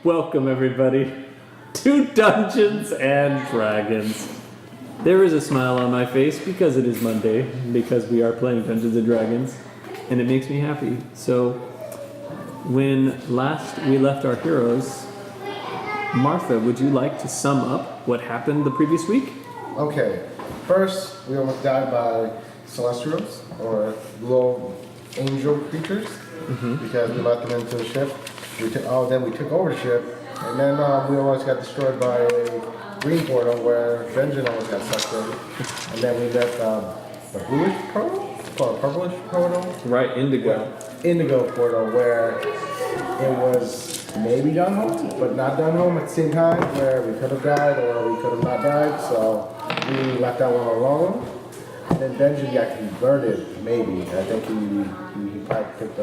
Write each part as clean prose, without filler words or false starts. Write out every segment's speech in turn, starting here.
Welcome, everybody, to Dungeons and Dragons. There is a smile on my face because it is Monday, because we are playing Dungeons and Dragons, and it makes me happy. So, when last we left our heroes, Martha, would you like to sum up what happened the previous week? Okay, first we almost died by celestials, or little angel creatures, because we let them into the ship. Then we took over the ship, and then we almost got destroyed by a green portal where Benjen almost got sucked in. And then we left the bluish portal, or purplish portal? Right, Indigo. Indigo portal, where it was maybe Dunholm, but not Dunholm at the same time, where we could have died or we could have not died, so we left that one alone. And then Benjen got converted, maybe. I think he probably picked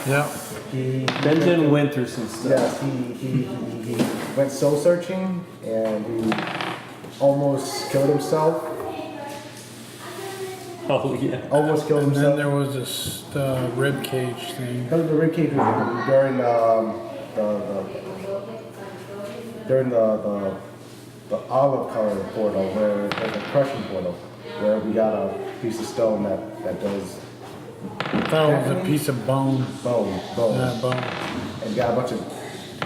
Yeah. Benjen went through some stuff. Yes, he went soul searching and he almost killed himself. Oh, yeah. Almost killed And then himself. there was this rib cage thing. The ribcage was during the olive colored portal where there's a crushing portal where we got a piece of stone that does I thought it was a piece of bone. bone. Bone. And got a bunch of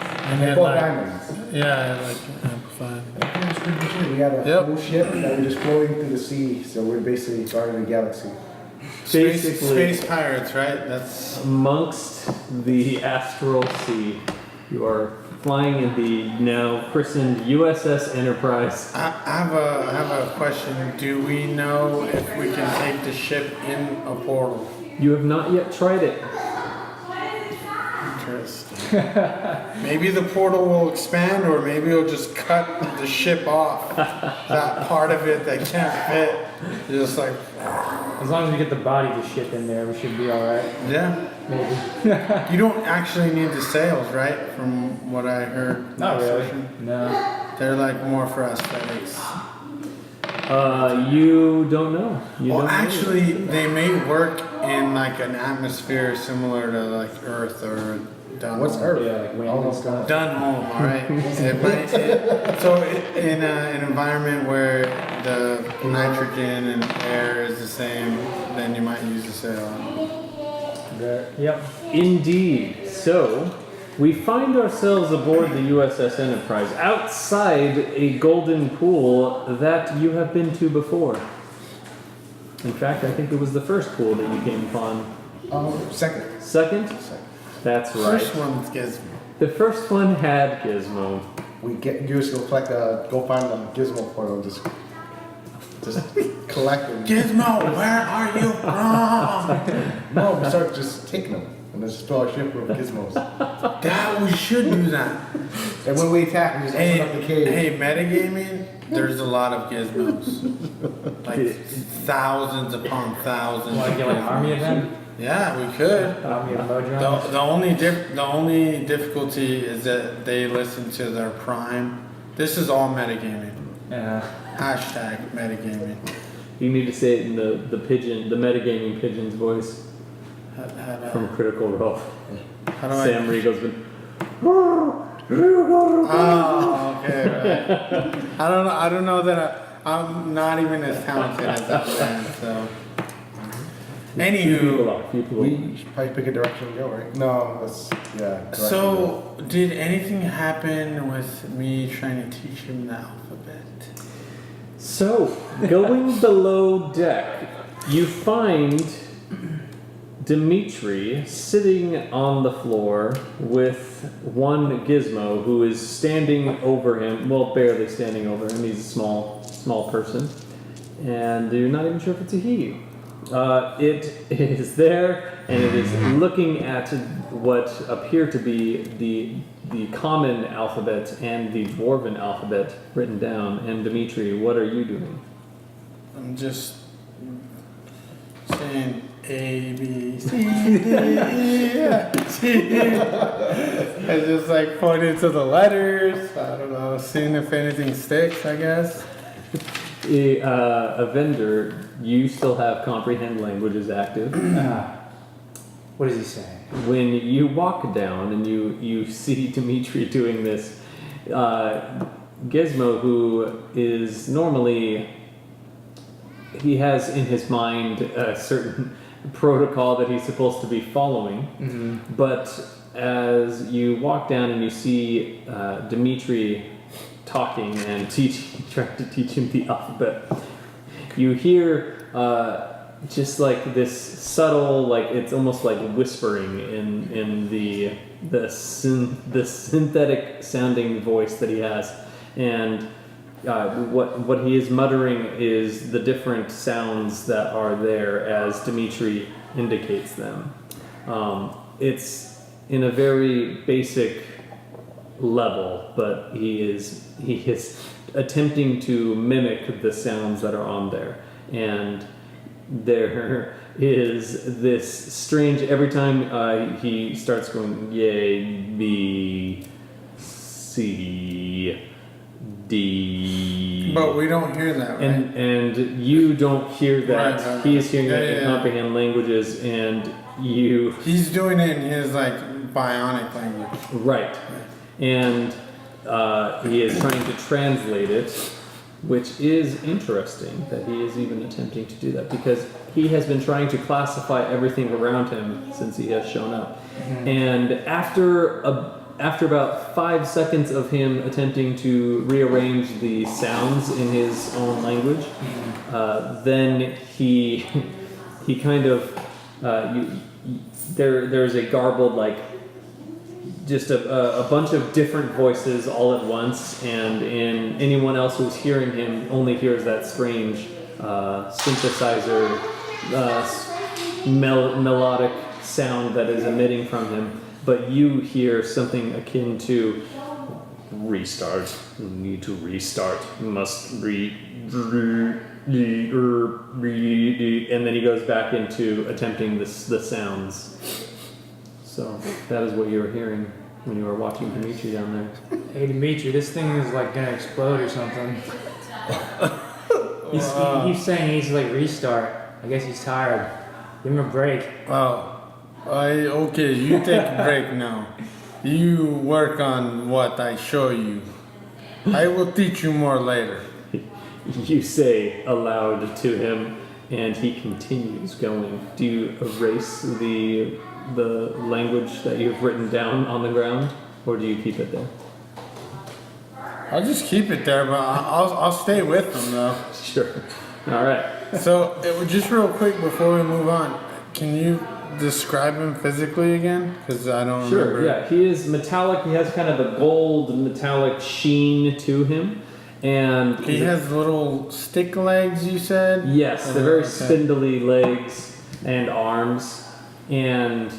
And four then diamonds. like amplified. We got a Yep. whole ship that was just floating through the sea, so we're basically guarding the galaxy. Basically, Space pirates, right? That's amongst the astral sea, you are flying in the now christened USS Enterprise. I have a question. Do we know if we can take the ship in a portal? You have not yet tried it. Interesting. Maybe the portal will expand, or maybe it'll just cut the ship off. That part of it that can't fit. Just like, As long as we get the body of the ship in there, we should be alright. yeah. Maybe. You don't actually need the sails, right? From what I heard. Not last really. session. No. They're like more for aesthetics. You don't know. You Well, don't know. actually, they may work in like an atmosphere similar to like Earth or Dunholm. What's Earth? Yeah, like wind and Almost stuff. Dunholm, all right. In an environment where the nitrogen and air is the same, then you might use the sail. Yep. Indeed. So, we find ourselves aboard the USS Enterprise, outside a golden pool that you have been to before. In fact, I think it was the first pool that you came upon. Second. Second? That's right. First one gets me. The first one had Gizmo. We just go find the gizmo portal, just collect them. Gizmo, where are you from? No, we start just taking them and just fill our ship with gizmos. Dad, we should do that. And when we attack, we just open up the cage. Hey, metagaming, there's a lot of gizmos. Like thousands upon thousands. Want to get like an army of them? Yeah, we could. Army of Modrons? The only difficulty is that they listen to their prime. This is all metagaming. Yeah. Hashtag metagaming. You need to say it in the pigeon, the metagaming pigeon's voice from Critical Role. How do Sam Riegel's been. Oh, okay, right. I don't know that I'm not even as talented as that man, so. Anywho, We should probably pick a direction to go, right? No, let's, yeah. direction to go. so did anything happen with me trying to teach him the alphabet? So, going below deck, you find Demitri sitting on the floor with one Gizmo who is standing over him, well, barely standing over him. He's a small person, and you're not even sure if it's a he. It is there, and it is looking at what appear to be the common alphabet and the dwarven alphabet written down. And Demitri, what are you doing? I'm just saying A, B, C, D, E, F, G. I just like pointed to the letters. I don't know, seeing if anything sticks, I guess. Evendur, you still have comprehend languages active. What is he saying? When you walk down and you see Demitri doing this, Gizmo, who is normally, he has in his mind a certain protocol that he's supposed to be following, but as you walk down and you see Demitri talking and trying to teach him the alphabet, you hear just like this subtle, like it's almost like whispering in the synthetic sounding voice that he has, and what he is muttering is the different sounds that are there as Demitri indicates them. It's in a very basic level, but he is attempting to mimic the sounds that are on there, and there is this strange, every time he starts going A, B, C, D. But we don't hear that, right? And you don't hear that. Right. He is hearing that and Yeah. comprehend languages, and you. He's doing it in his like bionic language. Right. And he is trying to translate it, which is interesting that he is even attempting to do that, because he has been trying to classify everything around him since he has shown up. And after about 5 seconds of him attempting to rearrange the sounds in his own language, then he kind of there's a garbled, like, just a bunch of different voices all at once, and anyone else who's hearing him only hears that strange synthesizer melodic sound that is emitting from him. But you hear something akin to restart. You need to restart. You must and then he goes back into attempting the sounds. So that is what you were hearing when you were watching Demitri down there. Hey Demitri, this thing is like gonna explode or something. He's saying he's like restart. I guess he's tired. Give him a break. Okay, you take a break now. You work on what I show you. I will teach you more later. You say aloud to him, and he continues going. Do you erase the language that you've written down on the ground, or do you keep it there? I'll just keep it there, but I'll stay with them though. Sure. All right. So, just real quick before we move on, can you describe him physically again? Because I don't remember. Sure. Yeah. He is metallic. He has kind of a gold metallic sheen to him, and He has little stick legs, you said? yes, they're very Okay. spindly legs and arms, and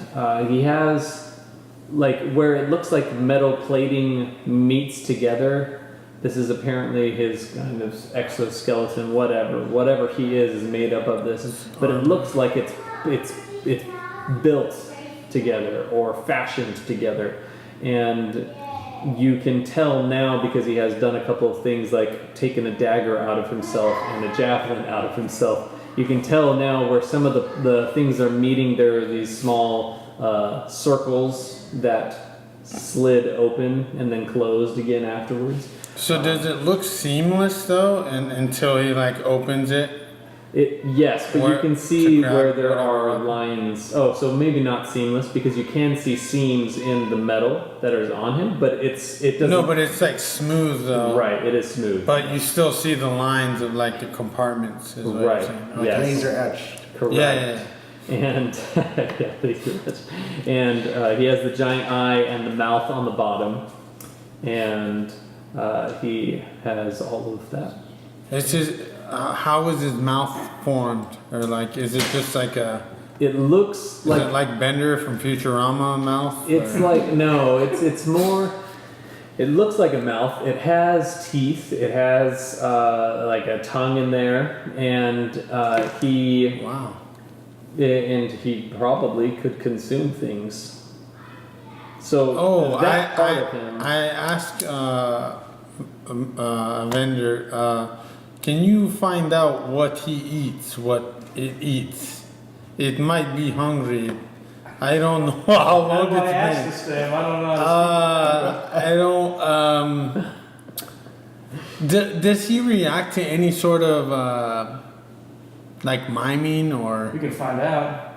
he has, like, where it looks like metal plating meets together. This is apparently his kind of exoskeleton, whatever he is made up of this, but it looks like it's built together or fashioned together, and you can tell now, because he has done a couple of things like taken a dagger out of himself and a javelin out of himself. You can tell now where some of the things are meeting. There are these small circles that slid open and then closed again afterwards. So does it look seamless though, until he like opens it? Yes, but you Where- can to see grab where there whatever. are lines. Oh, so maybe not seamless, because you can see seams in the metal that is on him, but it doesn't. No, but it's like smooth though. Right, it is smooth. But you still see the lines of like the compartments. Is what Right. I'm saying. Like Yes. laser etched. Correct. Yeah. And yeah, and he has the giant eye and the mouth on the bottom, and he has all of that. It's just how is his mouth formed, or like is it just like a? It looks Is like it like Bender from Futurama mouth? it's or- like no, it's more. It looks like a mouth. It has teeth. It has like a tongue in there, and he Wow. and he probably could consume things. So Oh, that part of him. I asked Evendur, can you find out what he eats, what it eats? It might be hungry. I don't know how long That's why I it's asked been. this to him. I don't know. How to I don't. Does he react to any sort of like miming speak. or? We can find out.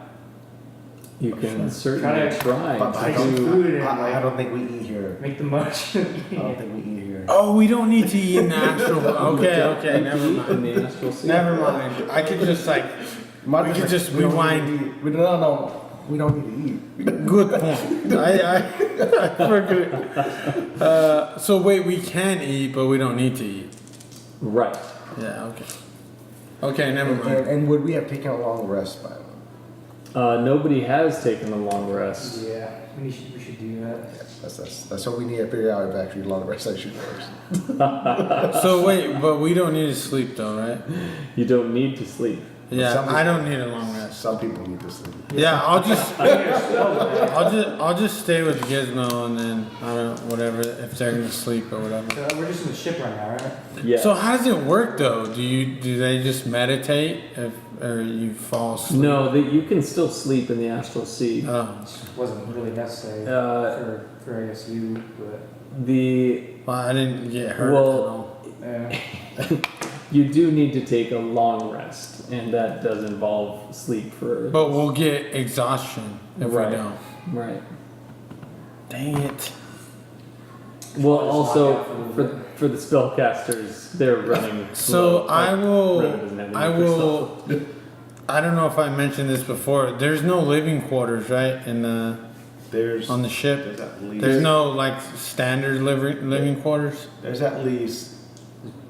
You can certainly Try to- try But I Take to some do. food and I like, don't think we eat here. make the most. I don't think we eat here. Oh, we don't need to eat in the astral. Okay, never In mind. the astral sea. Never mind. I could just like. Mine We is could like, just we don't rewind. need to eat. We don't need to eat. Good point. I forget. So wait, we can eat, but we don't need to eat. Right. Yeah. Okay. Okay, never mind. And would we have taken a long rest by now? Nobody has taken a long rest. Yeah, we should do that. That's what we need to figure out if actually long rest actually works. So wait, but we don't need to sleep though, right? You don't need to sleep. Yeah, Some I don't need a long rest. Some people need to sleep. Yeah, I'll just stay with Gizmo and then I don't whatever if they're gonna sleep or whatever. So we're just in the ship right now, right? Yeah. So how does it work though? Do they just meditate or you fall asleep? No, that you can still sleep in the astral sea. Oh, Wasn't really necessary for I guess you, but well, I didn't get hurt Well- at all. yeah. You do need to take a long rest, and that does involve sleep for. But we'll get exhaustion if Right. we don't. Right. Dang it. Well, Just also knock out for a little for the spellcasters, they're running. So slow. I will. Riven doesn't have any I crystal. will. I don't know if I mentioned this before. There's no living quarters, right? In the There's on the ship. there's at least There's no like standard living quarters. there's at least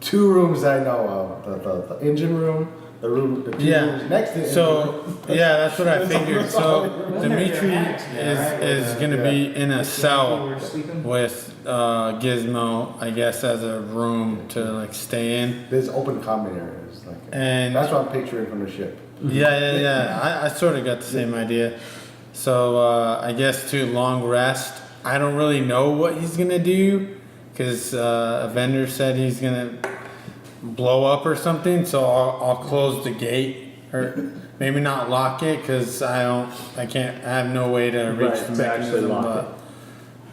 2 rooms I know of. The engine room, the 2 Yeah. rooms next to the engine So room. yeah, that's what I figured. So Wasn't there Demitri hammocks there, right? is gonna Yeah. be in a We cell were sleeping. with Gizmo, I guess, as a room to like stay in. There's open common areas. Like, And that's what I'm picturing from the ship. yeah. I sort of got the same idea. So I guess to long rest. I don't really know what he's gonna do because Evendur said he's gonna blow up or something. So I'll close the gate or maybe not lock it because I have no way to reach Right, the to actually mechanism. lock But it.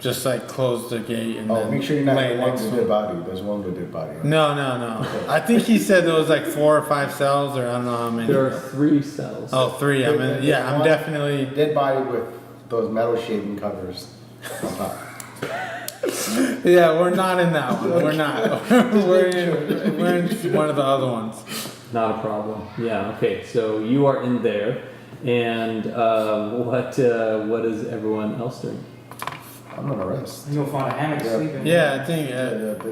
just like close the gate and Oh, then make sure you're not lay the one next with to the dead him. body. There's one with the dead body. No. I think he said there was like 4 or 5 cells or I don't know how many. There are 3 cells. Oh, 3. I mean, yeah, I'm definitely. Dead body with those metal shaving covers on top. Yeah, we're not in that one. We're not. we're in one of the other ones. Not a problem. Yeah. Okay. So you are in there, and what is everyone else doing? I'm gonna rest. You gonna find a hammock to Yeah. sleep in? Yeah, I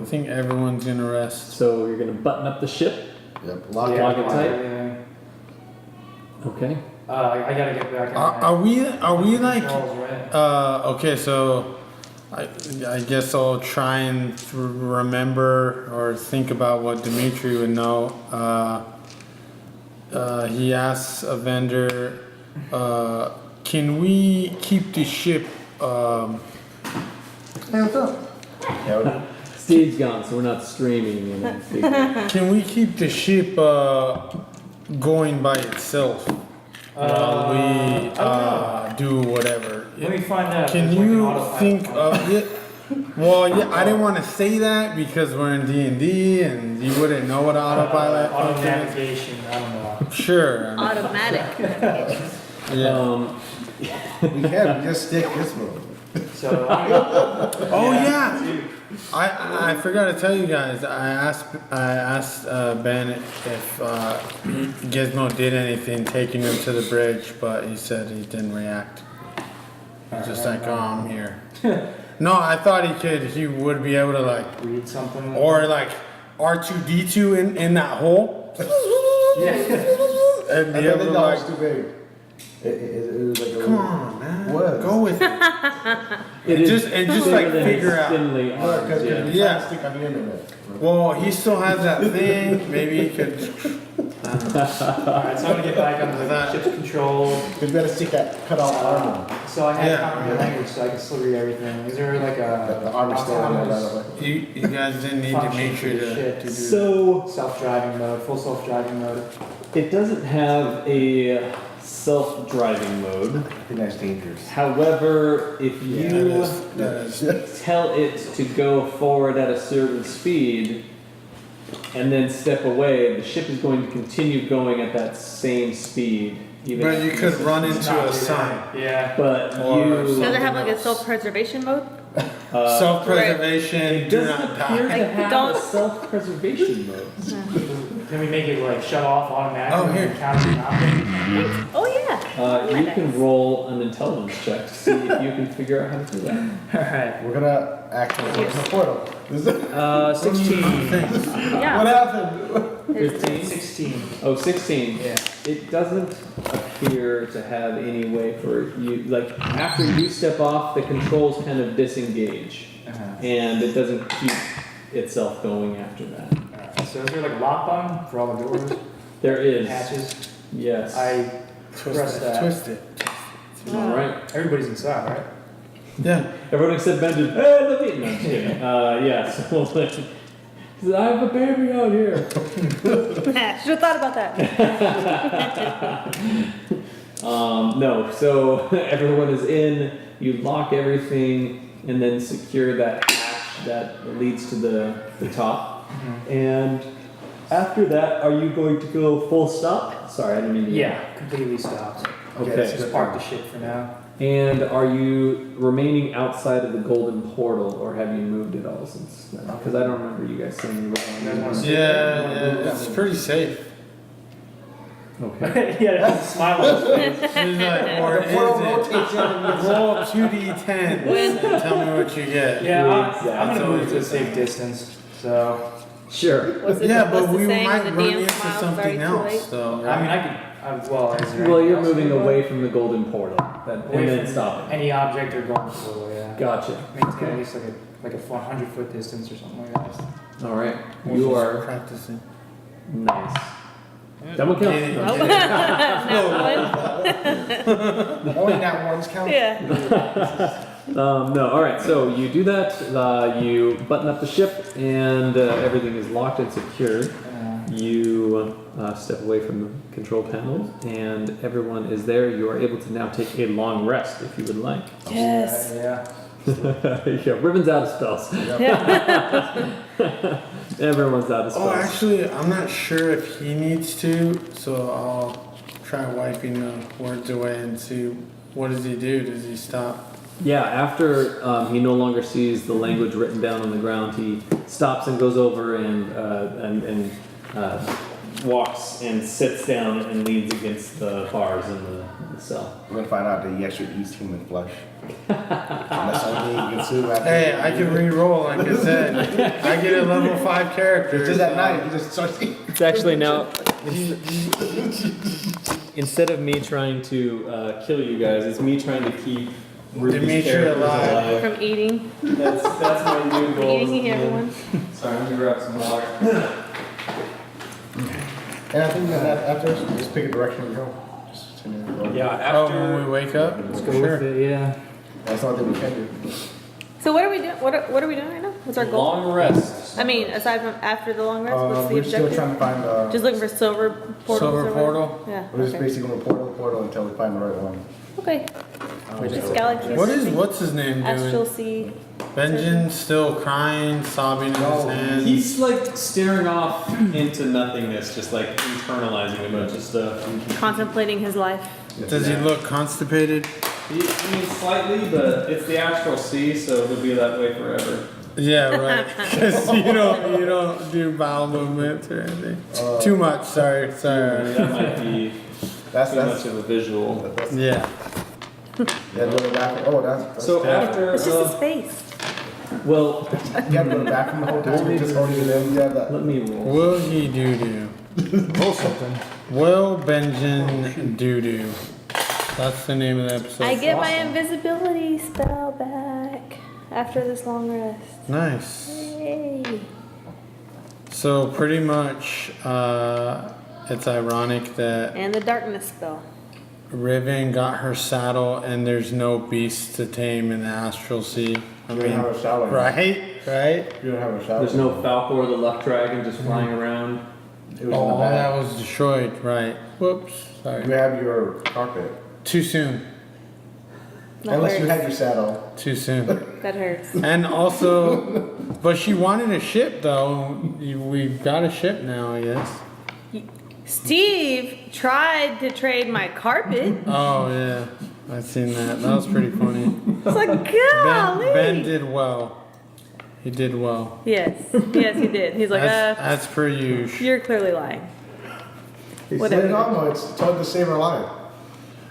think everyone's gonna rest. So you're gonna button up the ship. Yep. Lock Yeah, Lock it tight? yeah. Okay. I gotta get back. Are we like? Controls, right? Okay, so I guess I'll try and remember or think about what Demitri would know. He asks Evendur, can we keep the ship? Hey, what's up? Yeah, Steve's gone, so we're not streaming. Can we keep the ship going by itself while we do whatever? Let me find out. if Can there's like an you autopilot think function. of it? Well, yeah, I didn't want to say that because we're in D&D and you wouldn't know what autopilot Auto function is. navigation. I don't know. Sure. Automatic. Yeah. we can just stick this one. So Oh yeah. I forgot to tell you guys. I asked Ben if Gizmo did anything taking him to the bridge, but he said he didn't react. He's just like, oh, I'm here. No, I thought he would be able to like, read something. or like R2D2 in that hole. Yeah. And I the think other that like, was too big. It was like a come on, man. What? Go with it. It just like than figure his out. spindly arms, Because yeah. you're Yeah. trying to stick on the internet. Well, he still has that thing. Maybe he could. Alright, so I'm gonna get back on the That- ship's control. Because we gotta stick that cut off armor. So I had Yeah. common language, so I can still read everything. Is there like The a armor's still on there, by autonomous the way. You guys didn't need Demitri to do that. So self-driving mode, full self-driving mode? it doesn't have a self-driving mode. I think that's dangerous. However, if you That is. tell it to go forward at a certain speed and then step away, the ship is going to continue going at that same speed. Even But you could run It's into not a too sign. bad. Yeah. But Or you Does it have something like a else. self-preservation mode? Self-preservation, do doesn't not appear die. to Like, have a don't- self-preservation mode. Can we make it like shut off automatically? Oh, here. when we count an object? Oh yeah. You can roll an intelligence check to see if you can figure out how to do that. Alright. We're gonna activate the portal. 16. Yeah. What happened? 15? 16. Oh, 16. Yeah. It doesn't appear to have any way for you, like, after you step off, the controls kind of disengage. And it doesn't keep itself going after that. Alright. So is there like a lock button for all the doors? There is. Hatches? Yes. I press that. Twist it. Alright. Everybody's inside, right? Yeah. Everyone except Benjen. Hey, look at me. No, I'm just kidding. Yes. We'll let you- I have a baby out here. Should have thought about that. No, so everyone is in, you lock everything, and then secure that hatch that leads to the top. And after that, are you going to go full stop? Sorry, I didn't mean to. Yeah, completely stopped. Okay. that's Just good. park the ship for now. And are you remaining outside of the golden portal, or have you moved it all since then? Because I don't remember you guys saying you guys wanna were see- Yeah, it's pretty safe. Okay. Yeah, that's a smile on his face. It's like, or The portal is it? rotates in and Roll 2d10 and tell me what you get. Yeah, Exactly. I'm gonna move to a safe distance. So, Sure. What's the, Yeah, what's but the we saying? might The run DM into smiles something already too else, late? though. I mean, I could. Well, is there Well, anything you're else moving we can away go? from the golden portal, Away and then from stopping. Any object or going forward, yeah. Gotcha. Maintain at least like a 100-foot distance or something like that. All right. We're You just are practicing. nice. Double kill. Kidding. Nope. only that one's count. Yeah. No. All right. So you do that. You button up the ship, and everything is locked and secured. You step away from the control panel, and everyone is there. You are able to now take a long rest if you would like. Yes. Yeah. Yeah, Riven's out of spells. Yeah. Everyone's out of spells. Oh, actually, I'm not sure if he needs to, so I'll try wiping the words away and see what does he do? Does he stop? Yeah, after he no longer sees the language written down on the ground, he stops and goes over and walks and sits down and leans against the bars in the cell. We're gonna find out that he actually eats human flesh. And that's only you consume after. Hey, I can re-roll, like I said. I get a level 5 character. It's just at so- night. He just starts eating. It's actually now, instead of me trying to kill you guys, it's me trying to keep Ruby's Demitri characters alive. From eating. That's my new goal. Eating everyone. Sorry, I'm gonna grab some water. And I think that after, just pick a direction to go. Just continue to go. Yeah, Oh, when we wake up? Let's go with it, yeah. That's not that we can do. So what are we doing? What are we doing right now? What's our goal? Long rest. I mean, aside from after the long rest, what's the We're still objective? trying to find. Just looking for silver portals. Silver or whatever? portal? Yeah. We're just Okay. basically going to portal until we find the right one. Okay. Just galaxies. What's his name Astral doing? Sea. Benjen still crying, sobbing in his No, hands. He's like staring off into nothingness, just like internalizing a bunch of stuff. Contemplating his life. Does he look constipated? I mean, slightly, but it's the astral sea, so it'll be that way forever. Yeah, right. 'Cause you don't do bowel movements or anything. Too much. Sorry. That might be That's too much of a visual. Yeah. Yeah, go to the bathroom. Oh, that's So terrible. after, It's just his face. well, You have to go to the bathroom the whole time. You're just holding it in. You have that. let me roll. Will he do? Roll something. Will Benjen do? That's the name of the episode. I get my invisibility spell back after this long rest. Nice. Yay. So pretty much, it's ironic that And the darkness spell. Riven got her saddle and there's no beast to tame in the astral sea. I You don't have mean, a shower. right? You don't have a shower. There's no Falcor or the luck dragon just flying around. It was in the Oh, bag. that was destroyed, right? Whoops. Sorry. grab your carpet. Too soon. That Unless you hurts. had your saddle. Too soon. That hurts. And also, but she wanted a ship though. We've got a ship now, I guess. Steve tried to trade my carpet. Oh yeah, I've seen that. That was pretty funny. It's like, golly. Ben did well. He did well. Yes, yes, he did. He's like, As per usual. you're clearly lying. Whatever. No, it's told to save our life.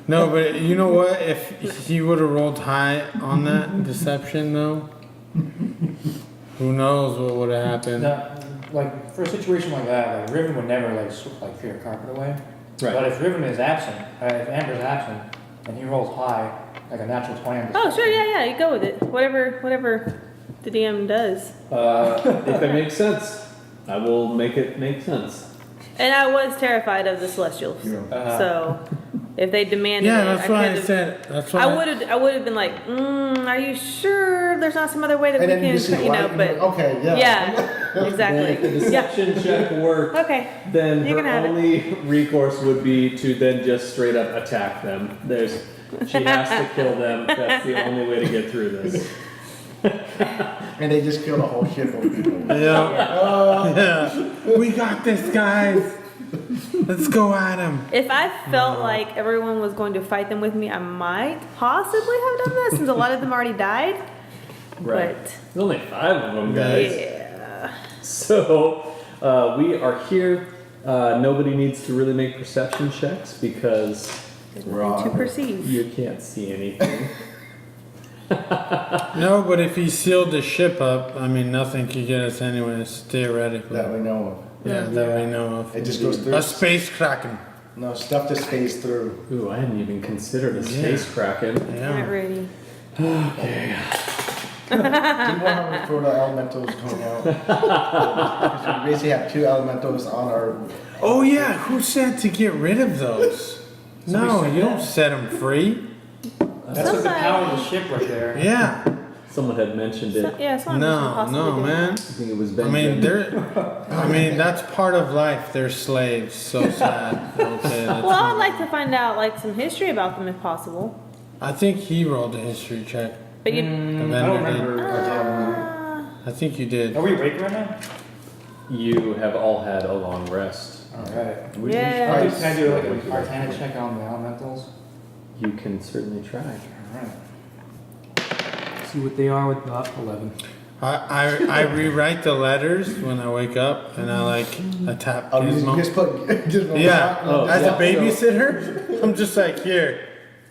No, but you know what? If he would have rolled high on that deception though, who knows what would have happened? Now, like for a situation like that, like Riven would never like clear carpet away. Right. But if Riven is absent, if Amber's absent, and he rolls high, like a natural 20 on the Oh, sure, yeah, you go with it. Whatever the DM does. If it makes sense, I will make it make sense. And I was terrified of the Celestials. Yeah. So if they demanded Yeah, it, that's what I could've- said. That's what I would have been like, are you sure there's not some other way that And we then you can, just see you know, light, but okay, yeah. yeah, Then if the exactly. Yeah. deception check worked, Okay. then You her can have it. only recourse would be to then just straight up attack them. She has to kill them. That's the only way to get through this. And they just killed a whole ship of people. Yeah. Yeah. We got this, guys. Let's go at him. If I felt like everyone was going to fight them with me, I might possibly have done that since a lot of them already died. Right. But There's only 5 of them, guys. yeah. So we are here. Nobody needs to really make perception checks because There's We're nothing to on. perceive. you can't see anything. No, but if he sealed the ship up, I mean, nothing could get us anyways, theoretically. That we know Yeah, that we know of. of. It just goes through. A space kraken. No, stuff to space through. Ooh, I hadn't even considered a space kraken. Not Yeah. ready. Okay. Do you want for the elementals coming out? Because we basically have 2 elementals on our. Oh yeah, who said to get rid of those? No, you don't set them free. That's like the power of the ship right there. Yeah. Someone had mentioned it. So, yeah, someone No, possibly no, did. man. I think it was I Benjen. mean, that's part of life. They're slaves. So sad. Okay. That's Well, I'd like to find out like some history about them if possible. I think he rolled a history check. But you. I Evendur don't did. remember. I think you did. Are we awake right now? You have all had a long rest. Alright. Yeah. Can I do like an Arcana check on the elementals? You can certainly try. Alright. See what they are with 11. I rewrite the letters when I wake up and I tap Oh, you Gizmo. just put. Gizmo Yeah. Oh, As yeah. a babysitter, I'm just like, here,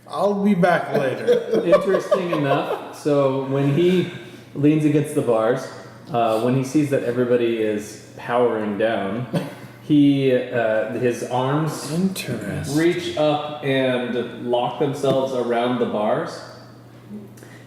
I'll be back later. Interesting enough, so when he leans against the bars, when he sees that everybody is powering down, his arms Interesting. reach up and lock themselves around the bars.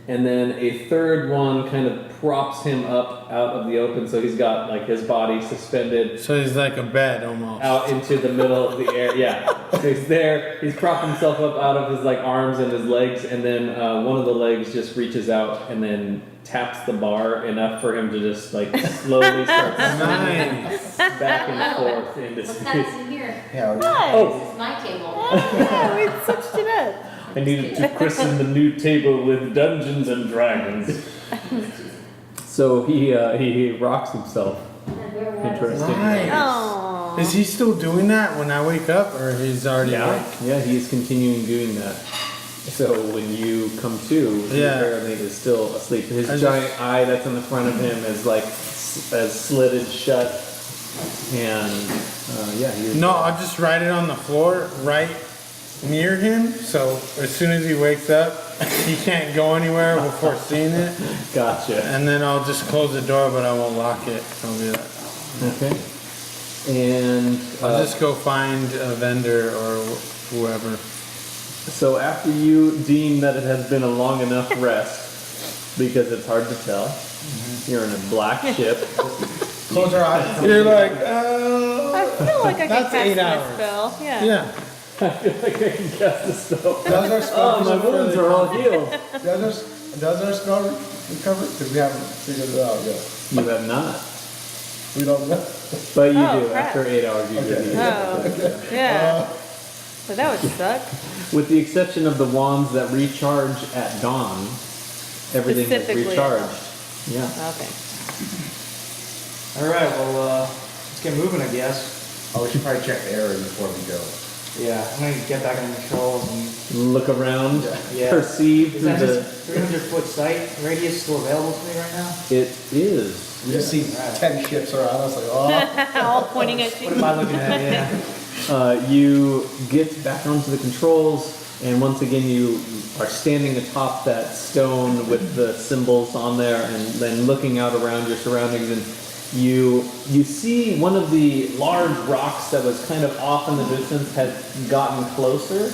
And then a third one kind of props him up out of the open, so he's got like his body suspended So he's like a bed almost. out into the middle of the air. Yeah, so he's there. He's propped himself up out of his like arms and his legs, and then one of the legs just reaches out and then taps the bar enough for him to just like slowly start swinging Nice. back and forth into What's space. next in here? Yeah. Nice. Oh, This is my table. Yeah, we switched it up. I needed to christen the new table with Dungeons and Dragons. So he rocks himself. Interesting. Nice. Oh. Is he still doing that when I wake up, or he's already Yeah, awake? yeah, he is continuing doing that. So when you come to, he Yeah. apparently is still asleep. His I giant eye that's in the front of him is like as slitted shut, and yeah, he's No, I'll just write it on the floor right near him, so as soon as he wakes up, he can't go anywhere before seeing it. gotcha. And then I'll just close the door, but I won't lock it. I'll be like, Okay, and I'll just go find a vendor or whoever. so after you deem that it has been a long enough rest, because it's hard to tell, you're in a black ship. Close our eyes. You're like, I feel like I can That's cast 8 my hours. spell. Yeah. yeah. I feel like I can cast a spell. Does our spell Oh, my wounds are all healed. Does our spell recover? Because we haven't figured it out yet. You have not. We don't know. But you Oh, do. crap. After 8 hours, you do. Okay. Oh. Yeah. But that would suck. With the exception of the wands that recharge at dawn, everything is Specifically at dawn. recharged. Yeah. Okay. All right, well, let's get moving, I guess. Oh, we should probably check the area before we go. Yeah, I'm gonna get back on the controls and Look around, Yeah. perceive is through that the. just 300-foot sight radius still available to me right now? It is. We just see 10 ships around us, like, oh. All pointing at you. What am I looking at? Yeah. You get back onto the controls, and once again you are standing atop that stone with the symbols on there, and then looking out around your surroundings, and you see one of the large rocks that was kind of off in the distance has gotten closer.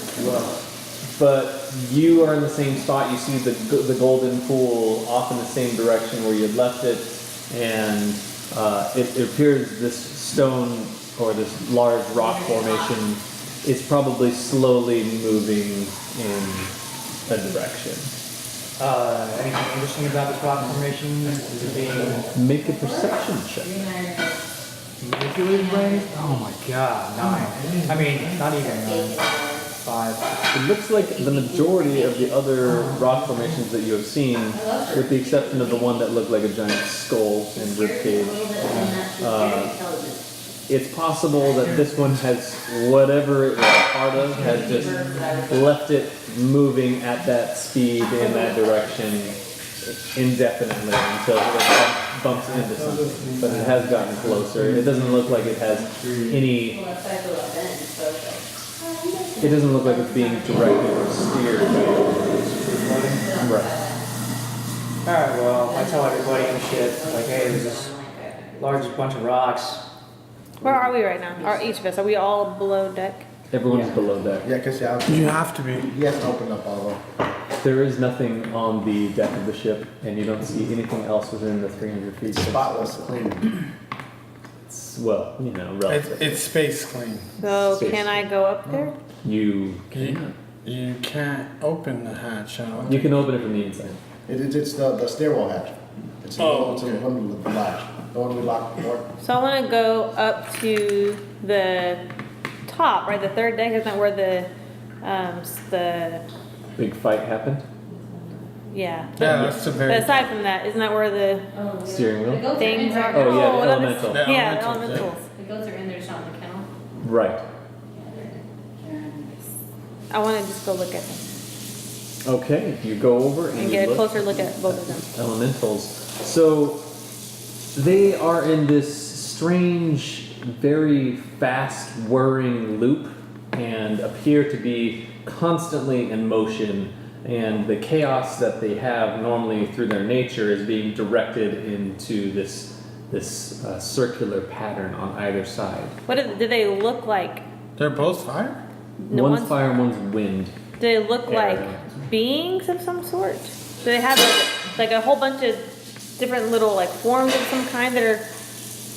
But you are in the same spot. You see the golden pool off in the same direction where you had left it, and it appears this stone or this large rock formation is probably slowly moving in a direction. Anything interesting about this rock formation? Is it being Make a perception check. manipulated by anything? Oh my god, 9. I mean, not even 9. 5. It looks like the majority of the other rock formations that you have seen, with the exception of the one that looked like a giant skull and ribcage, it's possible that this one has, whatever it was a part of, has just left it moving at that speed in that direction indefinitely until it bumps into something. But it has gotten closer. It doesn't look like it has any. It doesn't look like it's being directed or steered. Right. Alright, well, I tell everybody and shit, like, hey, there's this large bunch of rocks. Where are we right now? Are each of us? Are we all below deck? Everyone's Yeah. below deck. Yeah, because You have to be. he hasn't opened up all of them. There is nothing on the deck of the ship, and you don't see anything else within the 300 feet. It's spotless, clean. It's, well, you know, It's, relative. it's space clean. So Space. can I go up there? You You, can. you can't open the hatch. I don't You can open it from the inside. It's the stairwell hatch. It's the Oh, it's the okay. one with the latch. The one we locked before. So I want to go up to the top, right? The third deck. Isn't that where the Big fight happened. yeah. Yeah, that's a But very. aside from that, isn't that where the Steering wheel? things are? Oh, yeah, the that elemental. makes- The Yeah, the elementals, yeah. elementals. The goats are in there, shot in the kennel. Right. I want to just go look at them Okay, you go over and and you get a look closer look at both of them. elementals. So they are in this strange, very fast whirring loop and appear to be constantly in motion, and the chaos that they have normally through their nature is being directed into this circular pattern on either side. Do they look like? They're both fire? No, one's one's- fire and one's wind. Do they look like beings of some sort? Do they have like a whole bunch of different little like forms of some kind that are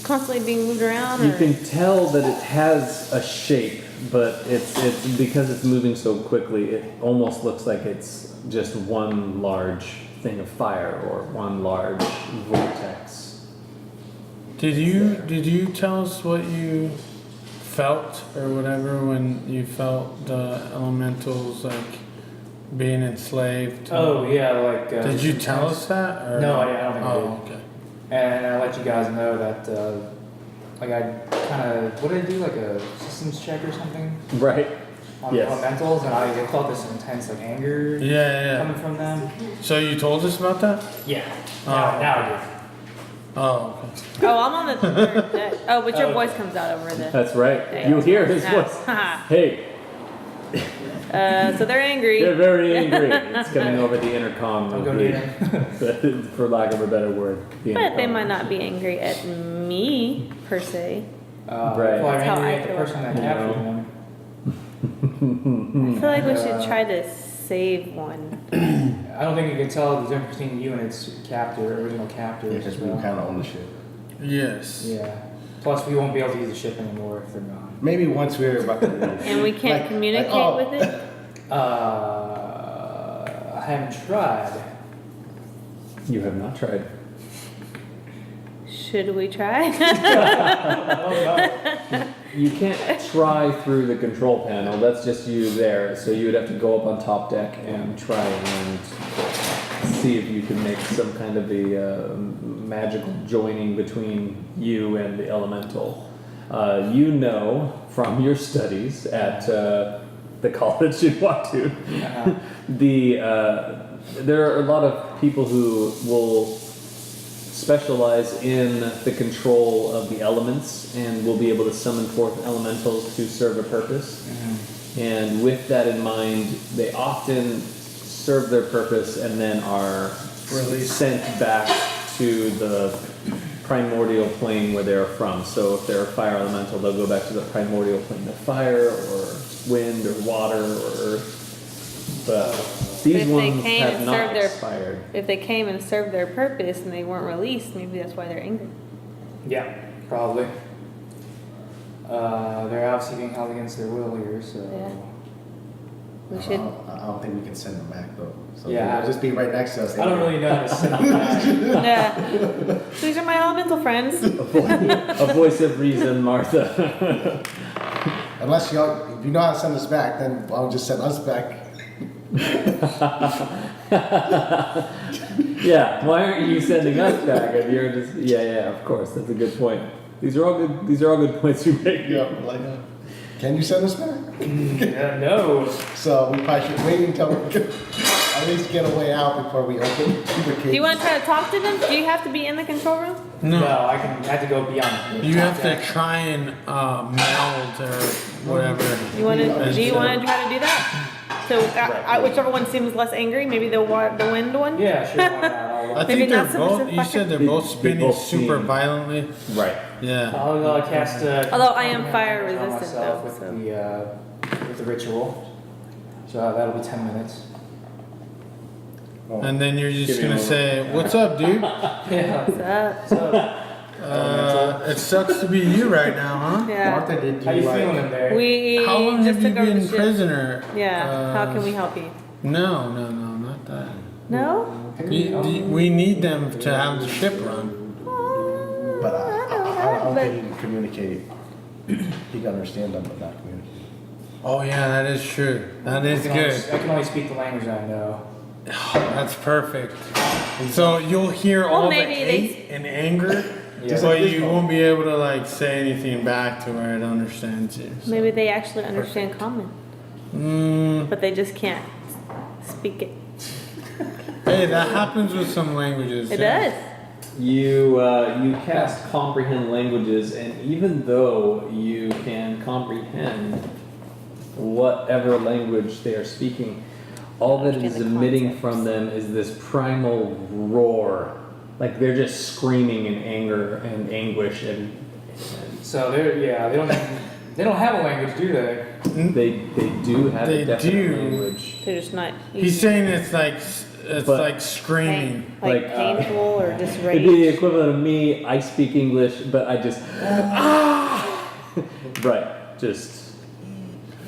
constantly being moved around? You Or? can tell that it has a shape, but it's because it's moving so quickly, it almost looks like it's just one large thing of fire or one large vortex. Did you tell us what you felt or whatever when you felt the elementals like being enslaved? Oh, yeah, like. Did you tell us that? Or? No, I don't think I Oh, did. okay. And I let you guys know that, like, I kind of, what did I do, like a systems check or something Right. on Yes. the elementals, and I felt this intense, like, anger Yeah, coming yeah. from them. So you told us about that? Yeah. Oh. Now I do. Oh, okay. Oh, I'm on the third deck. Oh, but your Oh. voice comes out over the. That's right. Yeah. You hear his Yeah. voice. Haha. Hey, So they're angry. they're very angry. It's coming over the intercom, I'll go the- for lack of a better word. The But they intercom. might not be angry at me per se. Right. Well, I'm That's how angry I at the feel. person that You captured know. them. I feel like we should try to save one. I don't think you can tell the difference between you and its captor, original captor. Because we kind of own the ship. Yes. Yeah. Plus, we won't be able to use the ship anymore if they're gone. Maybe once we're about to leave. And we can't Like, communicate oh. with it? I haven't tried. You have not tried. Should we try? Oh, no. You can't try through the control panel. That's just you there. So you would have to go up on top deck and try and see if you can make some kind of a magical joining between you and the elemental. You know from your studies at the college in Watu, there are a lot of people who will specialize in the control of the elements and will be able to summon forth elementals to serve a purpose. And with that in mind, they often serve their purpose and then are sent back to the primordial plane where they're from. So if they're a fire elemental, they'll go back to the primordial plane of fire or wind or water or earth. But these ones have not expired. If they came and served their purpose and they weren't released, maybe that's why they're angry. Yeah, probably. They're obviously being held against their will here, so. Yeah. We I should. don't think we can send them back though. So Yeah. they'll just be right next to us. I don't really know how to send them back. Yeah. These are my elemental friends. A voice of reason, Martha. Unless if you know how to send us back, then I'll just send us back. Yeah, why aren't you sending us back if you're just yeah, of course, that's a good point. These are all good points you make. Yeah, like, can you send us back? No. So we probably should wait until we can at least get a way out before we open the Do you want to try to talk to them? Do you have to be in the control room? No, I have to go beyond. You have to try and meld or whatever. Do you want to try to do that? So whichever one seems less angry, maybe the wind one. Yeah, sure. Why not? I Maybe think they're not so both. much You said they're both spinning both super seem- violently. Right. Yeah. I'll cast. Although I am fire on resistant, myself though, with the ritual. So that'll be 10 minutes. And then you're just Give me a gonna moment. say, "What's up, dude? Yeah. What's up? So, It sucks to be you right now, huh? Yeah. Martha, did how you you like? feeling in there? We How long just have you took over been the ship. prisoner? Yeah. How can we help you? No, not that. No. We need them to have the ship run. But I don't but think he can communicate. He can understand them, but not communicate. Oh yeah, that is true. That is good. I can only speak the language I know. That's perfect. So you'll hear all the maybe they- hate and anger, Yeah. but you won't be able to like say anything back to where it understands you. So. Maybe they actually understand common, but they just can't speak it. Hey, that happens with some languages. It yeah. does. You cast comprehend languages, and even though you can comprehend whatever language they are speaking, all that is Understand the emitting concepts. from them is this primal roar. Like they're just screaming in anger and anguish, and So they don't have a language, do they? they do have They a definite do. language. They're just not. He's saying it's But- like screaming. like like, painful or just It'd be the rage. equivalent of me. I speak English, but I just right, just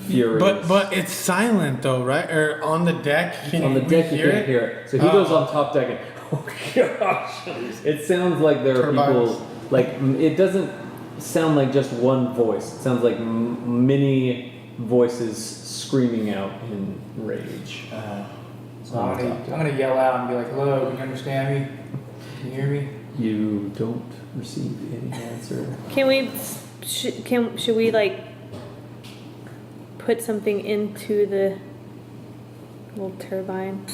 furious. But it's silent though, right? Or on the deck, can on the we deck you hear can't it? hear it. So he goes on top deck and oh gosh, it sounds like there are Turbines. people. Like it doesn't sound like just one voice. It sounds like many voices screaming out in rage. So I'm gonna yell out and be like, "Hello, can you understand me? Can you hear me?" You don't receive any answer. Can we? Should we like put something into the little turbine?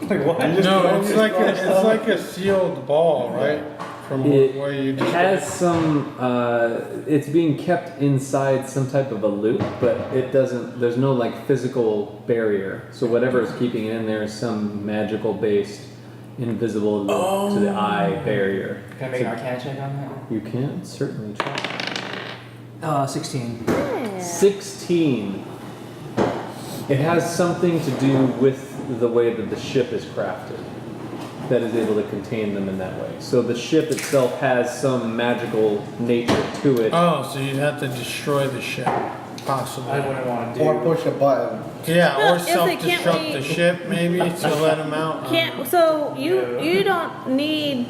Like what? No, it's like a sealed ball, right? From It where you just has some. It's being kept inside some type of a loop, but it doesn't. There's no like physical barrier. So whatever is keeping it in there is some magical based, invisible to the eye barrier. Can I make an Arcana check on that? You can certainly try. 16. Yeah. 16. It has something to do with the way that the ship is crafted that is able to contain them in that way. So the ship itself has some magical nature to it. Oh, so you'd have to destroy the ship, possibly. I wouldn't want to do. Or push a button. Yeah, No, or if they can't self-destruct the we- ship maybe to let them out. Can't. So you don't need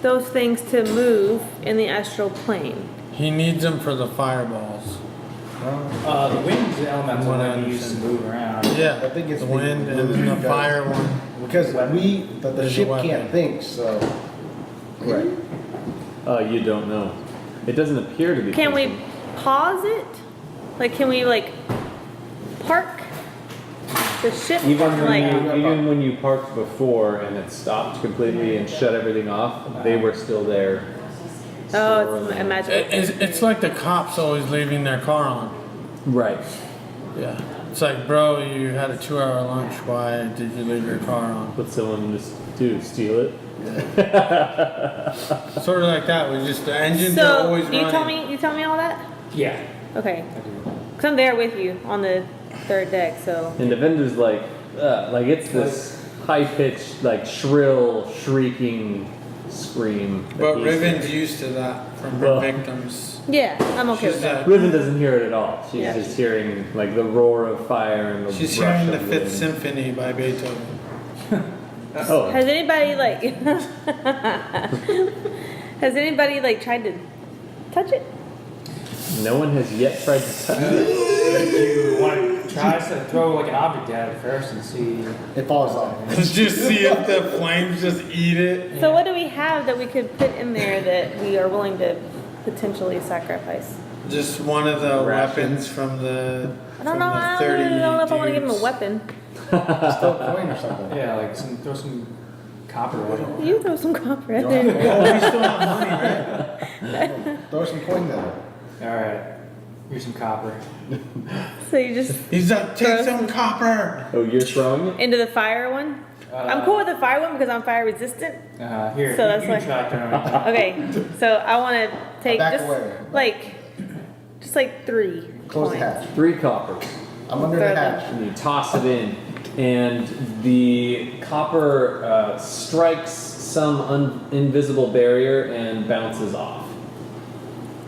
those things to move in the astral plane. He needs them for the fireballs. The wind's the elemental What I one you used to understand. move around. Yeah, I think it's the the- wind and then the fire one. Because the There's a ship weapon. can't think, so. Right. You don't know. It doesn't appear to be. Can we thinking. pause it? Like, can we like park the ship? Even and, when like, even when you parked before and it stopped completely and shut everything off, they were still there. oh, it's a magical. It's like the cops always leaving their car on. Right. Yeah. It's like, bro, you had a 2-hour lunch. Why did you leave your car on? What someone just do? Steal it? Sort of like that. The engines are So always you running. tell me all that? Yeah. Okay, I do. cause I'm there with you on the third deck. So And the vendor's like it's this high pitched, like shrill, shrieking scream. that But he's Riven's hearing. used to that from her Well- victims. yeah, I'm okay She's with that. Riven doesn't hear it at all. She's Yeah. just hearing like the roar of fire and the She's rush hearing the of Fifth wind. Symphony by Beethoven. Oh, Has anybody like has anybody like tried to touch it? no one has yet tried to touch it. You want to try to throw like an object at it first and see. It falls off. Just see if the flames just eat it. So what do we have that we could put in there that we are willing to potentially sacrifice? Just one of the Rations. weapons from the I don't from know. the I 30 don't know if I want to give him a dudes. weapon. Still a coin or something. Yeah, like throw some copper at it. You throw some copper at You there. don't Oh, we still have money, right? Throw some coins at it. All right. Here's some copper. So you just He's like, take Throw some copper. Oh, you're throwing it? into the fire one. I'm cool with the fire one because I'm fire resistant. Here, So you, that's you like- try throwing it. Okay, so I want to take Back just away. like 3 Close the coins. hatch. 3 coppers. I'm under Throw the them. hatch. And you toss it in, and the copper strikes some invisible barrier and bounces off.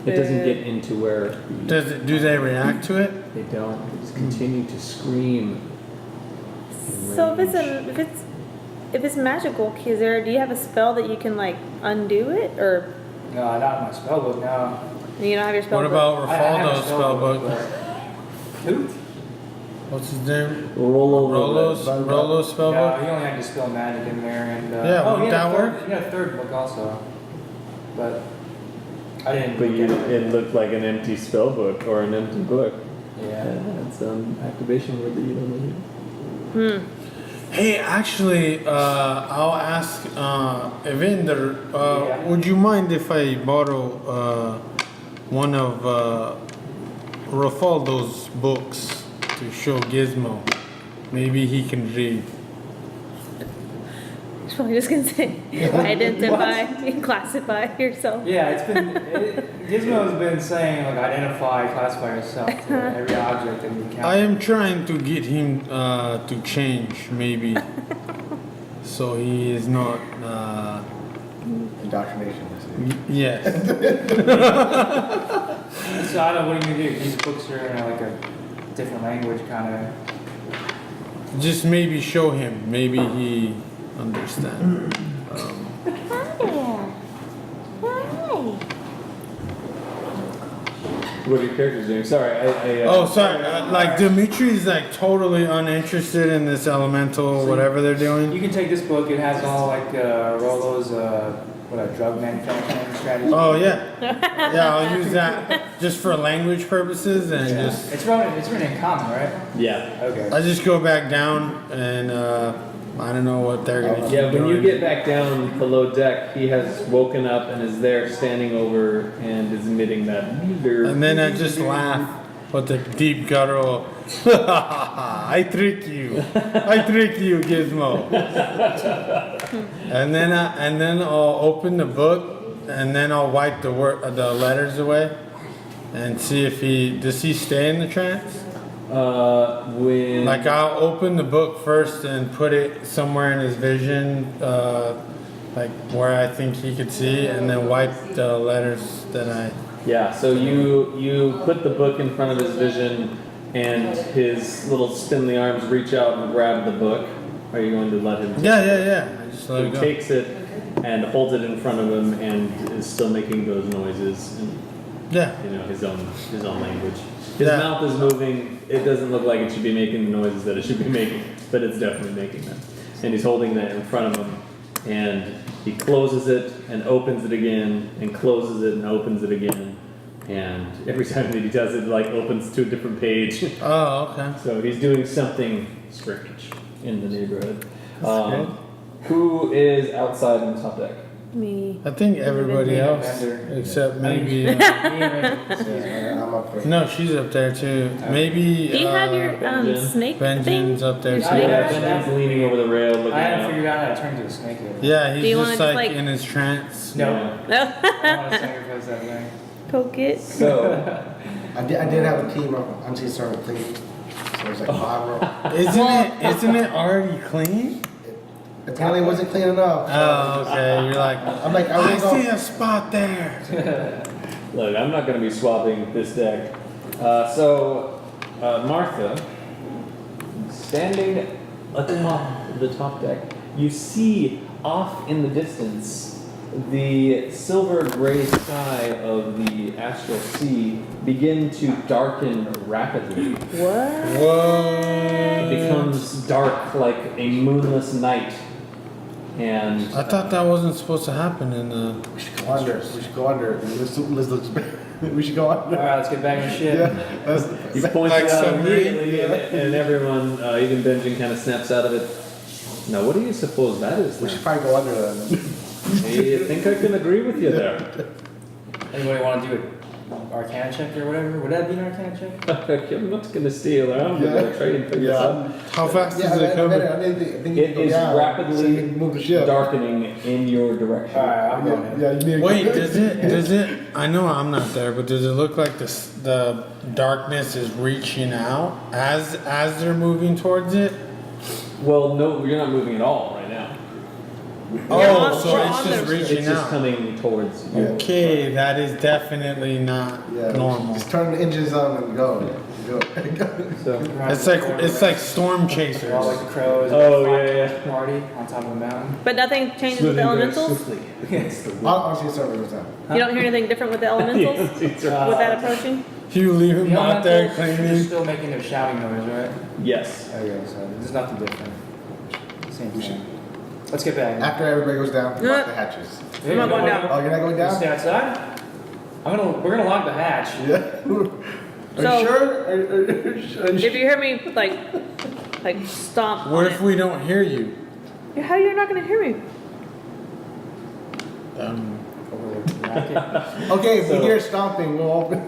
It doesn't get into where Do they react to it? they don't. They just continue to scream. in So if rage. it's magical, do you have a spell that you can like undo it, or No, not my spellbook. No. you don't have your spell? What book? about I have a Rafaldo's spellbook? but- Who? What's his name? Rollo. Rollo's But- Rollo's No, spellbook? he only had to spell magic in there, and Yeah, oh, wouldn't he had that a third, work? He had a third book also, but I didn't. But look at it. it looked like an empty spell book or an empty book. Yeah. It's activation word that you don't know. Hey, actually, I'll ask Evendur, Yeah. would you mind if I borrow one of Rafaldo's books to show Gizmo? Maybe he can read. He's probably just gonna say identify, and classify yourself. Yeah, Gizmo's been saying like identify, classify yourself to every object that you encounter. I am trying to get him to change, maybe, so he is not. Indoctrination. Yes. So I don't know what are you gonna do. These books are in like a different language, kind of. Just maybe show him. Maybe he understand. What are your characters doing? Sorry, Oh, sorry. Like Demitri is like totally uninterested in this elemental, whatever they're doing. You can take this book. It has all like Rollo's drug manufacturing strategy. Oh yeah, yeah. I'll use that just for language purposes and Yeah. just. It's written in common, right? Yeah. Okay. I just go back down and I don't know what they're gonna keep Yeah, when you doing. get back down below deck, he has woken up and is there standing over and is emitting that. And then I just laugh with a deep guttural. I trick you, Gizmo. and then I'll open the book and then I'll wipe the letters away and see if does he stay in the trance. When Like I'll open the book first and put it somewhere in his vision, like where I think he could see, and then wipe the letters that I. yeah, so you put the book in front of his vision, and his little spindly arms reach out and grab the book. Are you going to let him? Yeah. I just let He it go. takes it and holds it in front of him and is still making those noises. And Yeah. his own language. His Yeah. mouth is moving. It doesn't look like it should be making the noises that it should be making, but it's definitely making them. And he's holding that in front of him, and he closes it and opens it again, and closes it and opens it again, and every time that he does it, like opens to a different page. Oh, okay. So he's doing something strange in the neighborhood. good. Who is outside on the top deck? Me. I think everybody Evendur. else, except maybe. I'm up for it. No, she's up there too. Maybe. Do you have your Benjen. snake thing? Benjen's up there Your too. snake Yeah, rod? Benjen's leaning over the rail looking I haven't out. figured out how to turn into a snake yet. Yeah, Do he's you just wanna like, just, like- in his trance. No. Yeah. No. I don't want to sacrifice that thing. Poke it. So, I did have a team of until started cleaning. So it was like 5 row. Isn't it already clean? Apparently it wasn't clean enough. Oh, okay. You're like, I'm like, I I was see going. a spot there. look, I'm not going to be swapping this deck. Martha, standing at the top deck, you see off in the distance the silver gray sky of the astral sea begin to darken rapidly. What? It Whoa. becomes dark like a moonless night. And I thought that wasn't supposed to happen in the. We should go under. We should go under. Liz looks better. We should go under. Alright, let's get back in the ship. Yeah. That's, he points Like it out submarine? immediately, and everyone, even Benjen, kind of snaps out of it. Now, what do you suppose that is? we Then? should probably go under then. I think I can agree with you there. Anybody want to do an Arcana check or whatever? Would that be an Arcana check? I'm not going to stay around. I'm going to try and figure this out. How fast Yeah, is it coming? I think you It can go is down so rapidly you can move the ship. darkening in your direction. Alright, I'm going in. Yeah, you need to Wait, go. does it? I know I'm not there, but does it look like the darkness is reaching out as they're moving towards it? Well, no, you're not moving at all right now. Oh, so we're it's on just the- reaching It's just out. coming towards you. Yeah. Okay, that is definitely not Yeah, normal. Just turn the engines on and go. Go. So, It's like storm chasers. All like the crows. Oh, like, yeah, yeah. Party on top of a mountain. But nothing changes with the elementals? against the wind. Honestly, it's over with that. You don't hear anything different with the elementals? With that approaching? You leave them The out there elementals are cleaning. still making their shouting noise, right? Yes. Okay, so there's nothing different. Same thing. Let's get back. After everybody goes down, Yeah. lock the hatches. Hey, I'm not you going know down. what? Oh, you're not going You down? stay outside. We're gonna lock the hatch. Yeah. Are So- you sure? Are you If sure? you hear me, like stomp What on if we don't hear you? it. How are you not gonna hear me? Over the racket. Okay, if we So- hear stomping, we'll open.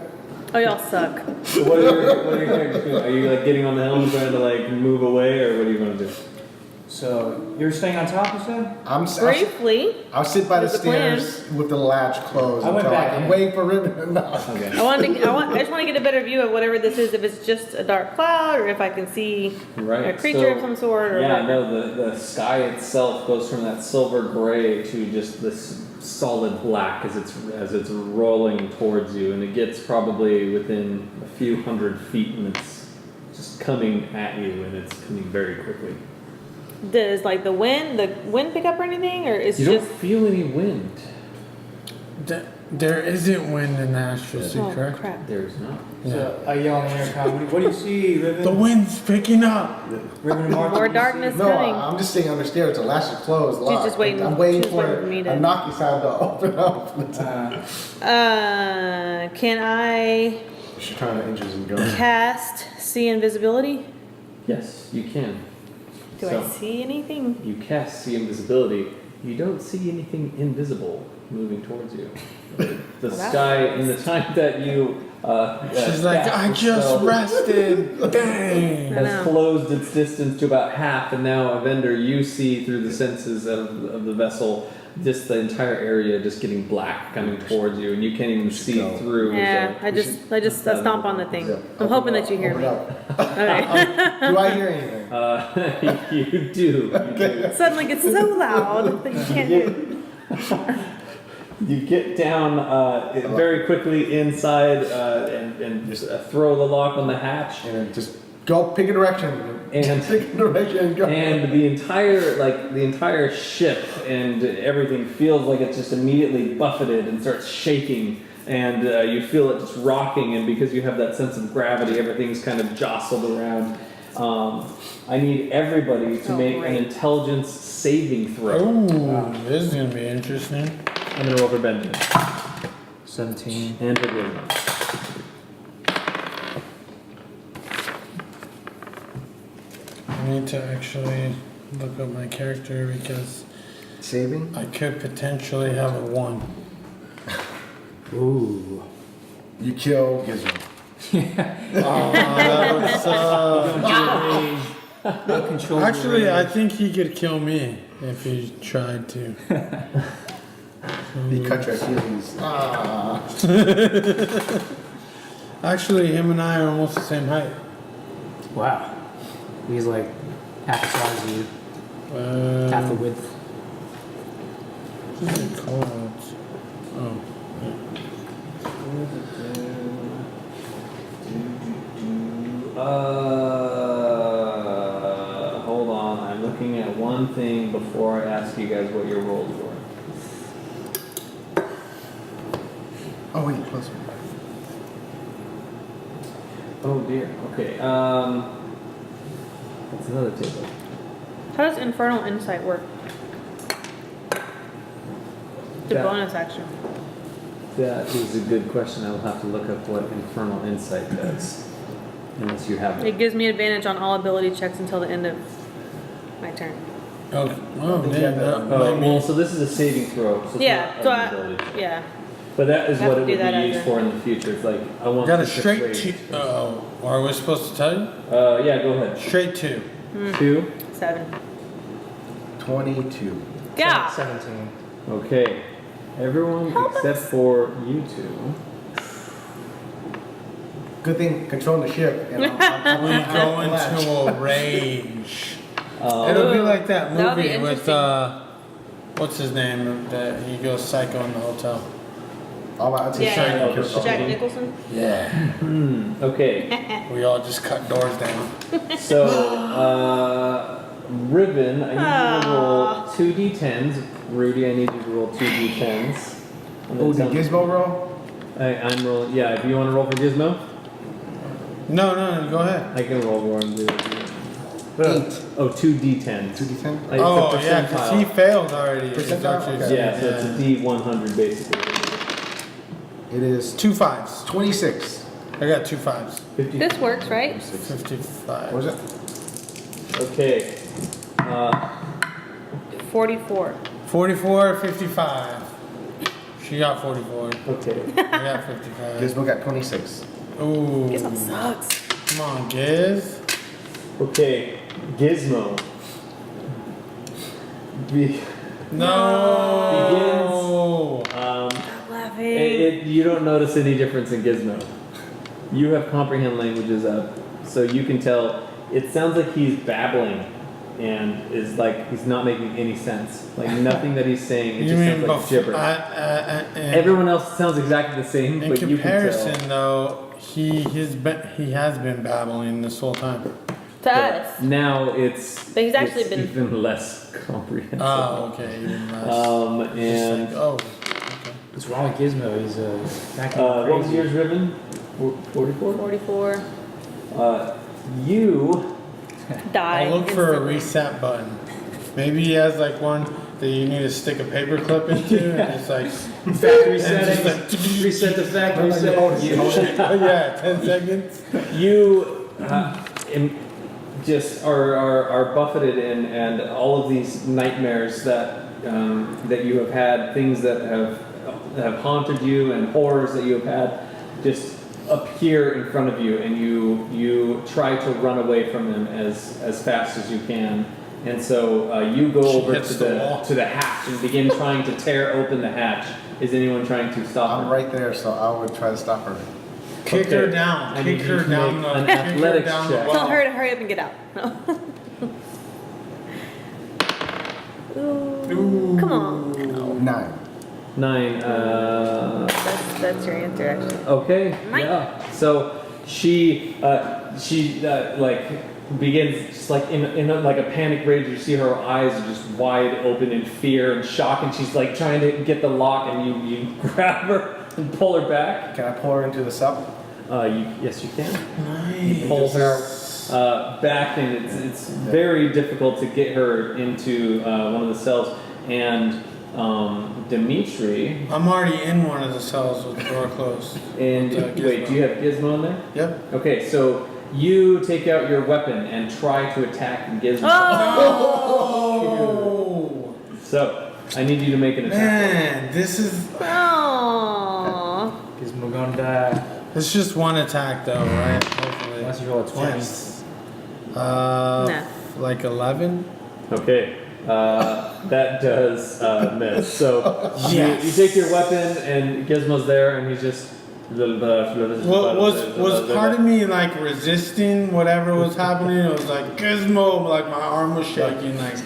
Oh, y'all suck. So what are your characters doing? Are you like getting on the helm trying to like move away, or what are you going to do? So you're staying on top, you said? Briefly, I'll sit by the There's a plan. stairs with the latch closed. I went until back I'm in. waiting for Riven to knock. Okay. I just want to get a better view of whatever this is. If it's just a dark cloud, or if I can see Right. a creature so- of some sort, or Yeah, whatever. no, the sky itself goes from that silver gray to just this solid black as it's rolling towards you, and it gets probably within a few hundred feet, and it's just coming at you, and it's coming very quickly. Does like the wind pick up or anything, or it's You don't just feel any wind. There isn't wind in the astral sea, oh correct? crap? There's not. So I yell on the intercom. What do you see, Riven? The wind's picking up. Riven and Mark. More darkness No, coming. I'm just sitting on the stairs. The latch is closed, locked. just waiting- I'm waiting she's for waiting for me to- a knocky sound to open up. Can I She's trying to engines and go. cast see invisibility? Yes, you can. Do So- I see anything? You cast see invisibility. You don't see anything invisible moving towards you. The that's sky, in the time that you She's like, cast I the just spell, rested. Dang. I has know. closed its distance to about half, and now Evendur, you see through the senses of the vessel just the entire area just getting black coming towards you, and you can't even see go. through. Yeah, so- I just stomp on the thing. Yeah, I'm open hoping up, that you hear open me. up. Okay. Do I hear anything? You do. You do. Suddenly gets so loud that you can't hear. You get down very quickly inside and just throw the lock on the hatch. And then just go pick a direction. And- pick a direction and go. And the entire ship and everything feels like it's just immediately buffeted and starts shaking and you feel it just rocking, and because you have that sense of gravity, everything's kind of jostled around. I need everybody to make an intelligence saving throw. Ooh, this is gonna be interesting. I'm gonna roll for Benjen. 17. And for Riven. I need to actually look up my character because Saving? I could potentially have a 1. Ooh. You kill Gizmo. Oh, that would suck. Actually, I think he could kill me if he tried to. He cut your Achilles. Ah. Actually, him and I are almost the same height. Wow. He's like half the size of you, half the width. What are they called? Oh. Hold on. I'm looking at one thing before I ask you guys what your rolls were. Oh wait, plus one. Oh dear. Okay. That's another table. How does Infernal Insight work? The That- bonus action. That is a good question. I will have to look up what Infernal Insight does. Unless you have It it. gives me advantage on all ability checks until the end of my turn. Oh, oh think you man, have that that. might Well, be. so this is a saving throw. So it's Yeah, not so an ability. yeah. But that is I have what to it do would that be used as a- for in the future. It's like, I want Got a to straight persuade. 2. Oh, are we supposed to tell you? Yeah, go ahead. Straight 2. 2. 7. 22. Yeah. 17. Okay. Everyone Help except us. for you two. Good thing controlling the ship. And We go into a rage. It'll be like that That'll be movie with interesting. what's his name? That he goes psycho in the hotel. All my Yeah, yeah. Jack Nicholson. Yeah. Okay. We all just cut doors down. So, Riven, I need you to roll 2d10s. Rudy, I need you to roll 2d10s. And then Oh, the tell me- Gizmo roll? I'm rolling. Yeah, if you want to roll for Gizmo, No, go ahead. I can roll for him. 8. Oh, 2d10s. 2d10? Like, Oh it's a yeah, because he percentile. failed already. is Percentile? what you're Okay. saying. Yeah, so it's a D100 basically. It is 2 5s. 26. I got 2 5s. 50. This works, right? 55. What was it? Okay. 44. 44, 55. She got 44. Okay. I got 55. Gizmo got 26. Ooh. Guess what sucks? Come on, Giz. Okay. Gizmo. Be- No. I'm laughing. you don't notice any difference in Gizmo. You have comprehend languages up, so you can tell. It sounds like he's babbling, and is like he's not making any sense. Like nothing that he's saying. It You just mean sounds like gibberish. Everyone else sounds exactly the same, in but you can comparison, tell. though, he has been babbling this whole time. To But us. now it's. But he's actually it's been- even less comprehensive. Oh, okay, even less. Just And like, oh, okay. What's wrong with Gizmo? He's acting what was crazy. yours, Riven? 44. 44. You. Die. I'll look for a instantly. reset button. Maybe he has like one that you need to stick a paper clip into, and it's like, Factory and it's settings. just Reset the factory Like your settings. like, oh yeah, 10 seconds. You just are buffeted in, and all of these nightmares that you have had, things that have haunted you, and horrors that you have had, just appear in front of you, and you try to run away from them as fast as you can. And so you go over hits to the wall. the hatch and begin trying to tear open the hatch. Is anyone trying to stop I'm her? right there, so I would try to stop her. Kick Okay. her down. I Kick need you her to down make the an kick her athletics down check. the Tell wall. her to hurry up and get out. No. Ooh. Come on. 9. 9. That's your answer, actually. Okay. Mine. Yeah. So she like begins just like in like a panic rage. You see her eyes are just wide open in fear and shock, and she's like trying to get the lock, and you grab her and pull her back. Can I pull her into the cell? Yes, you can. Nice. Pull her back, and it's very difficult to get her into one of the cells. And Demitri. I'm already in one of the cells with the door closed. And With, wait, Gizmo. do you have Gizmo in there? Yep. Okay, so you take out your weapon and try to attack Gizmo. Oh! So I need you to make an attack. Man, this is. Aww. Gizmo gonna die. It's just one attack though, right? Hopefully. Unless you roll a 20. Yes. No. Like 11? Okay, that does miss. So Yes. you take your weapon and Gizmo's there, and he's just. Was part of me like resisting whatever was happening? It was like Gizmo, like my arm was shaking, like.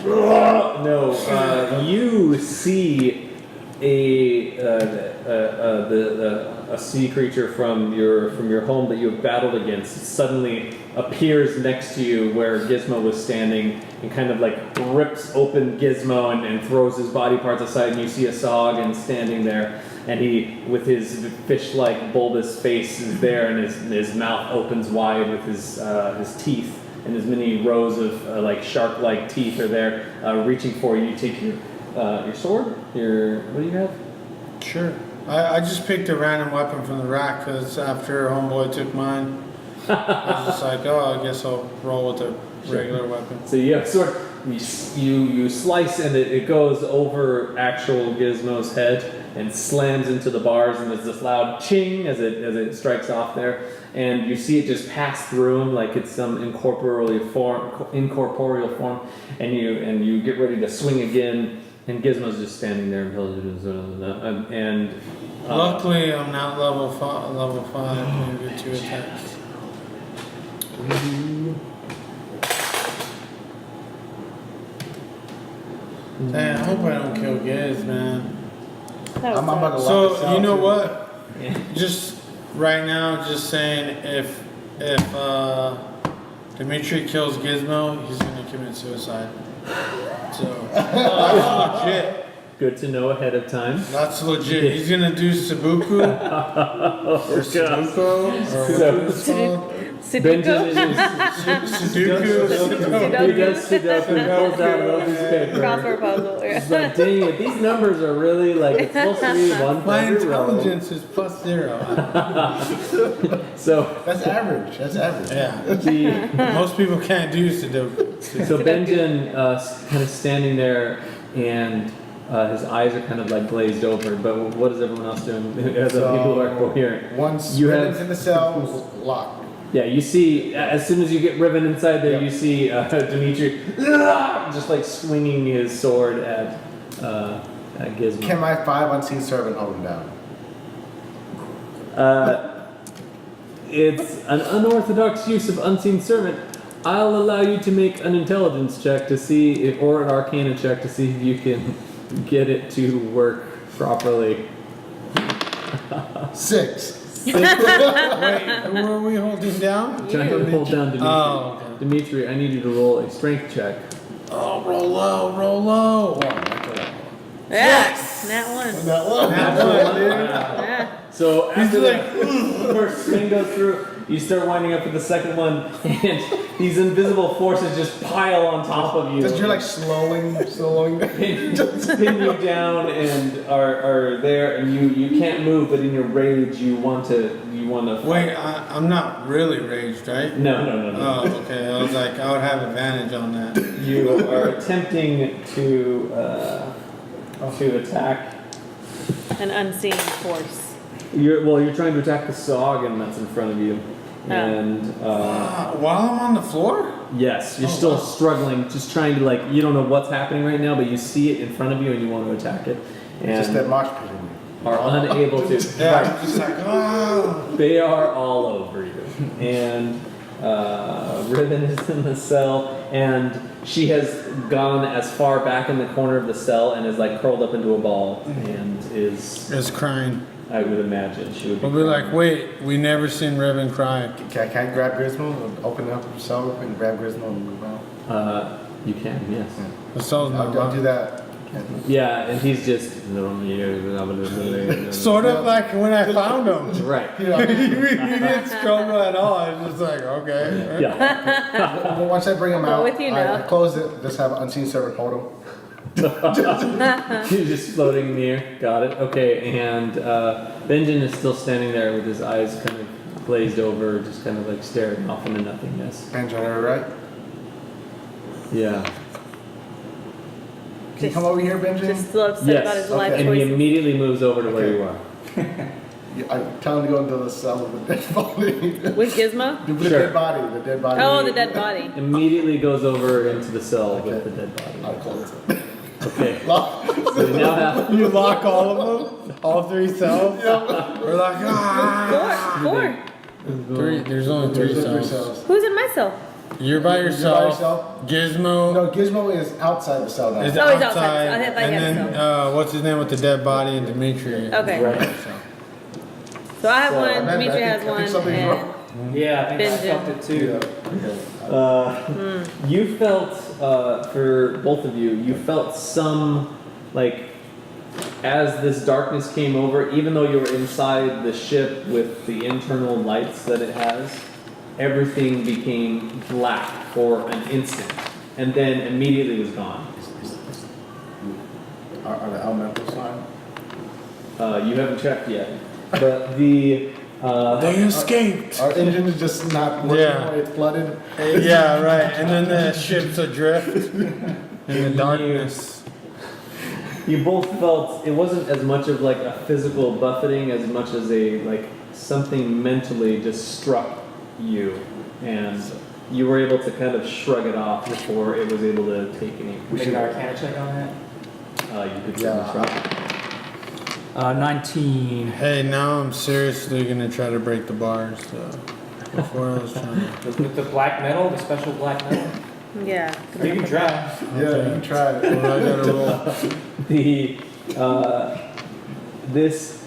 No, you see a sea creature from your home that you have battled against suddenly appears next to you where Gizmo was standing and kind of like rips open Gizmo and throws his body parts aside, and you see a Soggen standing there, and he, with his fish-like bulbous face, is there, and his mouth opens wide with his teeth. And as many rows of like shark-like teeth are there, reaching for you. You take your sword. What do you have? Sure. I just picked a random weapon from the rack because after Homeboy took mine, I was just like, oh, I guess I'll roll with a regular weapon. So you have sword. You slice, and it goes over actual Gizmo's head and slams into the bars, and there's this loud ching as it strikes off there. And you see it just pass through him like it's some incorporeal form, and you get ready to swing again, and Gizmo's just standing there and Luckily, I'm not level 5. I'm gonna get 2 attacks. Dang, I hope I don't kill Giz, man. That was I'm about to lock So this out, you know too. what? Just right now, just saying, if Demitri kills Gizmo, he's gonna commit suicide. So that's legit. good to know ahead of time. That's legit. He's gonna do Sabuku or Sudoku or whatever it's called. Benjen Sudoku. is Sudoku. he does Sudoku, he pulls out a little piece of paper. Crossword puzzle. It's like, dang it, these numbers are really like, it's supposed to be one My per row. intelligence is +0. So That's average. That's average. Yeah. Most people can't do Sudoku. So Benjen kind of standing there, and his eyes are kind of like glazed over. But what is everyone else doing? As the people who are coherent. Once You Riven's have- in the cell, locked. Yeah, you see as soon as you get Riven inside there, you see Demitri just like swinging his sword at Gizmo. Can my 5 unseen servant hold him down? It's an unorthodox use of unseen servant. I'll allow you to make an intelligence check to see if, or an arcana check to see if you can get it to work properly. 6. Wait, who are we holding down? Trying to hold down Demitri. Oh, okay. Demitri, I need you to roll a strength check. Oh, roll low, roll low. Yes. That one. That one. That one, dude. Yeah. So He's after like, the first swing goes through, you start winding up for the second one, and these invisible forces just pile on top of you. Because you're like slowing. Pin you down and are there, and you can't move, but in your rage you want to Wait, I'm not really raged, right? No. Oh, okay. I was like, I would have advantage on that. You are attempting to attack. An unseen force. You're trying to attack the Soggen that's in front of you. Oh. And While I'm on the floor? yes, you're Oh, still wow. struggling, just trying to you don't know what's happening right now, but you see it in front of you and you want to attack it. And Just that mosh pit in you. are unable to. Yeah, Right. I'm just like, oh. They are all over you. And Riven is in the cell, and she has gone as far back in the corner of the cell and is like curled up into a ball and is, It's crying. I would imagine, she would be. We'll be like, wait, we never seen Riven cry. Can I grab Gizmo and open up the cell and grab Gizmo and move out? You can, yes. The cell's not I'll do that. Yeah, and he's just Sort of like when I found him. right. You didn't struggle at all. I was just like, okay. Yeah. Well, once I bring him Go out, with you I now. close it, just have unseen servant hold him. He's just floating in the air. Got it. Okay, and Benjen is still standing there with his eyes kind of glazed over, just kind of like staring off into nothingness. Benjen, right? Yeah. Can you come over here, Benjen? Just still upset about Yes. his life Okay. And he choices. immediately moves over to where Okay. you are. I tell him to go into the cell with the dead body. With Gizmo? The Sure. dead body, the dead body. Oh, the dead body. Immediately goes over into the cell with Okay. the dead body. I'll close it. Okay. Lock. So you now have You lock all of them? All 3 cells? We're like, Four. Three, there's only 3 cells. Who's in my cell? You're by yourself. Gizmo No, Gizmo is outside the cell now. is Oh, he's outside. outside. I thought he And had then, a what's his name with the dead body and Demitri. Okay. Right. So I have So, one, Amanda, Demitri I has think one, something's and wrong. Yeah, I think I Benjen. felt it too. You felt, for both of you, you felt some, like, as this darkness came over, even though you were inside the ship with the internal lights that it has, everything became black for an instant, and then immediately was gone. Are the elemental sign? You haven't checked yet, but the They escaped. Our engine is just not working Yeah. when it's flooded. Yeah, right. And then the ship's adrift in the darkness. you both felt it wasn't as much of like a physical buffeting as much as a like something mentally just struck you, and you were able to kind of shrug it off before it was able to take any. Make an Arcana check on that. You could Yeah. certainly try. 19. Hey, now I'm seriously gonna try to break the bars. So before I was trying to. With the black metal, the special black metal. yeah. You can try. Yeah, you can try it. Well, I gotta roll. The this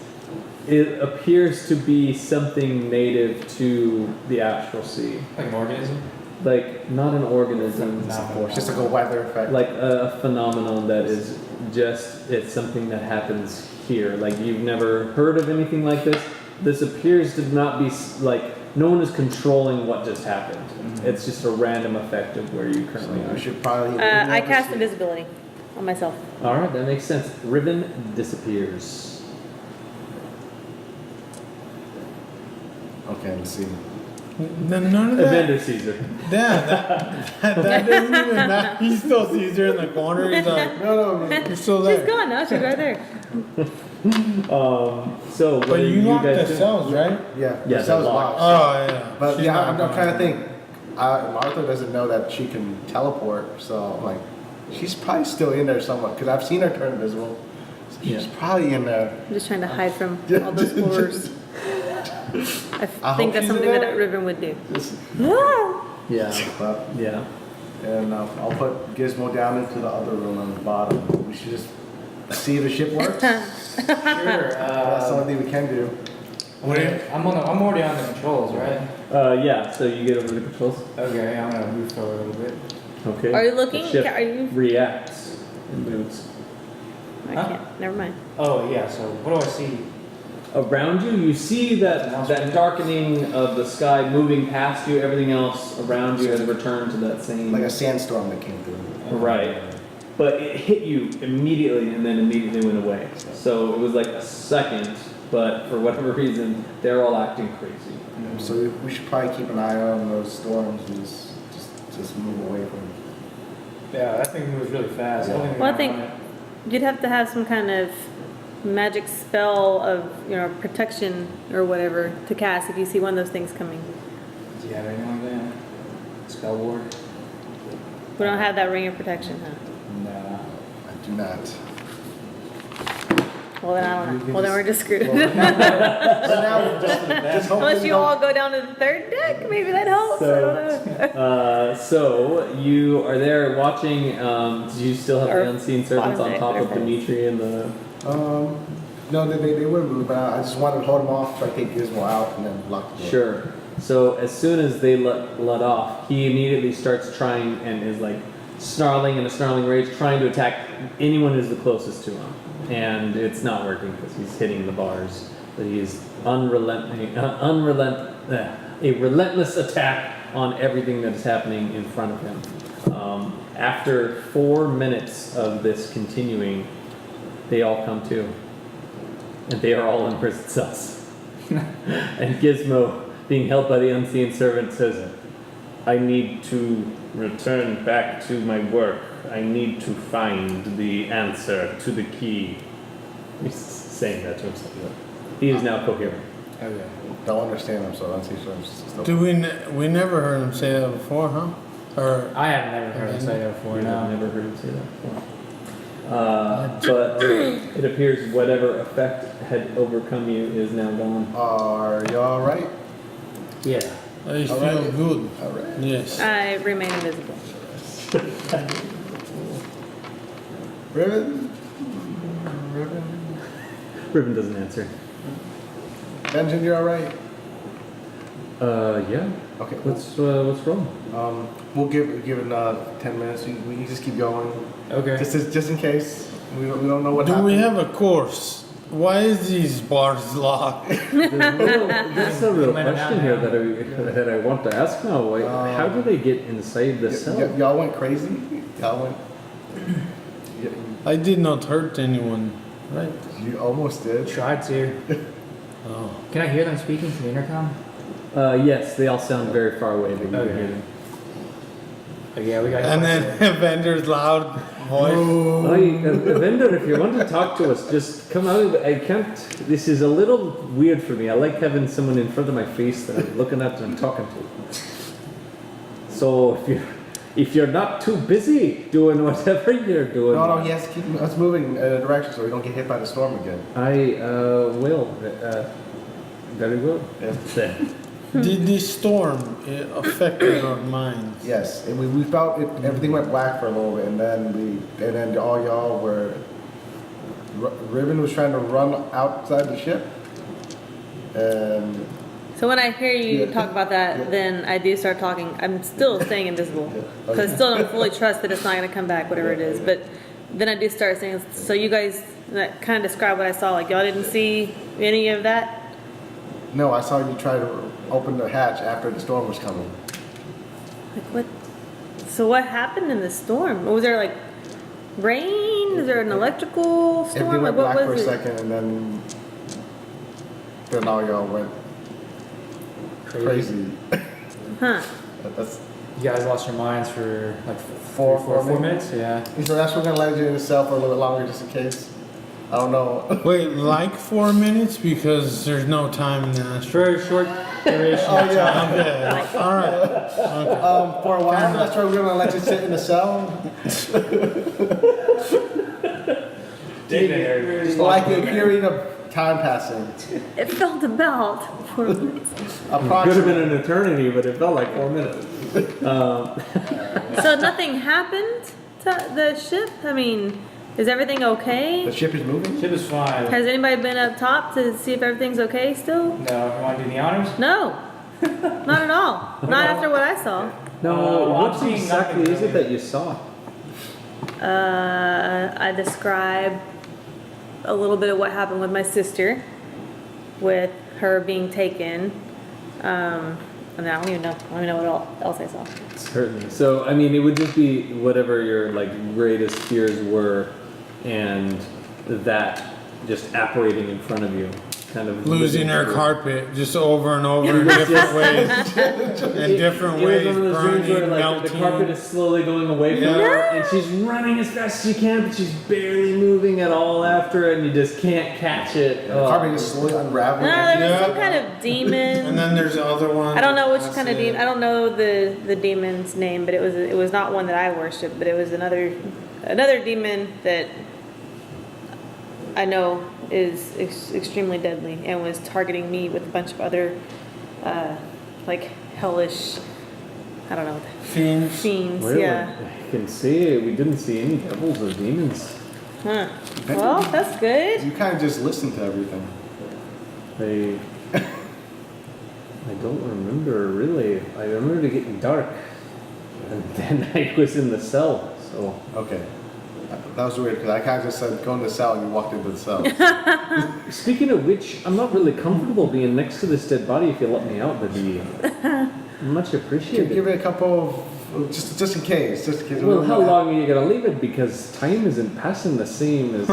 it appears to be something native to the astral sea, Like an organism. like not an organism, No. It's just like a weather effect. like a phenomenon that is just it's something that happens here. Like you've never heard of anything like this. This appears to not be like no one is controlling what just happened. It's just a random effect of where you currently we are. should probably. I cast invisibility on myself. All right, that makes sense. Riven disappears. Okay, let's see. None of that. Evendur sees her. Yeah, that doesn't even matter. He still sees her in the corner. He's like, No, you're still She's there. gone now. She's right there. So what But do you locked guys the do? cells, right? Yeah, Yeah, the cell's they're locked. Oh yeah. But She's yeah, not I'm going. trying to think. Martha doesn't know that she can teleport, so I'm like, she's probably still in there somewhat because I've seen her turn invisible. So she's Yeah. probably in there. I'm just trying to hide from all those horrors. I I think hope that's she's something in that there. Riven would do. Just- Ah! Yeah, But, yeah. and I'll put Gizmo down into the other room on the bottom. We should just see if the ship works. That's Sure. the only thing we can do. I'm already on the controls, right? Yeah. So you get over the controls. Okay, I'm gonna move forward a little bit. Okay. Are you looking? The ship Are you? reacts and moves. I Huh? can't. Never mind. Oh yeah. So what do I see? Around you, you see that darkening of the sky moving past you. Everything else around you has returned to that same. Like a sandstorm that came through. Right. But it hit you immediately and then immediately went away. So it was like a second, but for whatever reason, they're all acting crazy. So we should probably keep an eye on those storms and just move away from them. Yeah, that thing moves really fast. Yeah. don't even Well, I know think on it. you'd have to have some kind of magic spell of protection or whatever to cast if you see one of those things coming. Do you have anything like that? Spell ward? We don't have that ring of protection, huh? No. I do not. Well then I don't know. Well then we're just screwed. So now just hope Unless we you don't- all go down to the third deck, maybe that helps. I don't know. So you are there watching. Do you still have Or the unseen servants on bottom top deck, of whatever. Dimitri and the? No, they would move, but I just wanted to hold them off so I take Gizmo out and then lock the door. Sure. So as soon as they let off, he immediately starts trying and is like snarling in a snarling rage, trying to attack anyone who's the closest to him. And it's not working because he's hitting the bars. But he's a relentless attack on everything that is happening in front of him. After 4 minutes of this continuing, they all come to. And they are all in prison cells. And Gizmo, being held by the unseen servant, says, I need to return back to my work. I need to find the answer to the key. He's saying that to himself. He is now coherent. Okay. Don't understand him, so don't teach him. Do we never heard him say that before, huh? Or I have never heard him say that before. I've No. never heard him say that before. But it appears whatever effect had overcome you is now gone. Are y'all right? Yeah. I feel Alright. good. All right. Yes. I remain invisible. Riven? Riven doesn't answer. Benjen, you're all right? Yeah. Okay. What's wrong? We'll give it 10 minutes. We can just keep going. Okay. Just in case. We don't know what Do happened. we have a course? Why is these bars locked? There's a real Let it question out here now. that I want to ask now. Like, how do they get inside the cell? Y'all went crazy? Y'all went... I did not hurt anyone, right? You almost did. Tried to. Oh. Can I hear them speaking to the intercom? Yes, they all sound very far away. But you can Okay. hear them. Oh, yeah, we got. And then Evender's loud voice. Evendur, if you want to talk to us, just come out. I can't. This is a little weird for me. I like having someone in front of my face that I'm looking at and talking to. So if you're not too busy doing whatever you're doing, No, he has to keep us moving in a direction so we don't get hit by the storm again. I will. Very well. Yeah. Did the storm affect our minds? Yes, and we felt it. Everything went black for a little bit, and then all y'all were. Riven was trying to run outside the ship, and So when I hear you Yeah. talk about that, Yeah. then I do start talking. I'm still staying invisible Yeah. because I still don't fully trust that it's not going to come back, whatever it is. Yeah. But then I do start saying, so you guys kind of describe what I saw. Like y'all didn't see any of that. no, I saw you try to open the hatch after the storm was coming. Like what? So what happened in the storm? Was there like rain? Is there an electrical storm? Everything Like went what black for a was it? second, and then all y'all went crazy. Huh? That's You guys lost your minds for like Four four minutes? minutes? Yeah. so that's we're gonna let you in the cell for a little bit longer just in case. I don't know. Wait, like 4 minutes? Because there's no time in that. For a short duration Oh of time. yeah. Okay, all right. Okay. For a while, that's why we're gonna let you sit in the cell. Just Like a period of time passing. It felt about 4 minutes. Could have been Approximately. an eternity, but it felt like 4 minutes. So nothing happened to the ship? I mean, is everything The okay? ship is moving? Ship is fine. Has anybody been up top to see if everything's okay still? No, you want to do the honors? No, not at all. Not after what I saw. No, I'm what seeing exactly nothing is it really. that you saw? I describe a little bit of what happened with my sister, with her being taken. And I don't even know what else I saw. Certainly. So, I mean, it would just be whatever your like greatest fears were, and that just apparating in front of you, kind of Losing living her through. carpet just over and over in different ways. In different It was ways, one of those dreams where burning, like the melting. carpet is slowly going away from Yeah. her, and she's running as fast as she can, but she's barely moving at all after, and you just can't catch it. The carpet is slowly unraveling. No, there was Yeah. some kind of And demon. then there's the other one. I don't know which That's kind of it. demon. I don't know the demon's name, but it was not one that I worshipped, but it was another demon that I know is extremely deadly and was targeting me with a bunch of other like hellish, I don't know, Fiends. fiends. Really? Yeah. I can see we didn't see any devils or demons. Huh. Well, that's good. You kind of just listen to everything. I don't remember really. I remember it getting dark. And then I was in the cell, so. Okay. That was weird because I kind of just said go in the cell and you walked into the cell. Speaking of which, I'm not really comfortable being next to this dead body. If you let me out, that'd be much appreciated. Give it a couple, just in case, just in case. Well, how long are you gonna leave it? Because time isn't passing the same as.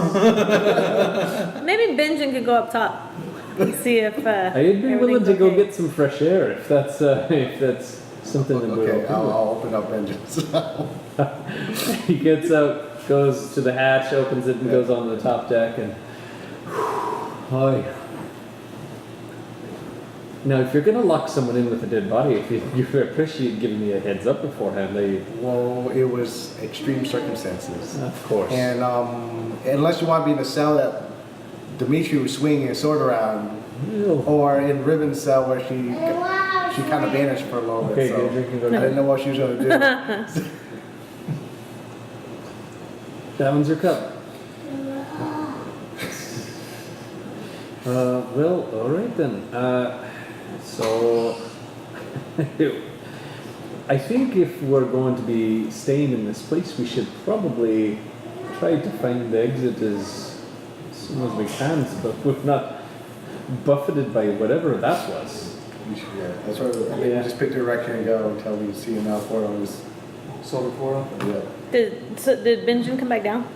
Maybe Benjen could go up top and see if. I'd be willing to everything's go okay. get some fresh air if that's something that we're Okay, okay I'll open up Benjen's. with. He gets out, goes to the hatch, opens it, and Yeah. goes on the top deck. And oh, yeah. Now, if you're gonna lock someone in with a dead body, if you appreciate giving me a heads up beforehand, Well, it was extreme circumstances. of course. And unless you want to be in a cell that Demitri was swinging his sword around, Ew. or in Riven's cell where she kind of vanished for a little Okay, bit, get a so drink and go I didn't drink. know what she was going to do. That one's your cup. Well, all right then. So, I think if we're going to be staying in this place, we should probably try to find the exit as soon as we can, but we're not buffeted by whatever that was. Yeah, that's why we just pick the direction and go until we see an outport on this. Silver foil. Yeah. Did Benjen come back down?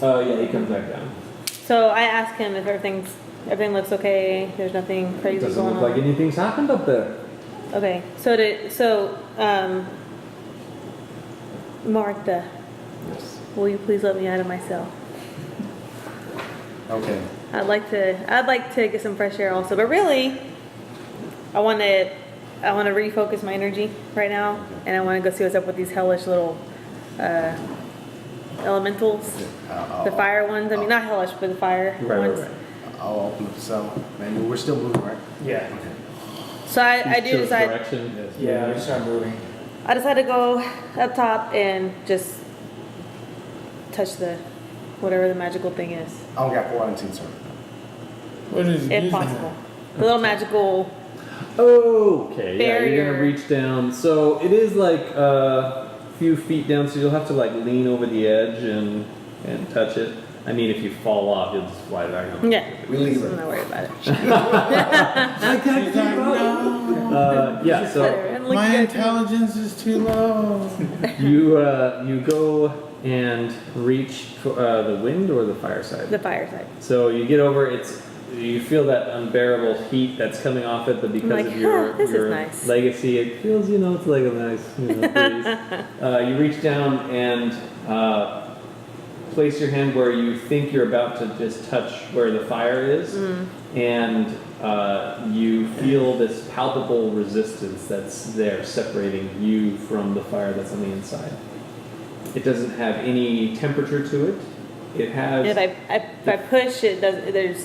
Yeah, he comes back down. So I asked him if everything looks okay. There's nothing crazy Doesn't going look on. like anything's happened up there. Okay. Martha, Yes. will you please let me out of my cell? Okay. I'd like to get some fresh air also, but really, I want to refocus my energy right now, and I want to go see what's up with these hellish little elementals, the fire ones. I mean, not hellish, but the fire ones. I'll open up the cell. Man, we're still moving, right? Yeah. So I do Shows decide. direction. Yeah, we start moving. I decided to go up top and just touch the whatever the magical thing is, I don't got 4 unseen, sir. What is if possible. The little magical. Okay, yeah, you're Barrier. gonna reach down. So it is like a few feet down, so you'll have to like lean over the edge and touch it. I mean, if you fall off, you'll just fly back up. Yeah. We leave I'm it. not worried about it. She's like, no, Yeah, so And look my good. intelligence is too low. you go and reach for, the wind or the fireside. The fireside. So you get over. You feel that unbearable heat that's coming off it, but because like, of your this is nice. legacy, it feels it's like a nice breeze. You reach down and place your hand where you think you're about to just touch where the fire is, and you feel this palpable resistance that's there separating you from the fire that's on the inside. It doesn't have any temperature to it. It has. If I push it,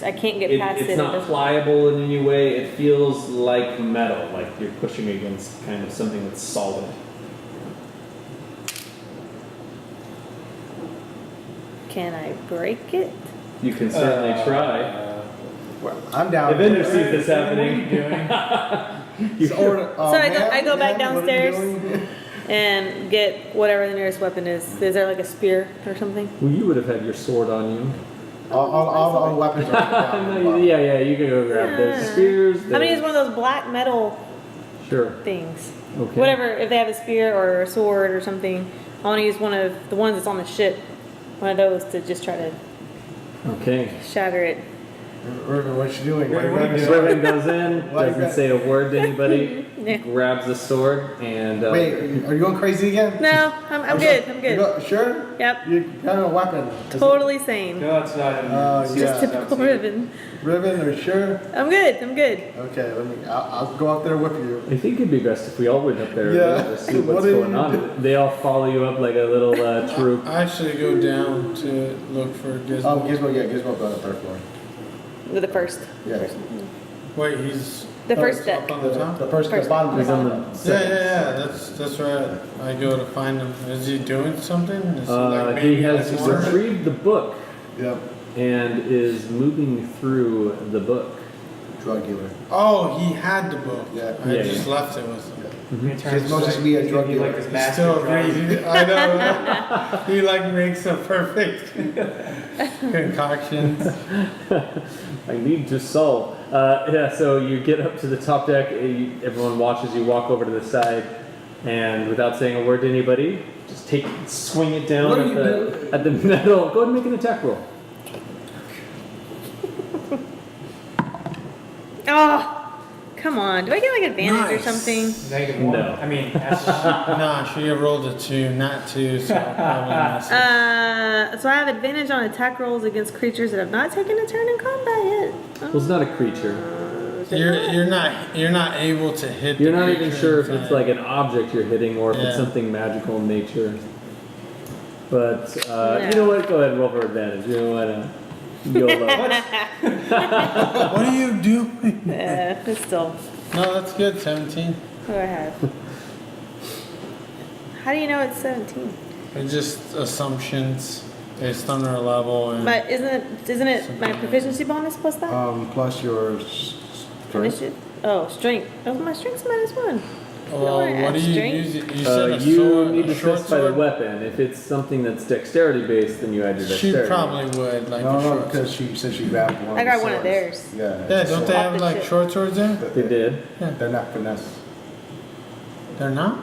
I can't get past it. It's not pliable in any way. It feels like metal, like you're pushing against kind of something that's solid. Can I break it? You can certainly try. Well, I'm down. Evendur sees this happening. I go back downstairs. And get whatever the nearest weapon is. Is there like a spear or something? Well, you would have had your sword on you. All the weapons are down. Yeah, you can go grab. There's spears. I'm gonna use one of those black metal Sure. things. Okay. Whatever, if they have a spear or a sword or something, I want to use one of the ones that's on the ship. One of those to just try to Okay. shatter it. Riven, what you doing? Riven, what are you doing? Riven goes in, Why you doesn't got- say a word to anybody, Yeah. grabs the sword, and Wait, are you going crazy again? No, I'm good. I'm good. Sure? Yep. You got a weapon. Totally sane. Go outside and Oh, see yeah. Just what's typical outside. Riven. Riven, are you sure? I'm good. I'm good. Okay, I'll go out there with you. I think it'd be best if we all went up there Yeah. and see what's What do going you on. do? They all follow you up like a little troop. I actually go down to look for Gizmo. Oh, Gizmo got a third floor. With the first. Yeah. Wait, he's The first up deck. on the top? The first, First. the bottom He's on the Yeah, that's right. I go to find him. Is he doing something? Is he like He maybe has like water? retrieved the book Yep. and is moving through the book. Drug dealer. Oh, he had the book. Yeah. I Yeah, just yeah. left it with him. She's supposed to be a drug dealer. Like this He master still drug. agrees. I know. He like makes a perfect concoctions. I need to solve. Yeah, so you get up to the top deck, everyone watches you walk over to the side, and without saying a word to anybody, just swing it down What at do you do? at the metal. Go ahead and make an attack roll. Oh, come on. Do I get like advantage or Nice. something? -1. No. I mean, that's Nah, she rolled a 2, not 2, so I'll probably miss it. So I have advantage on attack rolls against creatures that have not taken a turn in combat yet. Well, it's not a creature. You're not able to hit. You're the not even creature sure if it's inside. like an object you're hitting or if it's Yeah. something magical in nature. But Yeah. you know what? Go ahead and roll for advantage. You know what? YOLO. What are you doing? It's still. No, that's good. 17. What do I have? How do you know it's 17? It's just assumptions based on our level and. But isn't it my proficiency bonus plus that? Plus your strength. Initiative? Oh, strength. Oh, my strength's -1. Well, what do you Strength? use? You said a You sword, need a to short specify the sword. weapon. If it's something that's dexterity based, then you add your She dexterity. probably would like a No, short because she said she grabbed one. I of the got one of swords. theirs. Yeah. Yeah, it's a don't they sword. have like shit. short swords there? They did. They're not finesse. They're not.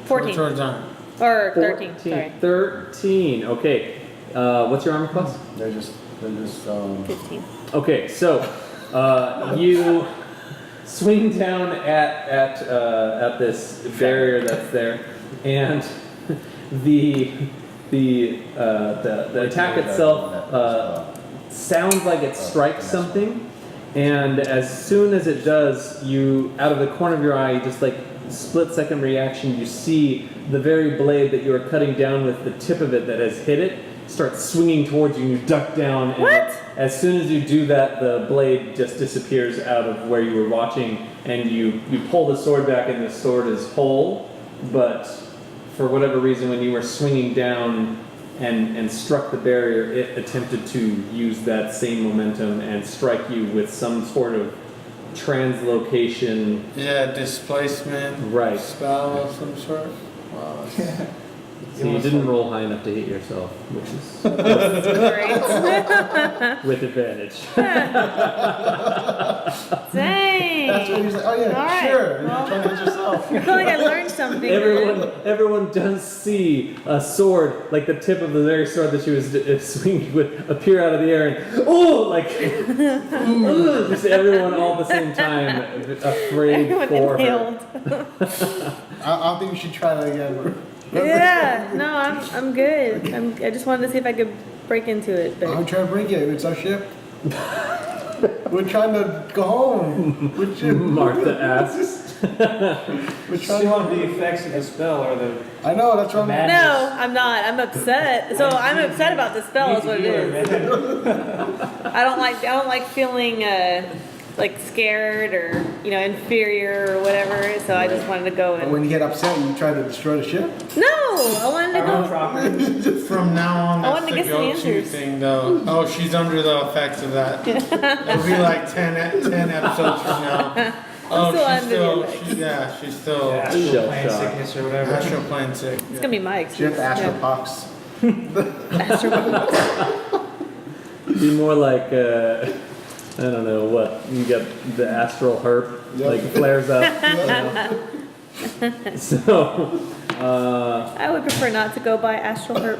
14. Short swords aren't. Or 13. Sorry. 13. Okay. What's your armor class? They're just 15. Okay, so you swing down at this barrier that's there, and the attack itself sounds like it strikes something, and as soon as it does, you out of the corner of your eye, just like split second reaction, you see the very blade that you are cutting down with, the tip of it that has hit it, starts swinging towards you, and you duck down. And What? as soon as you do that, the blade just disappears out of where you were watching, and you pull the sword back, and the sword is whole. But for whatever reason, when you were swinging down and struck the barrier, it attempted to use that same momentum and strike you with some sort of translocation. Yeah, displacement. Right. Spell of some sort. Wow. So you didn't roll high enough to hit yourself, which is Great. with advantage. Dang. That's what he's like. Oh yeah, All right. sure. Well- You're trying to hit yourself. I feel like I learned something. Everyone does see a sword, like the tip of the very sword that she was swinging with, appear out of the air, and just everyone all at the same time, afraid Everyone for her. inhaled. I think you should try that again. Yeah. No, I'm good. I just wanted to see if I could break into it, but I'm trying to break it. It's our ship. We're trying to go home. Martha asks. We're trying still to. on the effects of the spell or the. I know. That's what I'm. Mad- no, I'm not. I'm upset. So I'm upset about the spell. Is what it is. I don't like feeling like scared or inferior or whatever. So I just wanted to go But and. when you get upset, you try to destroy the ship. No, I wanted to go. From now on, I wanted that's to the get some go-to answers. thing, though. Oh, she's under the effects of that. It'll be like 10 episodes from now. Oh, still she's under the still, effects. she's still Astral Shell plane shock. sickness or whatever. astral plane sick. It's gonna be my She excuse. has astropox. Be more like I don't know what you got, the astral herp, Yep. like flares up. So. I would prefer not to go by astral herp.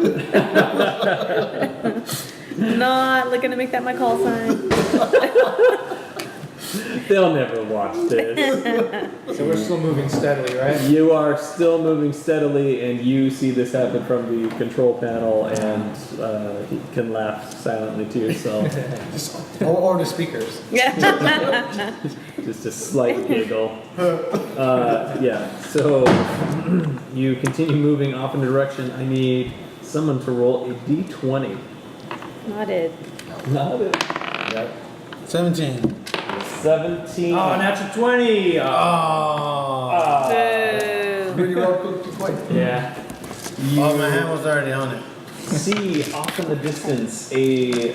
Not looking to make that my call sign. They'll never watch this. So we're still moving steadily, right? You are still moving steadily, and you see this happen from the control panel, and you can laugh silently to yourself. Or the speakers. Yeah. Just a slight giggle. Yeah, so you continue moving off in the direction. I need someone to roll a d20. Not it. Not it. Yep. 17. 17. Oh, natural 20! Oh. Boo. Really well cooked too quick. Yeah. Oh, my hand was already on it. See off in the distance a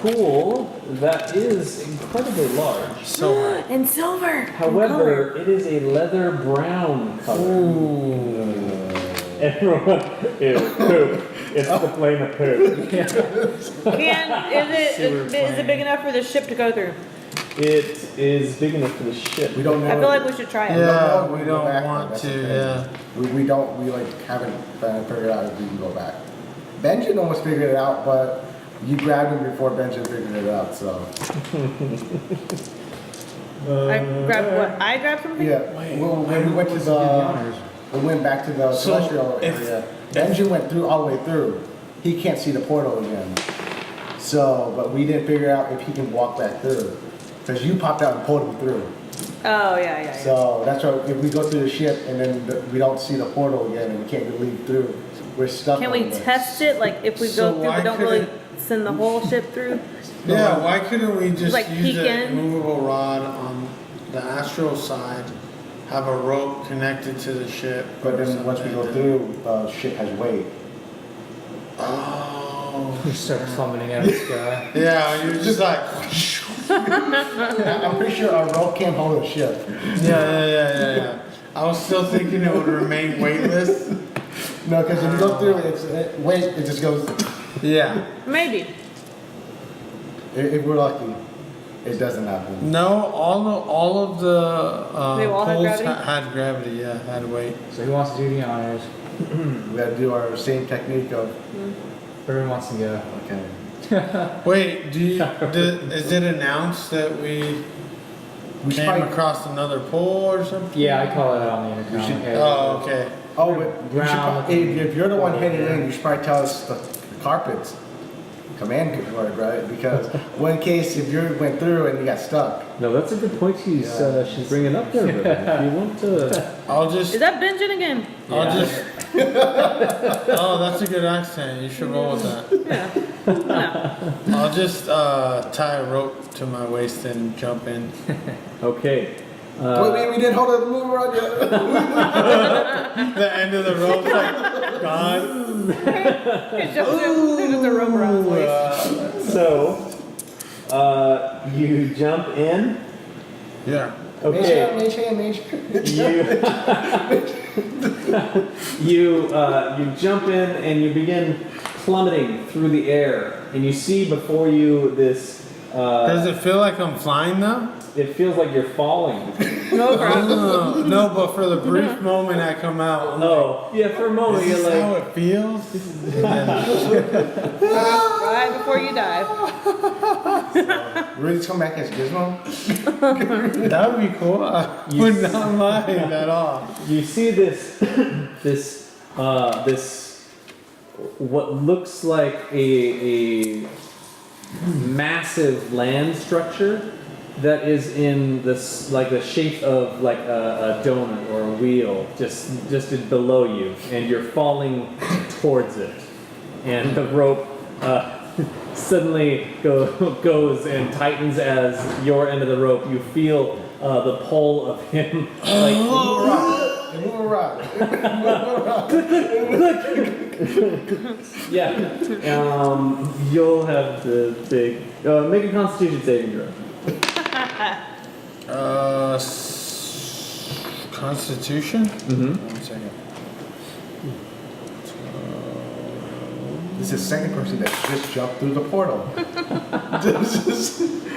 pool that is incredibly large. So And silver. However, it is a leather brown color. Everyone, ew, poop. It's the plane of poop. Is it big enough for the ship to go through? It is big enough for the ship. We don't know. I feel like we should try it. yeah, if we can go don't back, want that's to. the thing. Yeah. We haven't figured out if we can go back. Benjen almost figured it out, but you grabbed him before Benjen figured it out, so. I grabbed what? I grabbed something? Yeah, well, when we went to we went back to the So, celestial area. Benjen went through all the way through. He can't see the portal again. So, but we didn't figure out if he can walk back through. Because you popped out and pulled him through. Oh, yeah. So that's why if we go through the ship and then we don't see the portal again and we can't leave through, we're stuck. Can we on this. test it? Like, if we So go through, why but don't really couldn't- send the whole ship through? Yeah, why couldn't we just Like use peek the in? immovable rod on the astral side, have a rope connected to the ship? But or then once we go something? through, the ship has weight. Oh. You start plummeting out of the sky. Yeah, you're just like. I'm pretty sure our rope can't hold the ship. Yeah. I was still thinking it would remain weightless. No, because if you go through, weight. It just goes. Yeah. Maybe. If we're lucky, it doesn't happen. No, all of the They all had poles gravity? had gravity. Yeah, had weight. So who wants to do the honors? We gotta do our same technique of. Everyone wants to go. Okay. Wait, is it announced that we We should came probably. across another pole or something? Yeah, I call it out on the intercom. should- Hey, Oh, okay. Oh, but you should Brown. if you're the one heading in, you should probably tell us the carpets. Command word, right? Because one case if you went through and you got stuck. No, that's a good point she's bringing up there, Riven. If you want to... I'll just. Is that Benjen again? I'll just. Oh, that's a good accent. You should roll with that. Yeah. No. I'll just tie a rope to my waist and jump in. Okay. Wait, we didn't hold the move around yet. The end of the rope's like gone. There's just a rope around his waist. So, you jump in. Yeah. Okay. Mage. You jump in and you begin plummeting through the air, and you see before you this. Does it feel like I'm flying though? It feels like you're falling. No crap. Oh, no, but for the brief moment I come out, I'm Oh, yeah. For a moment, like, is you're this how like, it feels? And then- Right before you dive. Ready to come back as Gizmo? that would be cool. I would not mind at all. you see this, this what looks like a massive land structure that is in this like the shape of like a donut or a wheel just below you, and you're falling towards it, and the rope suddenly goes and tightens as your end of the rope. You feel the pull of him like Move around. yeah. You'll have the big make a Constitution saving throw. Constitution? Mm-hmm. 1 second. This is the second person that just jumped through the portal.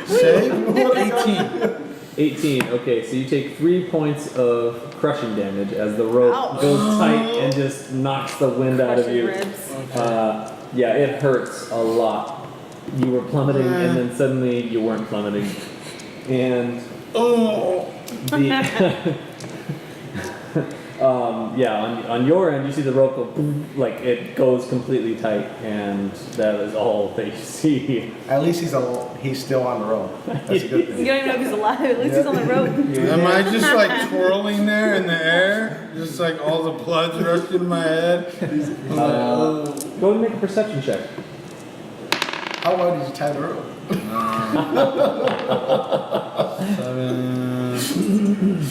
Save? 18. 18. Okay, so you take 3 points of crushing damage as the rope Ouch. goes tight and just knocks the wind out of Crushing you. ribs. Yeah, it hurts a lot. You were plummeting, and then suddenly you weren't plummeting, and Oh! the on your end, you see the rope go boom, like it goes completely tight, and that is all that you see. At least he's still on the rope. That's a good You thing. don't even know if he's alive. At least he's on the rope. Am I just like twirling there in the air? Just like all the blood's rushing in my head? Go ahead and make a perception check. How long did you tie the rope? 7.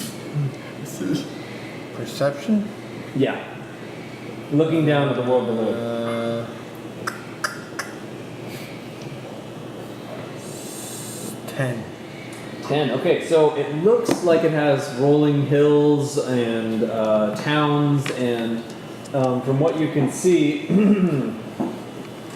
Perception? Yeah. Looking down at the world below. 10. 10. Okay, so it looks like it has rolling hills and towns, and from what you can see,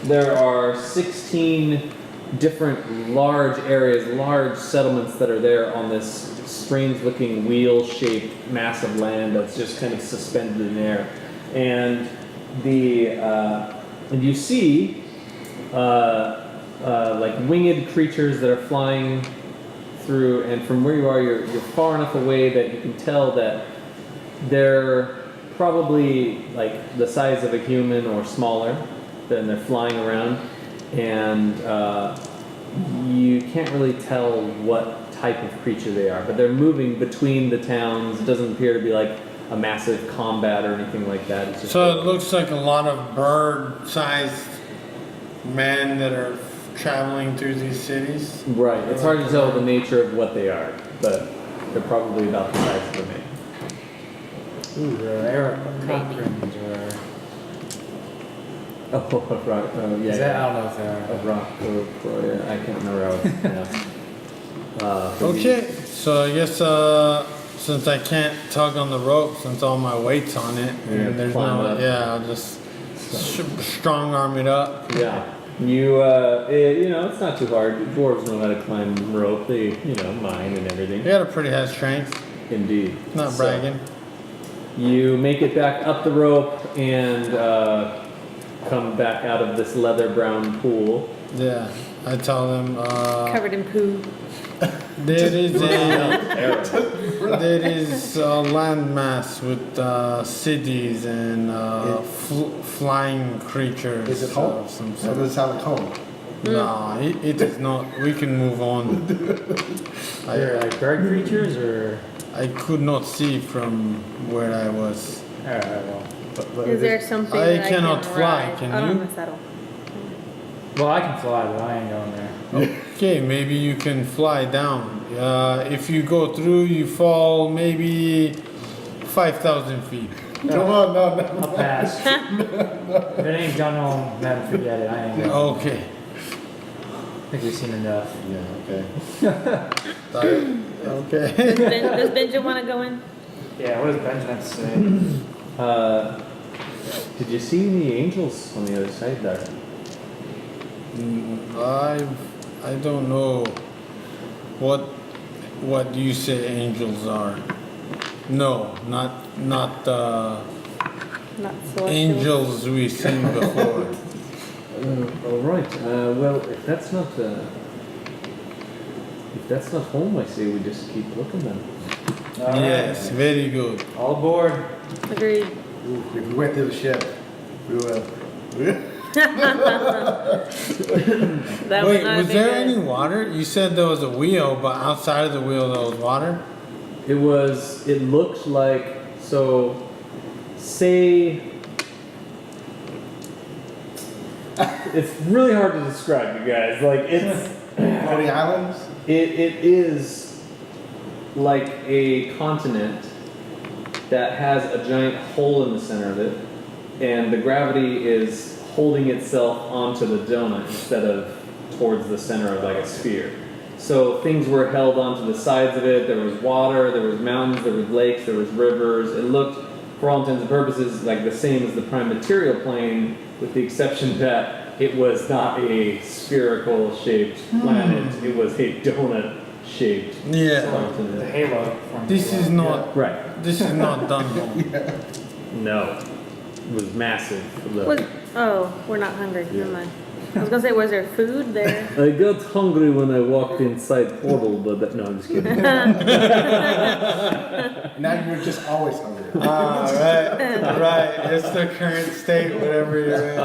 there are 16 different large areas, large settlements that are there on this strange-looking wheel-shaped mass of land that's just kind of suspended in air, and and you see like winged creatures that are flying through, and from where you are, you're far enough away that you can tell that they're probably like the size of a human or smaller, and they're flying around, and you can't really tell what type of creature they are, but they're moving between the towns. It doesn't appear to be like a massive combat or anything like that. It's just So it looks like a lot of bird-sized men that are traveling through these cities. right. It's hard to tell the nature of what they are, but they're probably about the size of a man. Ooh, Eric Cochran's or Oh, right. Yeah. is that? I don't know if they are. A rock or yeah, I can't remember how it's pronounced. Okay, so I guess since I can't tug on the rope since all my weight's on it, Yeah, and there's climb no, up. yeah, I'll just strong arm it up. Yeah. You know, it's not too hard. Dwarves know how to climb rope. They, mine and everything. You got a pretty high strength, Indeed. not So, bragging. you make it back up the rope and come back out of this leather brown pool. Yeah, I tell them Covered in poo. there is a Arrow. there is a landmass with cities and flying creatures. Is it home? of some That sort. doesn't sound like home. No, it is not. We can move on. Are there like bird creatures or? I could not see from where I was. Alright, well. But Is there something I that cannot I can fly, ride can on you? the saddle? Well, I can fly, but I ain't going there. Okay, maybe you can fly down. If you go through, you fall maybe 5,000 feet. Come on, no. I'll pass. If it ain't Dunholm, then forget it. I ain't going. Okay. I think we've seen enough. Yeah, okay. Okay. Does Benjen want to go in? Yeah, what does Benjen have to say? Did you see the angels on the other side there? I don't know what do you say angels are. No, not Not celestial. angels we've seen before. All right. Well, if that's not home, I say we just keep looking then. Alright. Yes, very good. All aboard. Agreed. If we went through the ship, we would. That Wait, would not was be there good. any water? You said there was a wheel, but outside of the wheel there was water? It looked like, so, say, it's really hard to describe, you guys. Like, it's, All the islands? it is like a continent that has a giant hole in the center of it, and the gravity is holding itself onto the donut instead of towards the center of like a sphere. So things were held onto the sides of it. There was water, there was mountains, there was lakes, there was rivers. It looked, for all intents and purposes, like the same as the prime material plane, with the exception that it was not a spherical shaped planet. It was a donut shaped Yeah. The continent. halo. From This Halo. is not Right. this is not Dunholm. No. It was massive. We're not hungry. Never mind. I was gonna say, was there food there? I got hungry when I walked inside Portal, but no, I'm just kidding. Now you're just always hungry. Right. It's the current state, whatever you're in.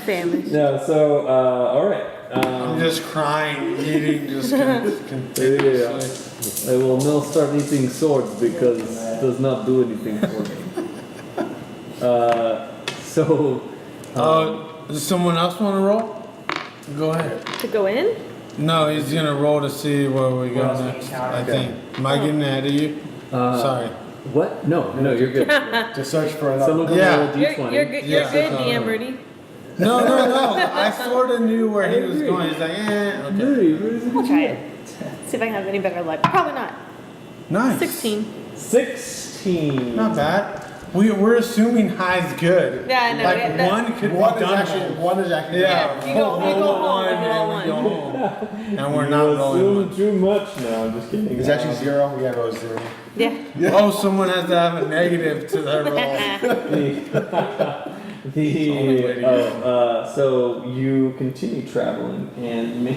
Famished. No, so, alright. I'm just crying, eating, just continuously. I will now start eating swords because it does not do anything for me. Does someone else want to roll? Go ahead. To go in? No, he's gonna roll to see where we go else we next. encounter? I think. Am I getting ahead of you? Sorry. What? No, you're good. To search for another. Someone can Yeah. roll a You're d20. good. Yeah. You're good, DM Rudy. No. I sort of knew where he was going. He's like, okay. We'll try it. See if I can have any better luck. Probably not. Nice. 16. 16. Not bad. We're assuming high's good. Yeah, I know. Like Yeah, one could be One is done. actually. Yeah, you go home, one and roll and we go home. And we're You not rolling assume one. too much. No, I'm just kidding. It's actually 0. We gotta go 0. Yeah. Oh, someone has to have a negative to their roll. So you continue traveling and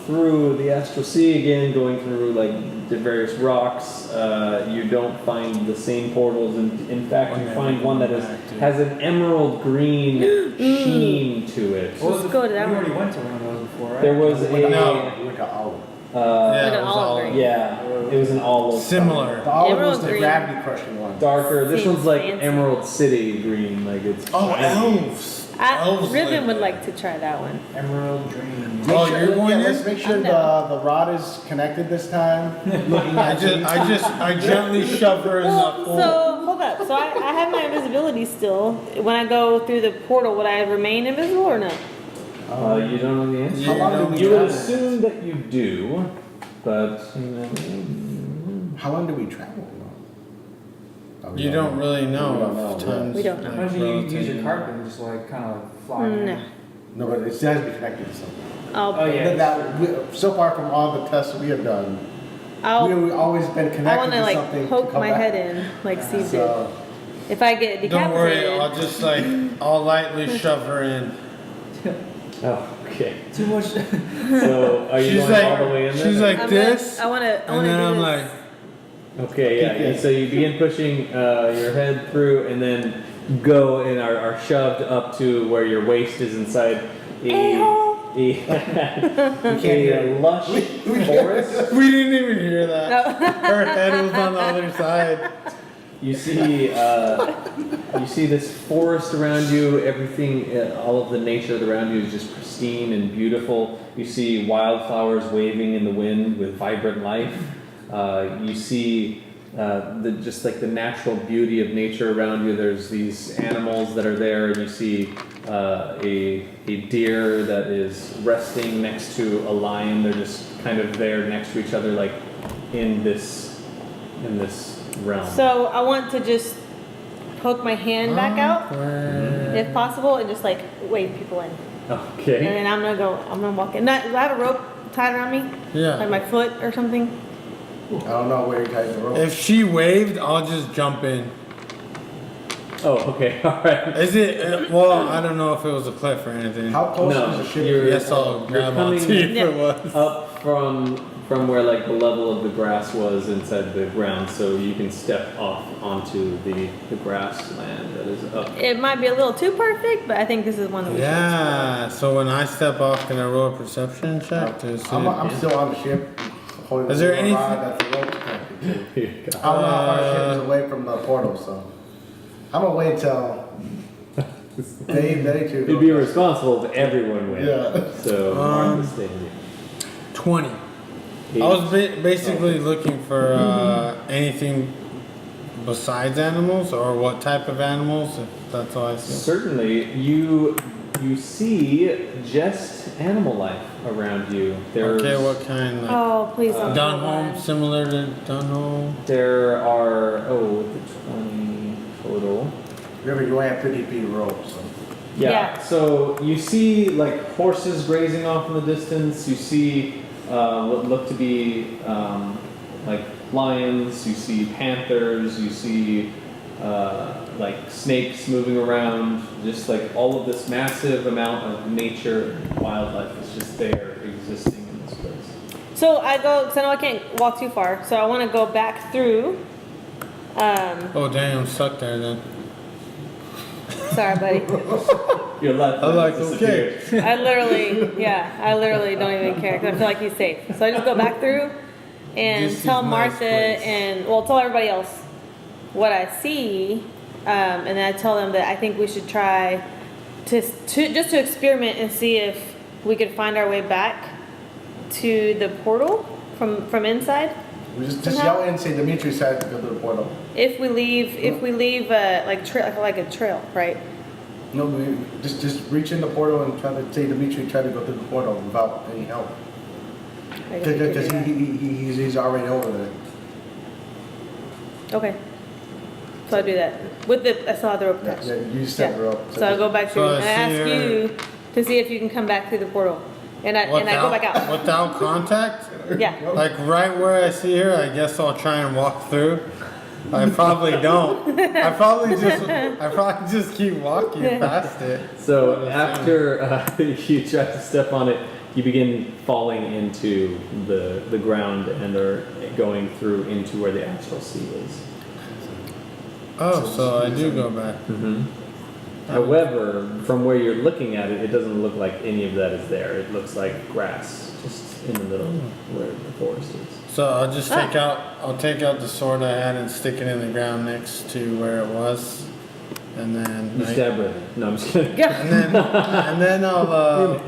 through the astral sea again, going through like the various rocks. You don't find the same portals, and in fact, you find one that has an emerald green sheen to it. Let's go to that We already one. went to one of those before, right? There was We went to a olive. Like it an was olive all green. yeah, it was an olive. similar. The olive Emerald was the green. gravity crushing one. Darker. This Seems one's like fancy. Emerald City green, like it's Oh, shiny. elves. Elves Riven would that. like to try that one. Emerald Dream. Oh, you're going in? Let's make sure I'm the rod is connected this time. Looking I at you. gently shove her in the Well, pool. so hold up. So I have my invisibility still. When I go through the portal, would I remain invisible or no? You don't know the answer. How long did we You would travel? assume that you do, but How long do we travel? Oh, we You don't really We know don't know, if yeah. time's We don't know. like Imagine you use your rotating. carpet and just like kind of fly in. No. No, but it has to be connected to something. I'll, Oh, yeah. So far from all the tests we have done, I'll, we've always been I connected want to to like something. poke to come my back. head in, like Steve did. So, If I get Don't worry, decapitated, I'll just like, I'll lightly shove her in. oh, okay. Too much. So are you She's going all like, the way in there? she's like this, I want to and do then I'm this. like, Okay, yeah. So you begin pushing your head through, and then go and are shoved up to where your waist is inside a lush forest. we didn't even hear that. Her head was on the other side. You see this forest around you. Everything, all of the nature around you is just pristine and beautiful. You see wildflowers waving in the wind with vibrant life. You see just like the natural beauty of nature around you. There's these animals that are there, and you see a deer that is resting next to a lion. They're just kind of there next to each other, like in this realm. So I want to just poke my hand back out, if possible, and just like wave people in. And Okay. then I'm gonna walk in. Do I have a rope tied around me? Yeah. Like my foot or something? I don't know where you tied the rope. If she waved, I'll just jump in. Oh, okay. All right. Is it? Well, I don't know if it was a cliff or anything. How close No, is the ship? you're- Yes, I'll grab on coming to if Yeah. it was. Up from where like the level of the grass was inside the ground, so you can step off onto the grassland that is up. It might be a little too perfect, but I think this is one that we Yeah. So when I step off, can I roll a perception check to see? I'm still on the ship. Holding Is the there little anything- rod that the rope's connected to. I don't know how far the ship is away from the portal, so I'm gonna wait till they two You'd be responsible if everyone went. Yeah. So understanding. 20. I was basically looking for anything besides animals, or what type of animals, if that's all I see. Certainly, you see just animal life around you. There's, Okay, what kind? Like Oh, please don't. Dunholm, similar to Dunholm. There are 20 total. Remember, you only have 50 feet of rope, so. Yeah. So you see like horses grazing off in the distance. You see what look to be like lions. You see panthers. You see like snakes moving around. Just like all of this massive amount of nature and wildlife is just there existing in this place. So I go, because I know I can't walk too far, so I want to go back through. Oh, dang, I'm stuck there then. Sorry, buddy. Your left. I'm like, disappeared. I literally don't even care because I feel like he's safe. So I just go back through and This is tell nice Martha place. and, well, tell everybody else what I see. And then I tell them that I think we should try to just to experiment and see if we could find our way back to the portal from inside. We just Somehow? yell and say Demitri said to go to the portal. If we leave like a trail, right? No, just reach in the portal and try to say Demitri tried to go through the portal without any help. I guess we could Because do he's already over there. that. Okay. So I'll do that. With the, I still have the rope attached. Yeah, you set her up. So I'll go back through So I and I ask see her- you to see if you can come back through the portal. And I go back out. Without contact? Yeah. Like right where I see her, I guess I'll try and walk through. I probably don't. I probably just keep walking past it. So after you try to step on it, you begin falling into the ground and are going through into where the astral sea is. Oh, so I do go back. However, from where you're looking at it, it doesn't look like any of that is there. It looks like grass just in the middle where the forest is. So I'll just I'll take out the sword I had and stick it in the ground next to where it was, and then You stab her. No, I'm just kidding. and then I'll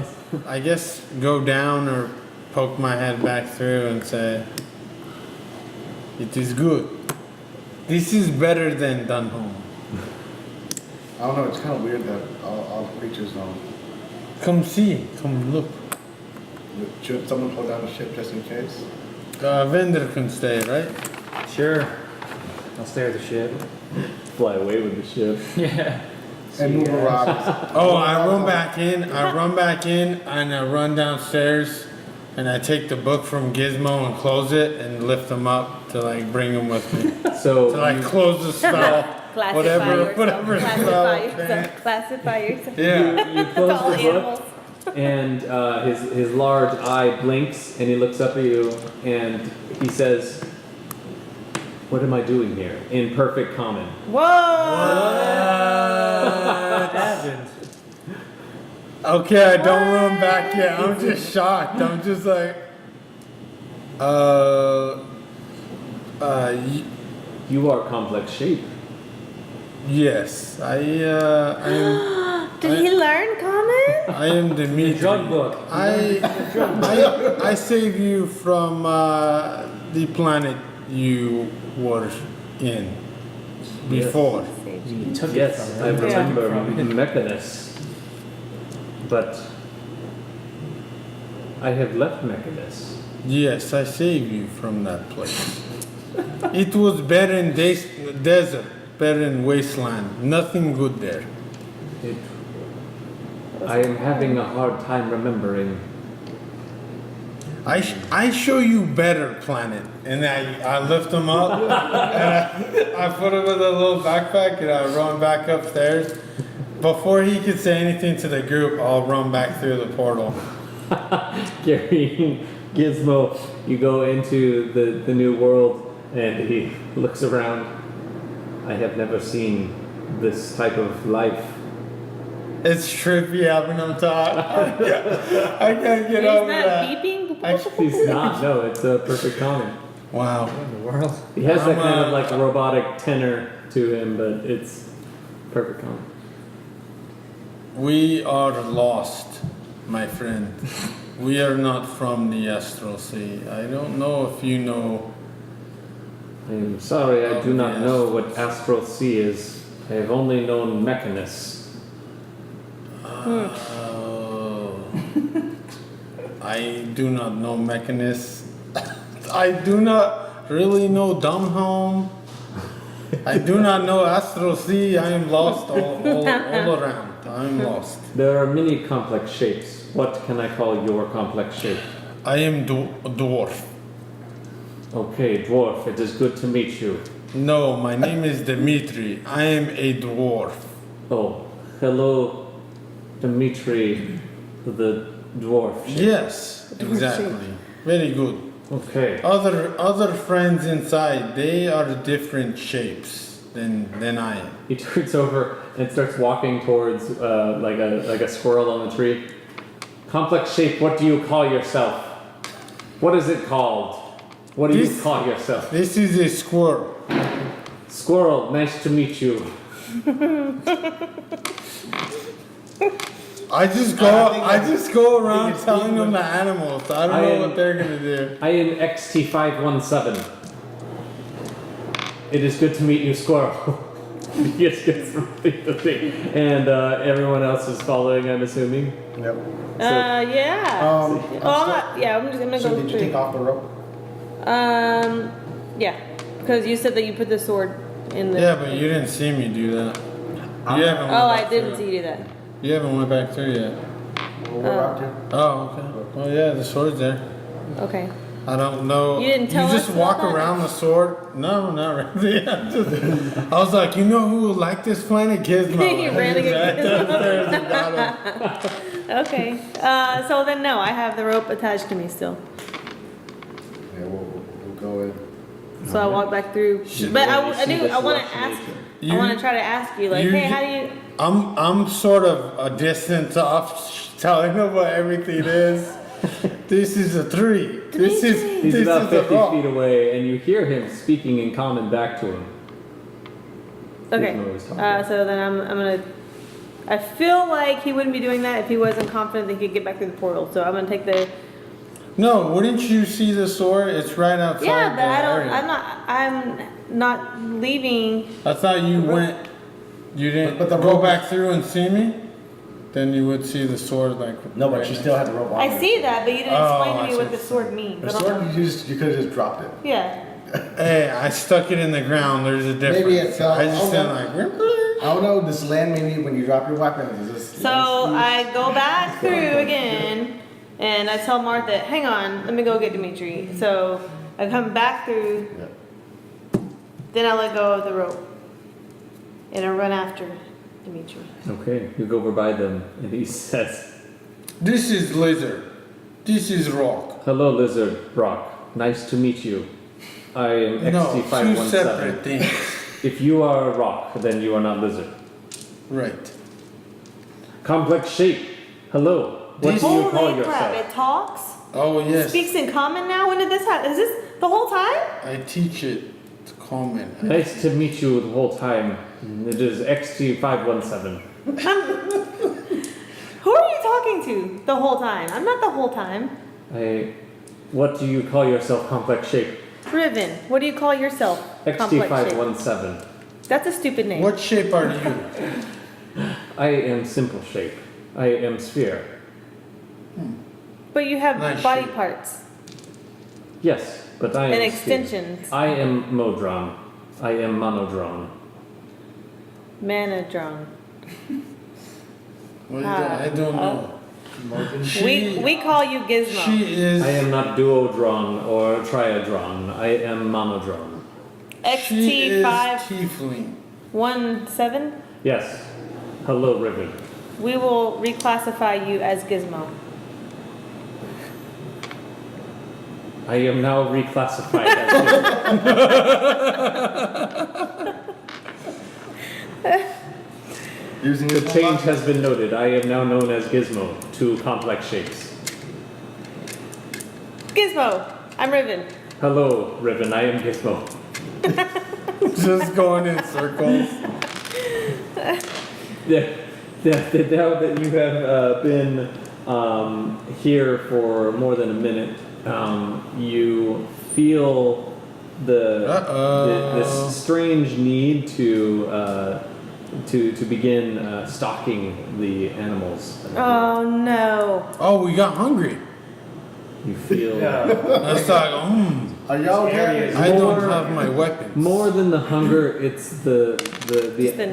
I guess go down or poke my head back through and say, "It is good. This is better than Dunholm. I don't know, it's kind of weird that all the creatures know. Come see, come look. Should someone hold down the ship just in case? Evendur can stay, right? Sure. I'll stare at the ship. Fly away with the ship. Yeah. And move See, a rock. Oh, I run back in, and I run downstairs, and I take the book from Gizmo and close it and lift them up to like bring them with me. So To like close the spell. Classify Whatever yourself. spell. Classify yourself. Yeah. you It's all close the book, animals. and his large eye blinks, and he looks up at you, and he says, "What am I doing here?" In perfect common. Whoa! What happened? Okay, I don't run back yet. I'm just shocked. I'm just like, You are complex shape. yes, I am. Did he learn common? I am Demitri. Drug book. I save you from the planet you were in before. You took Yes, it I from him. remember From him. Mechanus, but I have left Mechanus. Yes, I saved you from that place. It was barren desert, barren wasteland. Nothing good there. I am having a hard time remembering. I show you better planet, and I lift them up, and I put them in a little backpack, and I run back upstairs. Before he could say anything to the group, I'll run back through the portal. Carrying Gizmo, you go into the new world, and he looks around. I have never seen this type of life. It's trippy having him talk. I can't get He's over not that. beeping? He's not. No, it's a perfect common. Wow. What in the world? He has that I'm, kind of like robotic tenor to him, but it's perfect common. We are lost, my friend. We are not from the astral sea. I don't know if you know. I am sorry, I do not know what astral sea is. I have only known Mechanus. Oh. I do not know Mechanus. I do not really know Dunholm. I do not know Astral Sea. I am lost all around. I am lost. There are many complex shapes. What can I call your complex shape? I am a dwarf. Okay, dwarf, it is good to meet you. No, my name is Demitri. I am a dwarf. Oh, hello, Demitri, the dwarf. Yes, exactly. Very good. Okay. Other friends inside, they are different shapes than I am. He turns over and starts walking towards like a squirrel on the tree. Complex shape, what do you call yourself? What is it called? What do you call yourself? This is a squirrel. Squirrel, nice to meet you. I just go around telling them the animals. I don't know what they're gonna do. I am XT517. It is good to meet you, squirrel. You just get from thing to thing. And everyone else is following, I'm assuming. Yep. Yeah. I'm I'm just gonna So go did you through. take off the rope? Yeah, because you said that you put the sword in the. Yeah, but you didn't see me do that. You haven't. Oh, went I back didn't through. see you do that. You haven't went back through yet. Well, we're about to. Oh, okay. Oh yeah, the sword's there. Okay. I don't know. You didn't tell You just us walk about that? around the sword. No, not really. I was like, you know who will like this planet? Gizmo. You ran to get Right Gizmo. downstairs and got him. Okay. So then no, I have the rope attached to me still. Yeah, we'll go in. So I walk back through. But I want to ask. You- I want to try to ask you, like, you- hey, how do you? I'm sort of a distance off, telling them what everything is. This is a tree. This is Demitri. He's this about is 50 a rock. feet away, and you hear him speaking in common back to him. Okay. Gizmo is talking. So then I'm gonna. I feel like he wouldn't be doing that if he wasn't confident that he could get back through the portal. So I'm gonna take the. No, wouldn't you see the sword? It's right outside Yeah, but the I don't. area. I'm not leaving. I thought you went. You didn't But the go rope- back through and see me. Then you would see the sword like. No, but right she next- still had the rope on. I her. see that, but you didn't Oh, explain I to me see what what the you're sword saying. means. The I don't sword know. you could have just dropped it. Yeah. Hey, I stuck it in the ground. There's a difference. Maybe it's, I just oh, sound no. like. I don't know. This land maybe when you drop your weapons is this. So I go back through again, and I tell Martha, "Hang on, let me go get Demitri." So I come back through. Yeah. Then I let go of the rope, and I run after Demitri. Okay, you go over by them, and he says, This is lizard. This is rock. "Hello, Lizard Rock. Nice to meet you. I am No, two XT517. separate things. If you are a rock, then you are not lizard. Right. Complex shape. Hello. What do you call Holy yourself?" crap! It talks, Oh yes. speaks in common now. When did this happen? Is this the whole time? I teach it to comment. Nice to meet you the whole time. It is XT517. Who are you talking to the whole time? I'm not the whole time. What do you call yourself, complex shape? Riven, what do you call yourself? Complex shape. XT517. That's a stupid name. What shape are you? I am simple shape. I am sphere. But you have Nice body shape. parts Yes, but I am and sphere. extensions. I am Modron. I am Monodron. Manadron. What is that? I don't know. She, We call you Gizmo. she is. I am not Duodron or Triadron. I am Monodron. She is XT517. tiefling. Yes. Hello, Riven. We will reclassify you as Gizmo. I am now reclassified as Using The his change has been noted. I am now known as Gizmo to complex shapes. Gizmo, I'm Riven. Hello, Riven. I am Gizmo. Just going in circles. Now that you have been here for more than a minute, you feel this strange need to begin stalking the animals. Oh no. Oh, we got hungry. You feel That's like, Are y'all okay? I don't have my weapons. more than the hunger. It's the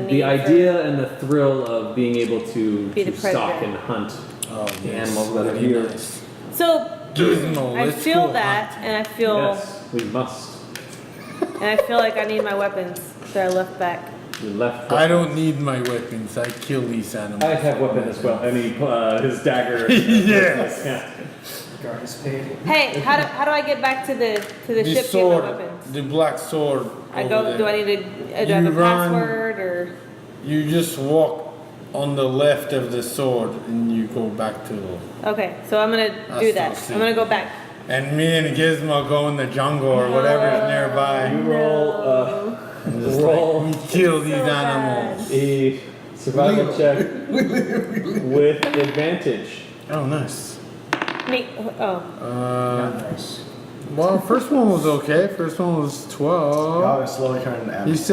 need idea and the thrill of being able to Be the stalk predator. and hunt Oh, the animals that are very here. nice. So Gizmo, I let's feel go that, hunt. and I feel, Yes, we must. and I feel like I need my weapons that I left back. You left. I don't need my weapons. I kill these animals. I have weapon as well. And he his dagger. Yes. Yeah. Guards paid. Hey, how do I get back to the The ship to get sword, my weapons? the black sword. I over go. there. Do I need to? Do I You have a run- password or? You just walk on the left of the sword and you go back to the. Okay, so I'm gonna I do still that. see I'm gonna it. go back. And me and Gizmo go in the jungle or whatever's nearby. You roll. And just roll. like, kill these So bad. animals. A survival check with advantage. Oh, nice. Me. Oh. Uh, Nice. Well, first one was okay. First one was 12. Y'all are slowly turning to You animals.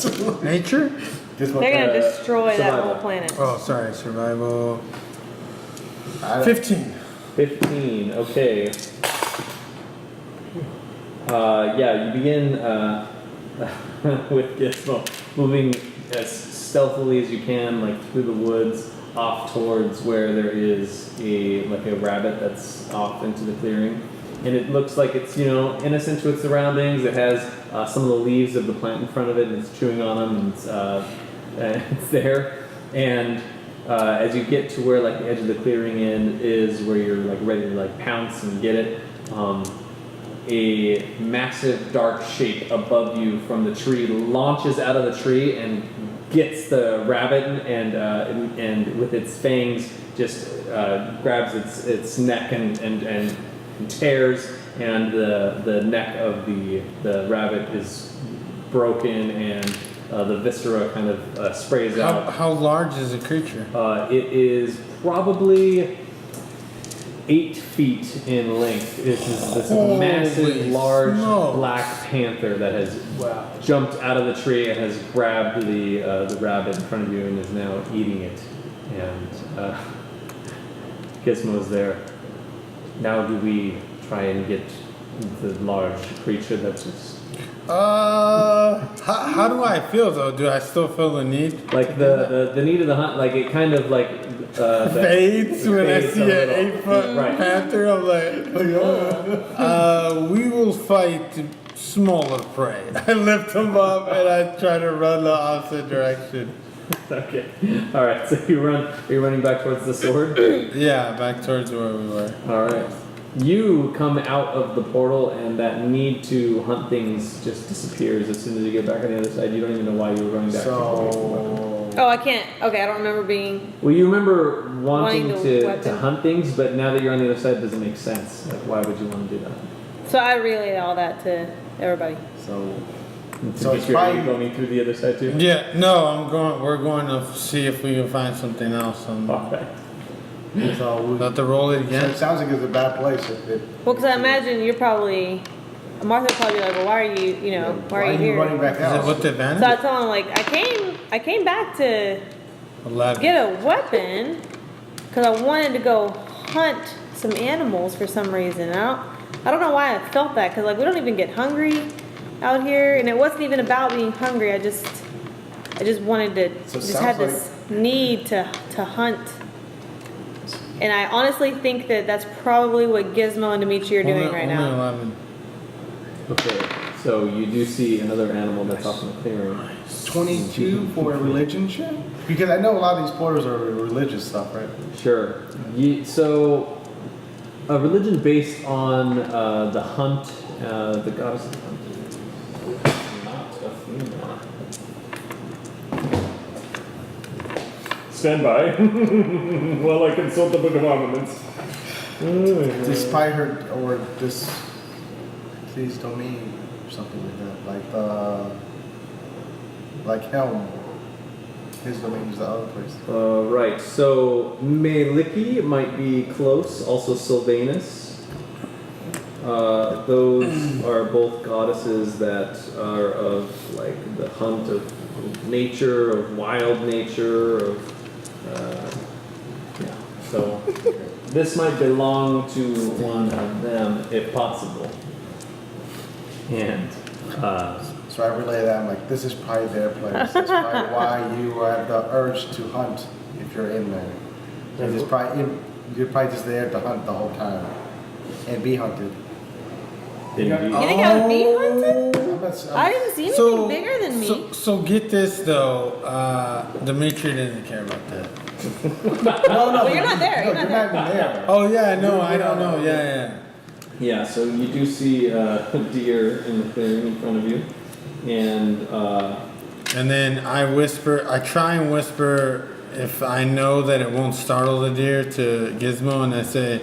said nature? This one, They're gonna destroy that survival. whole planet. Oh, sorry, survival. I don't- 15. 15, okay. Yeah, you begin with Gizmo moving as stealthily as you can, like through the woods, off towards where there is a rabbit that's off into the clearing. And it looks like it's, innocent to its surroundings. It has some of the leaves of the plant in front of it, and it's chewing on them, and it's there. And as you get to where the edge of the clearing is where you're ready to pounce and get it, a massive dark shape above you from the tree launches out of the tree and gets the rabbit and with its fangs just grabs its neck and tears, and the neck of the rabbit is broken, and the viscera kind of sprays out. How large is the creature? It is probably 8 feet in length. This is this Holy massive, large smokes. black panther that has jumped out of the tree and has grabbed the rabbit in front of you and is now eating it. And Gizmo's there. Now do we try and get the large creature that is How do I feel though? Do I still feel the need? the need of the hunt? It kind of Fades when I fades see a an little. 8-foot Right. panther. I'm like, we will fight smaller prey. I lift him up and I try to run the opposite direction. Okay. All right. So are you running back towards the sword? Yeah, back towards where we were. All right. You come out of the portal, and that need to hunt things just disappears as soon as you get back on the other side. You don't even know why you were running back. So, Oh, I can't. Okay, I don't remember being. Well, you remember wanting Wanting the to weapon. hunt things, but now that you're on the other side, it doesn't make sense. Why would you want to do that? So I relayed all that to everybody. so So it's you're probably- going through the other side too? Yeah, no, we're going to see if we can find something else. Okay. Have to roll it So again. it sounds like it's a bad place. Well, because I imagine you're probably. Martha would probably be like, well, why are you, why are you here? running back Is out? it with the advantage? So I told him, like, I came back to 11. get a weapon because I wanted to go hunt some animals for some reason. I don't know why I felt that, because we don't even get hungry out here, and it wasn't even about being hungry. I just wanted to So it just had sounds this need to hunt. And I honestly think that that's probably what Gizmo and Demitri are doing right now. 11. Okay. So you do see another animal that's off in the clearing. 22 for a religion check? Because I know a lot of these portals are religious stuff, right? Sure. So, a religion based on the hunt, the goddess of the hunt. Not Athena. Stand by while I consult the Book of Armaments. Despite her, or this, please domain, or something like that. Like Helm. His domain is the other place. Right, so Meliki might be close, also Sylvanus. Those are both goddesses that are of the hunt of nature, of wild nature, of yeah. So this might belong to one of them if possible. And So I relay that. I'm like, this is probably their place. That's probably why you have the urge to hunt if you're in there. And you're probably just there to hunt the whole time and be hunted. indeed. You think I would be hunted? I'm not, I didn't see anything bigger than me. So get this though, Demitri didn't care about that. no, Well, you're not there. No, You're not you're there. not even there. Oh yeah, no, I don't know. Yeah. Yeah, so you do see a deer in the clearing in front of you, and And then I try and whisper if I know that it won't startle the deer to Gizmo, and I say,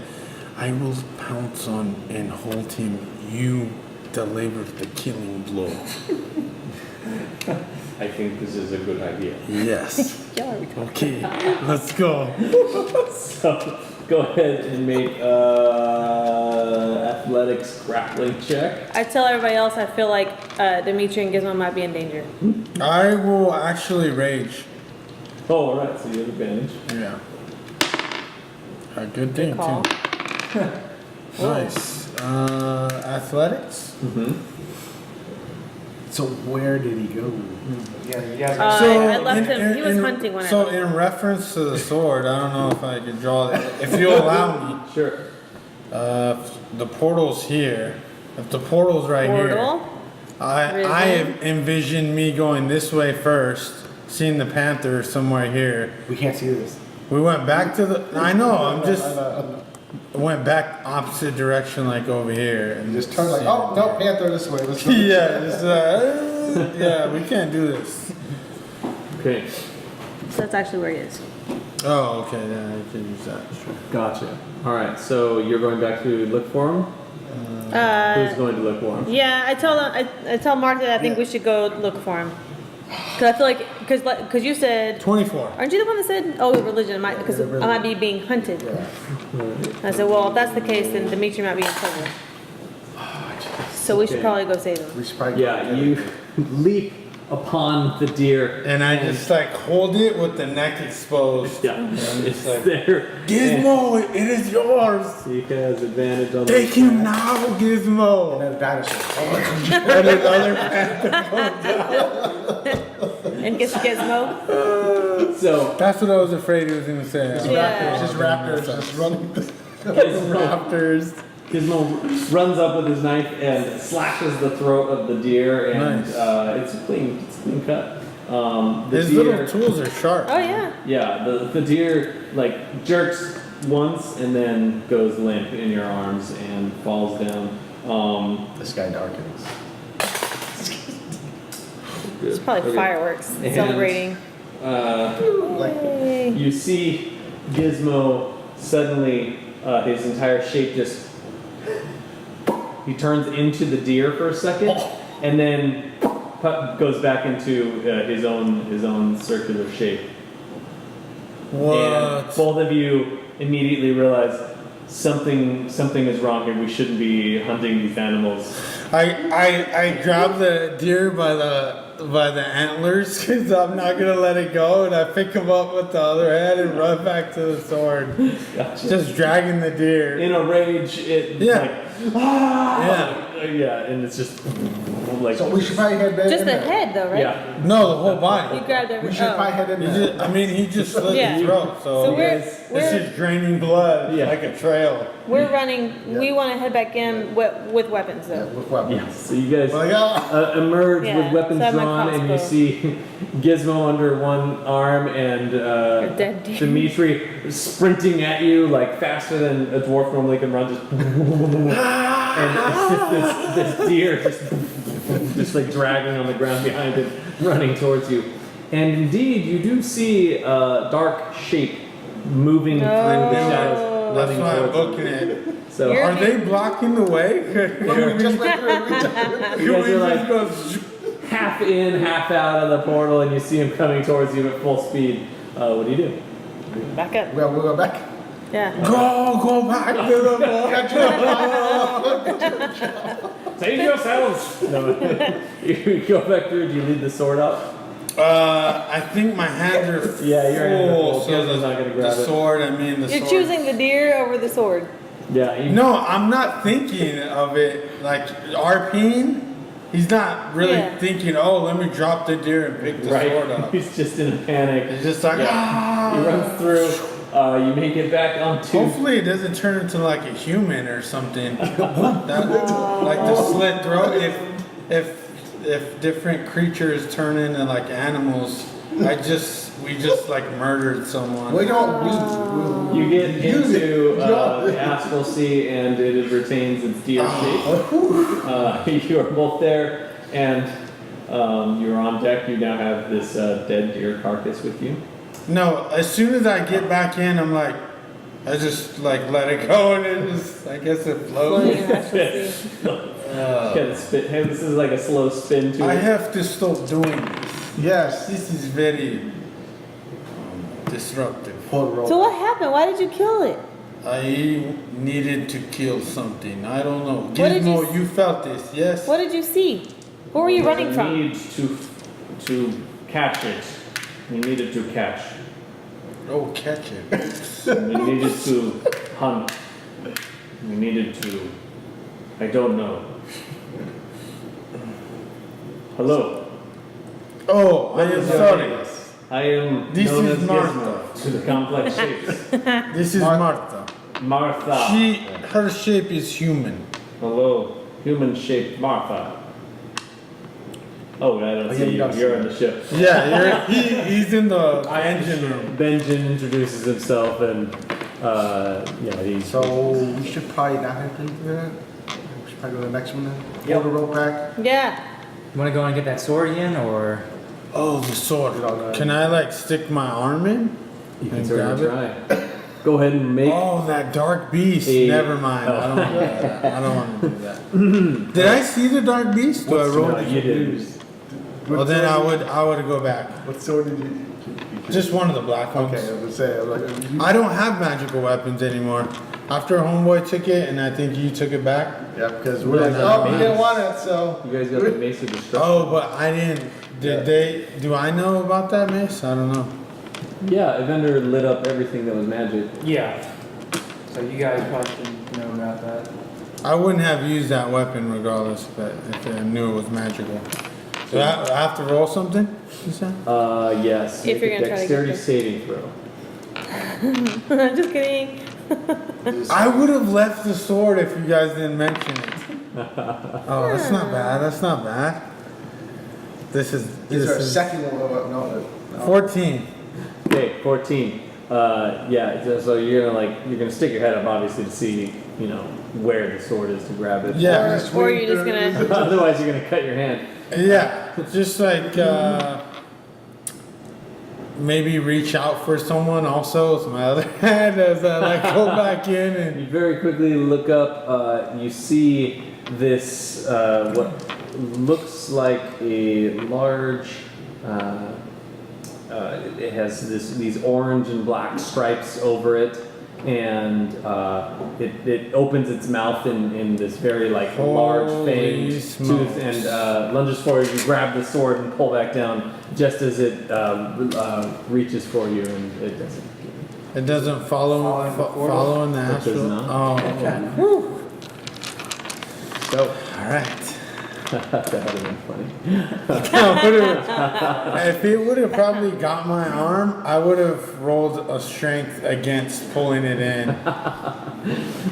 I will pounce on and hold him. You deliver the killing blow. I think this is a good idea. Yes. Yeah. Okay, let's go. So go ahead and make athletics grappling check. I tell everybody else I feel like Demitri and Gizmo might be in danger. I will actually rage. Oh, alright, so you have advantage. Yeah. A good thing Call. too. Nice. Athletics. Mm-hmm. So where did he go? Yeah, you guys Uh, are. I left him. He was hunting when I So left. in reference to the sword, I don't know if I can draw that. If you allow me, Sure. the portal's here. If the portal's right here, Portal. I envision me going this way first, seeing the panther somewhere here. We can't see this. We went back to the. I know. I'm just went back opposite direction, like over here, and Just turn like, see oh it no, there. Panther this way. Let's go. Yeah, yeah, we can't do this. Okay. So that's actually where he is. Oh, okay, then I can use that. Sure. Gotcha. Alright, so you're going back to look for him? Who's going to look for him? Yeah, I tell them. I tell Mark that I think we should go look for him. Cause I feel like, cause you said, 24. aren't you the one that said, oh, religion? Because I might be being hunted. I said, well, if that's the case, then Demitri might be in trouble. So we should Okay. probably go save him. We should probably Yeah, you leap upon the deer. And I just like hold it with the neck exposed. Yeah, it's like, there. Gizmo, it is yours. And he has advantage on Take the him now, Gizmo. And then dinosaur. And his other panther. And get Gizmo. So, That's what I was afraid he was gonna say. Yeah. Just raptors just running. Raptors. Gizmo runs up with his knife and slashes the throat of the deer, and Nice. it's a clean cut. The His deer, little tools are sharp. Oh yeah. yeah, the deer like jerks once and then goes limp in your arms and falls down. The sky darkens. It's probably Okay. fireworks And, celebrating. Like Yay. You see Gizmo suddenly, his entire shape just, he turns into the deer for a second, and then goes back into his own circular shape. And What? both of you immediately realize something is wrong here. We shouldn't be hunting these animals. I grab the deer by the antlers because I'm not gonna let it go, and I pick him up with the other hand and run back to the sword, Gotcha. just dragging the deer. In a rage, it Yeah. like ah! Yeah. Yeah, and it's just like so we should probably head back. Just in the there. head though, right? yeah. No, the whole You body. grabbed every. We should probably head in He there. just, I mean, he just slit Yeah. his throat, So so we're it's we're just draining blood Yeah. like a trail. we're running. We want to head back in with weapons Yeah, though. with weapons. Yeah, so you guys Well, yeah. emerge Yeah, with weapons so I have my drawn, and you crossbow. see Gizmo under one arm and dead deer. Dimitri sprinting at you like faster than a dwarf normally can run. Just and it's just this deer just like dragging on the ground behind it, running towards you. And indeed, you do see a dark shape moving through the shadows, That's running why I'm towards you. booking it. So You're- Are they blocking the way? We just went through. We just- you guys are like go. half in, half out of the portal, and you see him coming towards you at full speed. What do you do? Back up. Well, we'll go back. Yeah. Go back to the Save yourselves! No, you go back through. Do you leave the sword up? I think my hands are Yeah, your hands are full. So Gizmo's not gonna grab the it. sword, I mean the You're sword. choosing the deer over the sword. Yeah. You, No, I'm not thinking of it like RPing. He's not really Yeah. thinking, oh, let me drop the deer and pick the sword right. up. He's just in a panic. It's just like, Yeah. He runs through. You make it back onto. Hopefully it doesn't turn into like a human or something. Like the slit throat. If different creatures turn into like animals, we just like murdered someone. We don't. You get into the astral sea, and it retains its deer shape. You are both there, and you're on deck. You now have this dead deer carcass with you. No, as soon as I get back in, I'm like, I just like let it go and it just, I guess it Floating flows. in astral sea. Kind of spin. Hey, this is like a slow spin to I it. have to stop doing this. Yes. This is very disruptive. Pull the rope. So what happened? Why did you kill it? I needed to kill something. I don't know. What did you Gizmo, s- you felt this, yes? What did you see? Who were you running We from? need to catch it. We needed to catch. Oh, catch it. We needed to hunt. We needed to. I don't know. Hello. Oh, I am sorry. I am This known is as Martha. Gizmo to the complex shapes. This is Martha. Martha. Her shape is human. Hello, human-shaped Martha. Oh, I don't see you. You're on the ship. Yeah, he's in the engine room. Benjen introduces himself and, he's. So we should probably not have to do that. We should probably go to the next one then. Yep. Hold the rope back. Yeah. You want to go and get that sword again, or Oh, the sword. Get all that. Can I like stick my arm in? You can And certainly grab try. Go ahead and make. Oh, that dark beast. A- Never mind. I don't want to do that. I don't want to do that. Did I see the dark beast? Do I roll? No, you didn't. Well, then I would go back. What sword did you? Just one of the black ones. Okay, I was gonna say, I was like, you, I don't have magical weapons anymore. After Homeboy took it, and I think you took it back. yeah, because we're Well, like, no, oh, we man. didn't want it, so. You guys got the Mace of Destruction. Oh, but I didn't. Did they? Do I know about that mace? I don't know. Yeah, Evendur lit up everything that was magic. yeah? So you guys probably should know about that. I wouldn't have used that weapon regardless, but if I knew it was magical. Do I have to roll something? You said? Yes. If make you're a gonna try to dexterity get saving throw. Just kidding. I would have left the sword if you guys didn't mention it. Oh, that's not bad. That's not bad. This is This is our this is second one. No. 14. Okay, 14. So you're gonna stick your head up obviously to see, where the sword is to grab it. Yeah. Or you're just gonna. Otherwise you're gonna cut your hand. Yeah, just like maybe reach out for someone also with my other hand as I like go back in and You very quickly look up, you see this, what looks like a large, it has these orange and black stripes over it, and it opens its mouth in this very large Holy fanged smokes. tooth and lunges forward. You grab the sword and pull back down just as it reaches for you, and it doesn't. it doesn't follow follow in the It does astral. not. Oh, okay. So All right. that would have been funny. If it would have probably got my arm, I would have rolled a strength against pulling it in.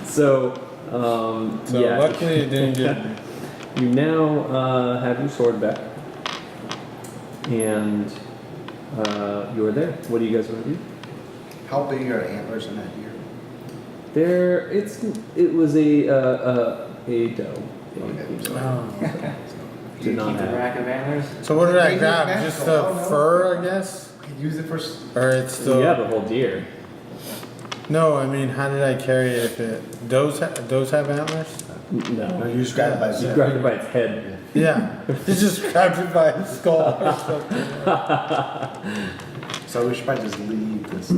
So, So yeah. luckily it didn't get me. You now have your sword back, and you are there. What do you guys want to do? How big are the antlers on that deer? It was a doe. Oh. Do you Did not keep a have. rack of antlers? So what did I Maybe grab? magical, Just I the don't know. fur, I guess? We could use it for. Or it's So still... you have a whole deer. No, I mean, how did I carry it if it... Does have antlers? No, No, you just grab it by you its head. grabbed it by its head. Yeah. You just grabbed it by its skull or something. So we should probably just leave this.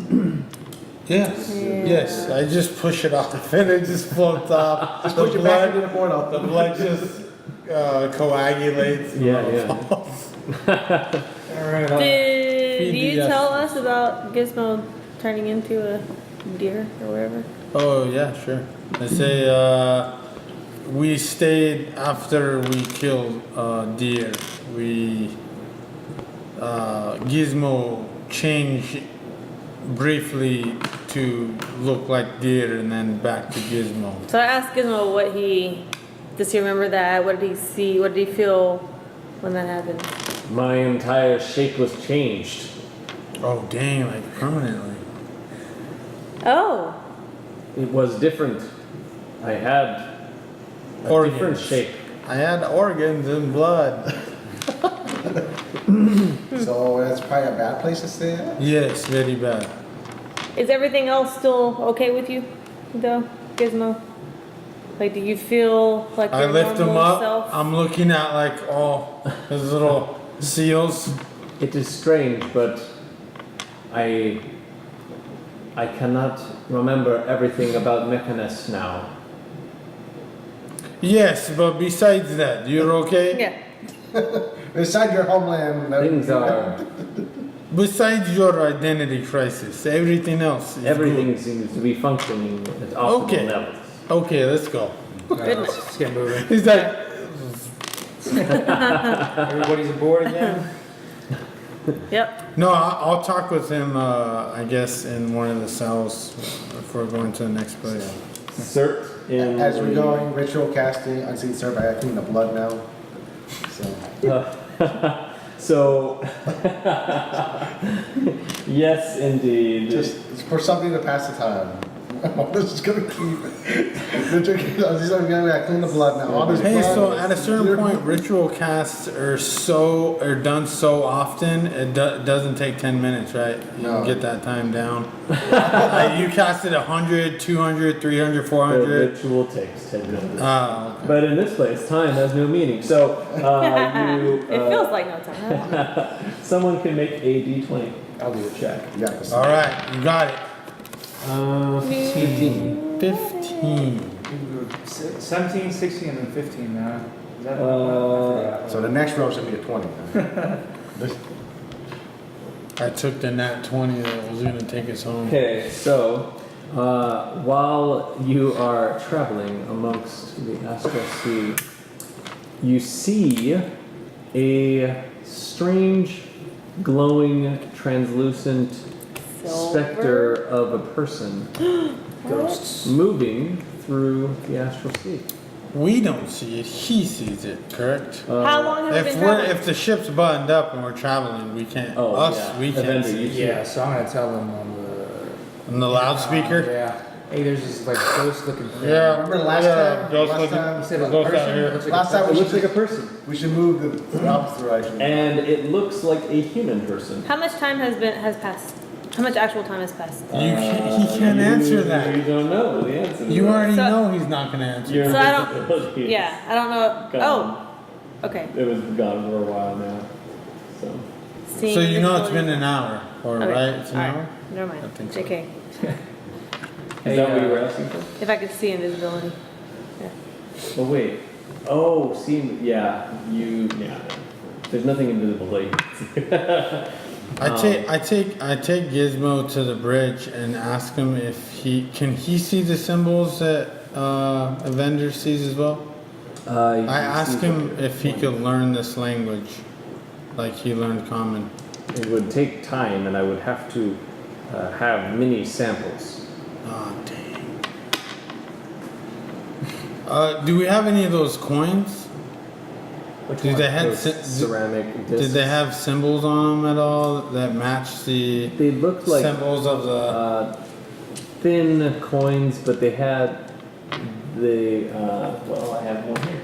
Yes. Yeah. Yes. I just push it off and it just floats off. Just The put your back blood- into the portal. The blood just coagulates. Yeah. Alright. Did Feed you the tell us about Gizmo turning into a deer or whatever? Oh, yeah, sure. I say, we stayed after we killed deer. Gizmo changed briefly to look like deer and then back to Gizmo. So I asked Gizmo does he remember that? What did he see? What did he feel when that happened? My entire shape was changed. Oh, dang, like permanently. Oh, It was different. I had a Organs. different shape. I had organs and blood. So that's probably a bad place to stay at. Yes, very bad. is everything else still okay with you, though, Gizmo? Like, do you feel like I your lift him normal up. self? I'm looking at like all his little seals. It is strange, but I I cannot remember everything about Mechanus now. Yes, but besides that, you're okay? Yeah. Inside your homeland. Things are. Besides your identity crisis, everything else is Everything seems to be functioning at optimal Okay. levels. good. Okay, let's go. Let's get moving. He's like, Everybody's aboard again? Yep. no, I'll talk with him, I guess, in one of the cells if we're going to the next place. Cert in. As we're going, ritual casting, unseen serve, I clean the blood now. So, So, yes, indeed. just for something to pass the time. I'm just gonna keep it. I'm just gonna clean the blood now. All this Hey, blood, so at a certain you're- point, ritual casts are done so often, it doesn't take 10 minutes, right? You No. can get that time down. You casted 100, 200, 300, The 400. ritual takes 10 minutes. Oh, But in this place, time has no meaning. So, you. It feels like no time. Someone can make a d20. I'll do a check. You got this. all right, you got it. 15. 15. 17, 16, and then 15 now. Is that So the next row should be a 20. I took the nat 20 that was going to take us home. Okay, so while you are traveling amongst the astral sea, you see a strange, glowing, translucent specter of a person Ghosts. moving through the astral sea. We don't see it, he sees it, correct? How long have we If been we're traveling? if the ship's buttoned up and we're traveling, we can't. Oh, us, yeah. we can't Evendur, see. you see Yeah, it. so I'm gonna tell them On the loudspeaker. Yeah. Hey, there's this like ghost looking thing. Yeah. Remember last Yeah, time? ghost Last looking- time? You said it was Ghost a out person? here. It looks like Last a time It we looks should, like a person, we should move the opposite direction. and it looks like a human person. How much time has passed? How much actual time has passed? He can't answer You that. don't know the answer. to You that. already So- know he's not gonna answer. Your So I don't- invisibility is Yeah, I don't know. gone. Oh, okay. It was gone for a while now. So. Seeing So you know it's invisibility. been an hour, or Okay, right? It's an alright. hour. Never mind. I think so. JK. Is that what you were asking for? If I could see invisibility. Oh wait. Oh, see, yeah. There's nothing invisible. Like. I take Gizmo to the bridge and ask him if he see the symbols that Evendur sees as well. I asked him if he could learn this language, like he learned Common. It would take time, and I would have to have many samples. Oh dang. Do we have any of those coins? Did they have Those ceramic discs. did they have symbols on them at all that match the They looked like symbols of the? thin coins, but they had the. Well, I have one here.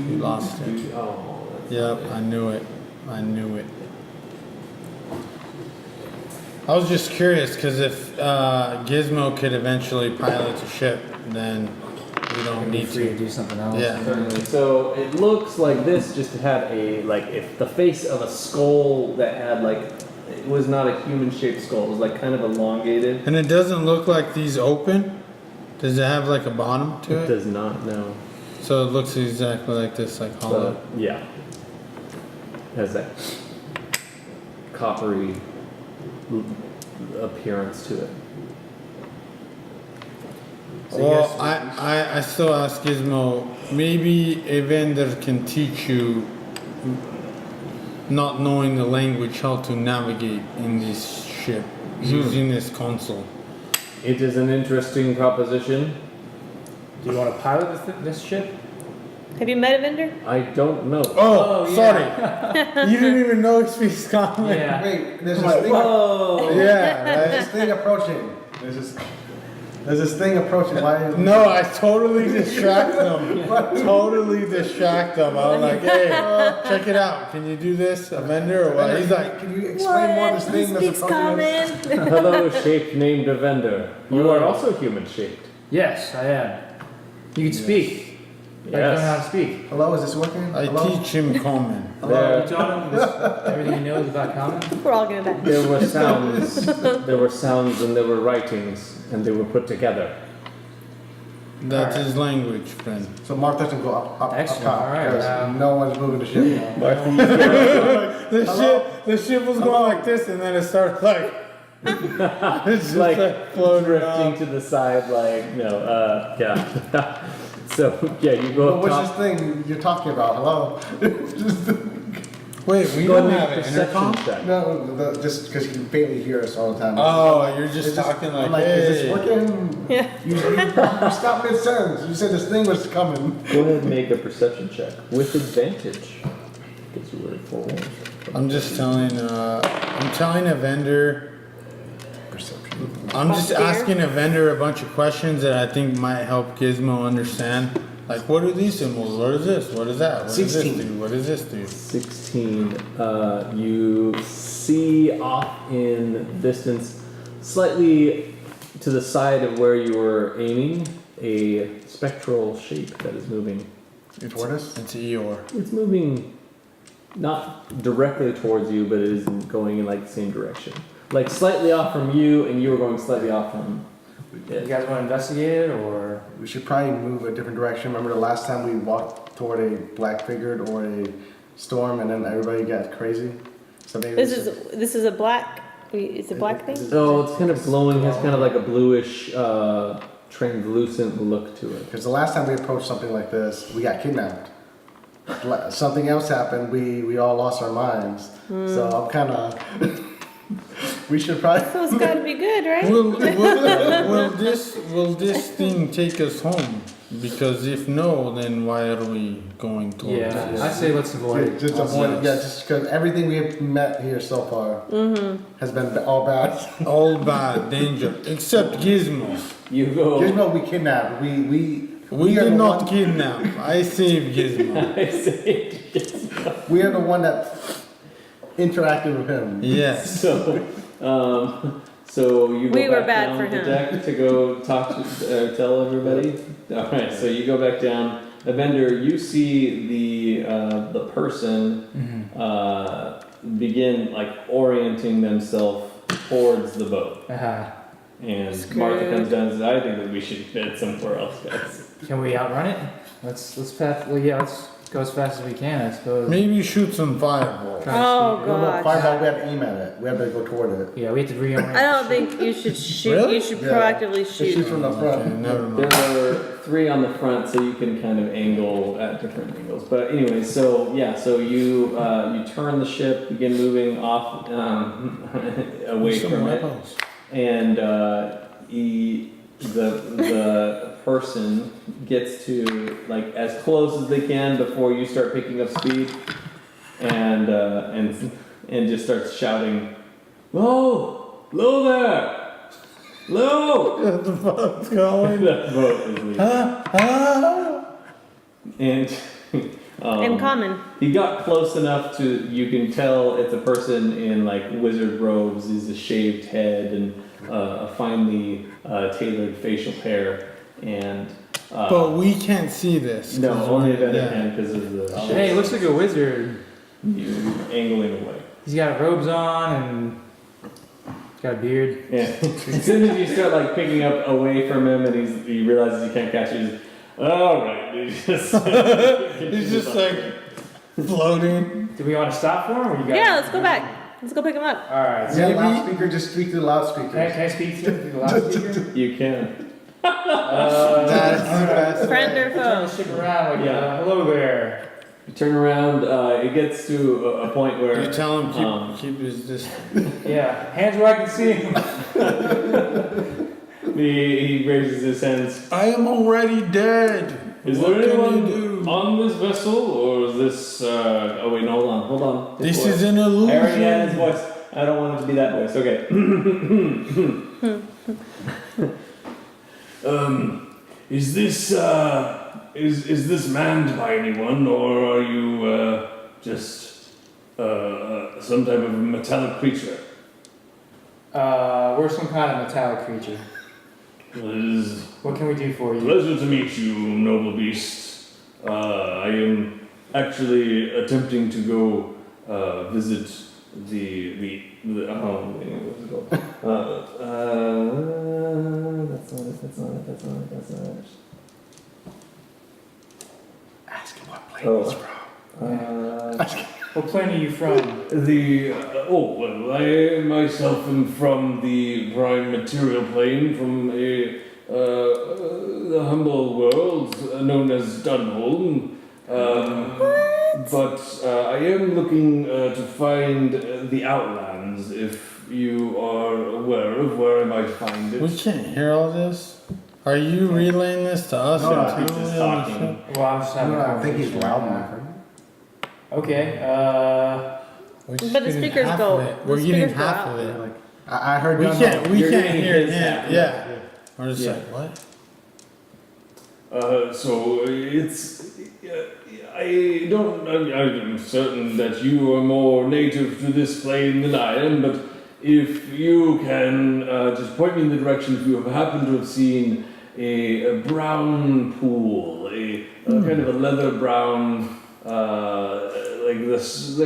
You lost it. Oh. That's Yep, not I knew it. I knew it. I was just curious because if Gizmo could eventually pilot the ship, then we don't Be need free to to. do something else. Yeah. Certainly. So it looks like this just had a if the face of a skull that had it was not a human shaped skull. It was like kind of elongated. And it doesn't look like these open. Does it have like a bottom to It it? does not know. So it looks exactly like this, like hollow. Yeah. Has that coppery appearance to it. Well, I still ask Gizmo, maybe Evendur can teach you, not knowing the language, how to navigate in this ship using this console. It is an interesting proposition. Do you want to pilot this ship? Have you met Evendur? I don't know. Oh, Oh, sorry. yeah. You didn't even know he speaks common. Yeah. Wait, there's Like, this thing. whoa! Yeah, There's right? this thing approaching. There's this thing approaching. Why? No, I totally distract them. Totally distract them. I was like, hey, check it out. Can you do this, Evendur, or what? He's like, Can you explain more of this thing that's speaks approaching us? common. Hello, shape named Evendur. You are also human shaped. Yes, I am. You can speak. I don't know how to Yes. speak. Hello, is this working? I Hello? teach him common. Hello, you taught him everything he knows about common? We're all gonna die. There were sounds and there were writings, and they were put together. That's his language, friend. So Mark doesn't go up Excellent, top alright, because no one's moving the ship now. The ship was going like this, and then it started like it's just Like floating drifting around. to the side, like yeah. So yeah, you go Well, up what's top. this thing you're talking about? Hello? Wait, we Go don't ahead have and an make a perception intercom. check. No, just because you can barely hear us all the time. Oh, you're Is just this- talking like, I'm like, is this hey. working? Yeah. You stopped mid-sentence. You said this thing was coming. Go ahead and make a perception check with advantage. Because you were forewarned. I'm just telling. I'm telling a vendor. Perception. I'm just About asking a vendor a bunch of questions that I think might help Gizmo understand. Like, what are these symbols? What is this? What is that? What does this 16. do? What does this do? 16. You see off in distance, slightly to the side of where you were aiming, a spectral shape that is moving. Toward us? It's Eeyore. It's moving not directly towards you, but it is going in like the same direction. Like slightly off from you, and you were going slightly off from You it. guys want to investigate it, or? We should probably move a different direction. Remember the last time we walked toward a black figure or a storm and then everybody got crazy? So maybe This is a black. It's a black thing. So it's kind of glowing, has kind of like a bluish, translucent look to it. Because the last time we approached something like this, we got kidnapped. Something else happened. We all lost our minds. So I'm kind of. We should probably. So it's got to be good, right? Will this thing take us home? Because if no, then why are we going towards Yeah, this? I say let's avoid it. Just avoid it. Yeah, just because everything we have met here so far has been all bad. All bad, danger, except Gizmo. You go. Gizmo, we kidnapped. We are did the not one- kidnap. I saved Gizmo. I say, We are the one that interacted with him. Yes. so you go We were back bad down for the him. deck to go talk to, tell everybody. All right, so you go back down. Evendur, you see the person begin like orienting themselves towards the boat, and Martha comes down and says, "I think that we should head somewhere else, guys." Can we outrun it? Let's path. Well, yeah, let's go as fast as we can, I suppose. Maybe shoot some fireballs. Oh No, god. fireball, we have to aim at it. We have to go toward it. Yeah, we have to reorient. I don't think you should shoot. Really? You should Yeah. proactively Shoot shoot. from the Okay, front. never There mind. are 3 on the front, so you can kind of angle at different angles. But anyway, so yeah, so you turn the ship, begin moving off away Some from it, weapons. and the person gets to like as close as they can before you start picking up speed, and just starts shouting, "Low, low there, low!" The boat's going. The boat is leaving. And In common. he got close enough to you can tell it's a person in like wizard robes, is a shaved head and a finely tailored facial hair, and But we can't see this. no, 'cause only we're- that yeah. hand because of the Hey, he looks like a wizard. you angling away. He's got robes on and he's got a beard. Yeah. As soon as you start like picking up away from him and he realizes you can't catch it, he's all right. He's just like floating. Do we want to stop for him, or you guys? Yeah, let's go back. Let's go pick him up. All right. Is So that Maybe- loudspeaker? Just speak through the loudspeaker. can I speak to him through the loudspeaker? you can. That's the best. Friend or Turn the foe? ship around like, Yeah. hello there. You turn around. It gets to a point where You tell him Um, keep his distance. Yeah, hands where I can see him. he raises his hands. I am already dead. Is What there can anyone you do? on this vessel, or is this? Oh wait, no, hold on. His This voice. is an I already had his illusion. voice. I don't want it to be that voice. Okay. Is this is this manned by anyone, or are you just some type of metallic creature? We're some kind of metallic creature. It is What can we do for you? pleasure to meet you, noble beast. I am actually attempting to go visit the what's it called? That's not it. Ask him what plane he's from. What plane are you from? I myself am from the prime material plane, from the humble world known as Dunholm. But I am looking to find the Outlands, if you are aware of where I might find it. We can't hear all this. Are you relaying this to us? No, I think internally he's on the talking. ship? Well, I'm just having a I think he's conversation. loud enough. Okay, We're just But the getting speakers half go- of it. the We're getting speakers go half out. of it. Like, I heard We Dunholm. can't You're hear getting him. his half. Yeah. We're just Yeah. like, what? So it's. I'm certain that you are more native to this plane than I am, but if you can just point me in the direction if you have happened to have seen a brown pool, a kind of a leather brown, like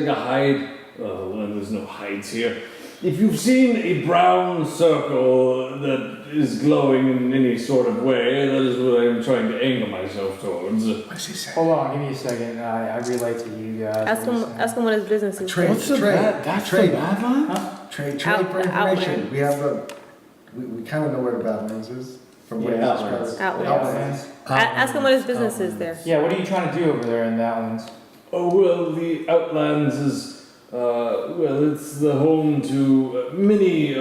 a hide. Oh, well, there's no hides here. If you've seen a brown circle that is glowing in any sort of way, that is what I'm trying to angle myself towards. What's he saying? hold on, give me a second. I relate to you guys. Ask him what his business is. Trade, What's the trade, bad? That's trade, the bad line? trade Out- for the information. Outlands. We have we kind of know where the Badlands is from what Yeah, he's described. Outlands. Outlands. Ask him what his business is there. Yeah, what are you trying to do over there in the Outlands? Oh, well, the Outlands is, it's the home to many,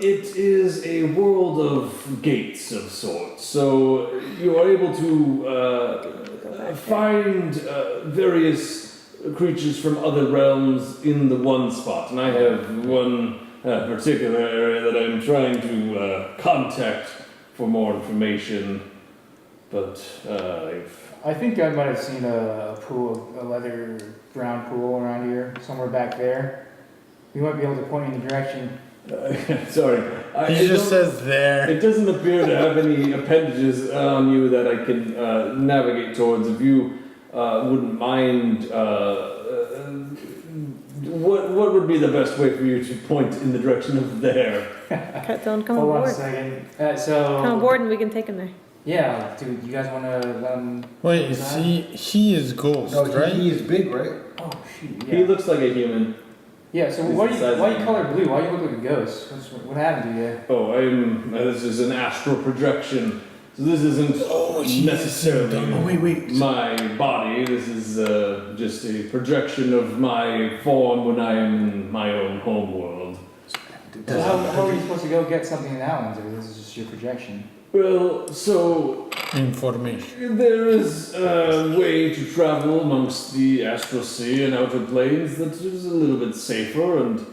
it is a world of gates of sorts. So you are able to find various creatures from other realms in the one spot. And I have one particular area that I'm trying to contact for more information. But I think I might have seen a pool, a leather brown pool around here, somewhere back there. You might be able to point me in the direction. sorry. He just says there. It doesn't appear to have any appendages on you that I can navigate towards. If you wouldn't mind, what would be the best way for you to point in the direction of there? Tell him to come Hold on a aboard. second. Come aboard and we can take him there. Yeah, dude, you guys want to let him? Wait, he is ghost, No, right? he is big, right? Oh shoot. He Yeah. looks like a human. Yeah. So he's why the you size why of you a- color blue? Why you look like a ghost? What happened to you? Oh, this is an astral projection. So this isn't he is necessarily so dumb. Oh, wait. my body. This is just a projection of my form when I am in my own home world. So how are you supposed to go get something in the Outlands if this is just your projection? Well, so Information. there is a way to travel amongst the astral sea and outer planes that is a little bit safer, and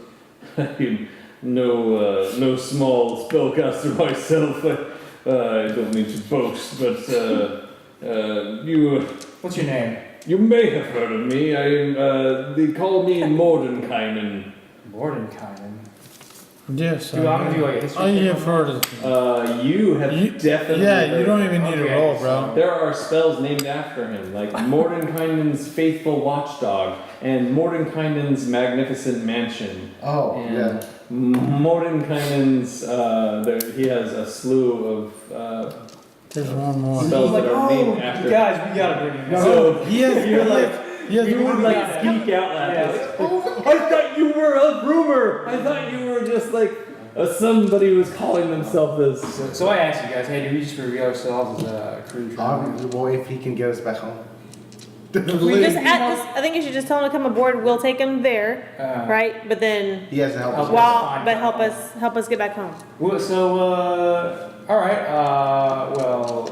I'm no small spellcaster myself. I don't mean to boast, but What's your name? you may have heard of me. They call me Mordenkainen. Mordenkainen. Yes. Dude, I'm gonna do like a history. I check have on heard of You have You- definitely. Yeah, you heard don't of him. even need to Okay, roll, so- bro. There are spells named after him, like Mordenkainen's Faithful Watchdog and Mordenkainen's Magnificent Mansion. Oh, And yeah. Mordenkainen's, he has a slew of There's one more. spells that are named you after him. guys, we gotta bring him. back. So He has, you're like, he has you would one like Yeah. speak out loud. Yeah. Like, I thought you were a rumor. I thought you were just like somebody who was calling themselves this. So I asked you guys, hey, do we just reveal ourselves as a crew? Well, if he can get us back home. We I think you should just tell him to come aboard. We'll take him there, Uh, right? But then, He has to help us. while help us get back home. Well, so, all right. Well,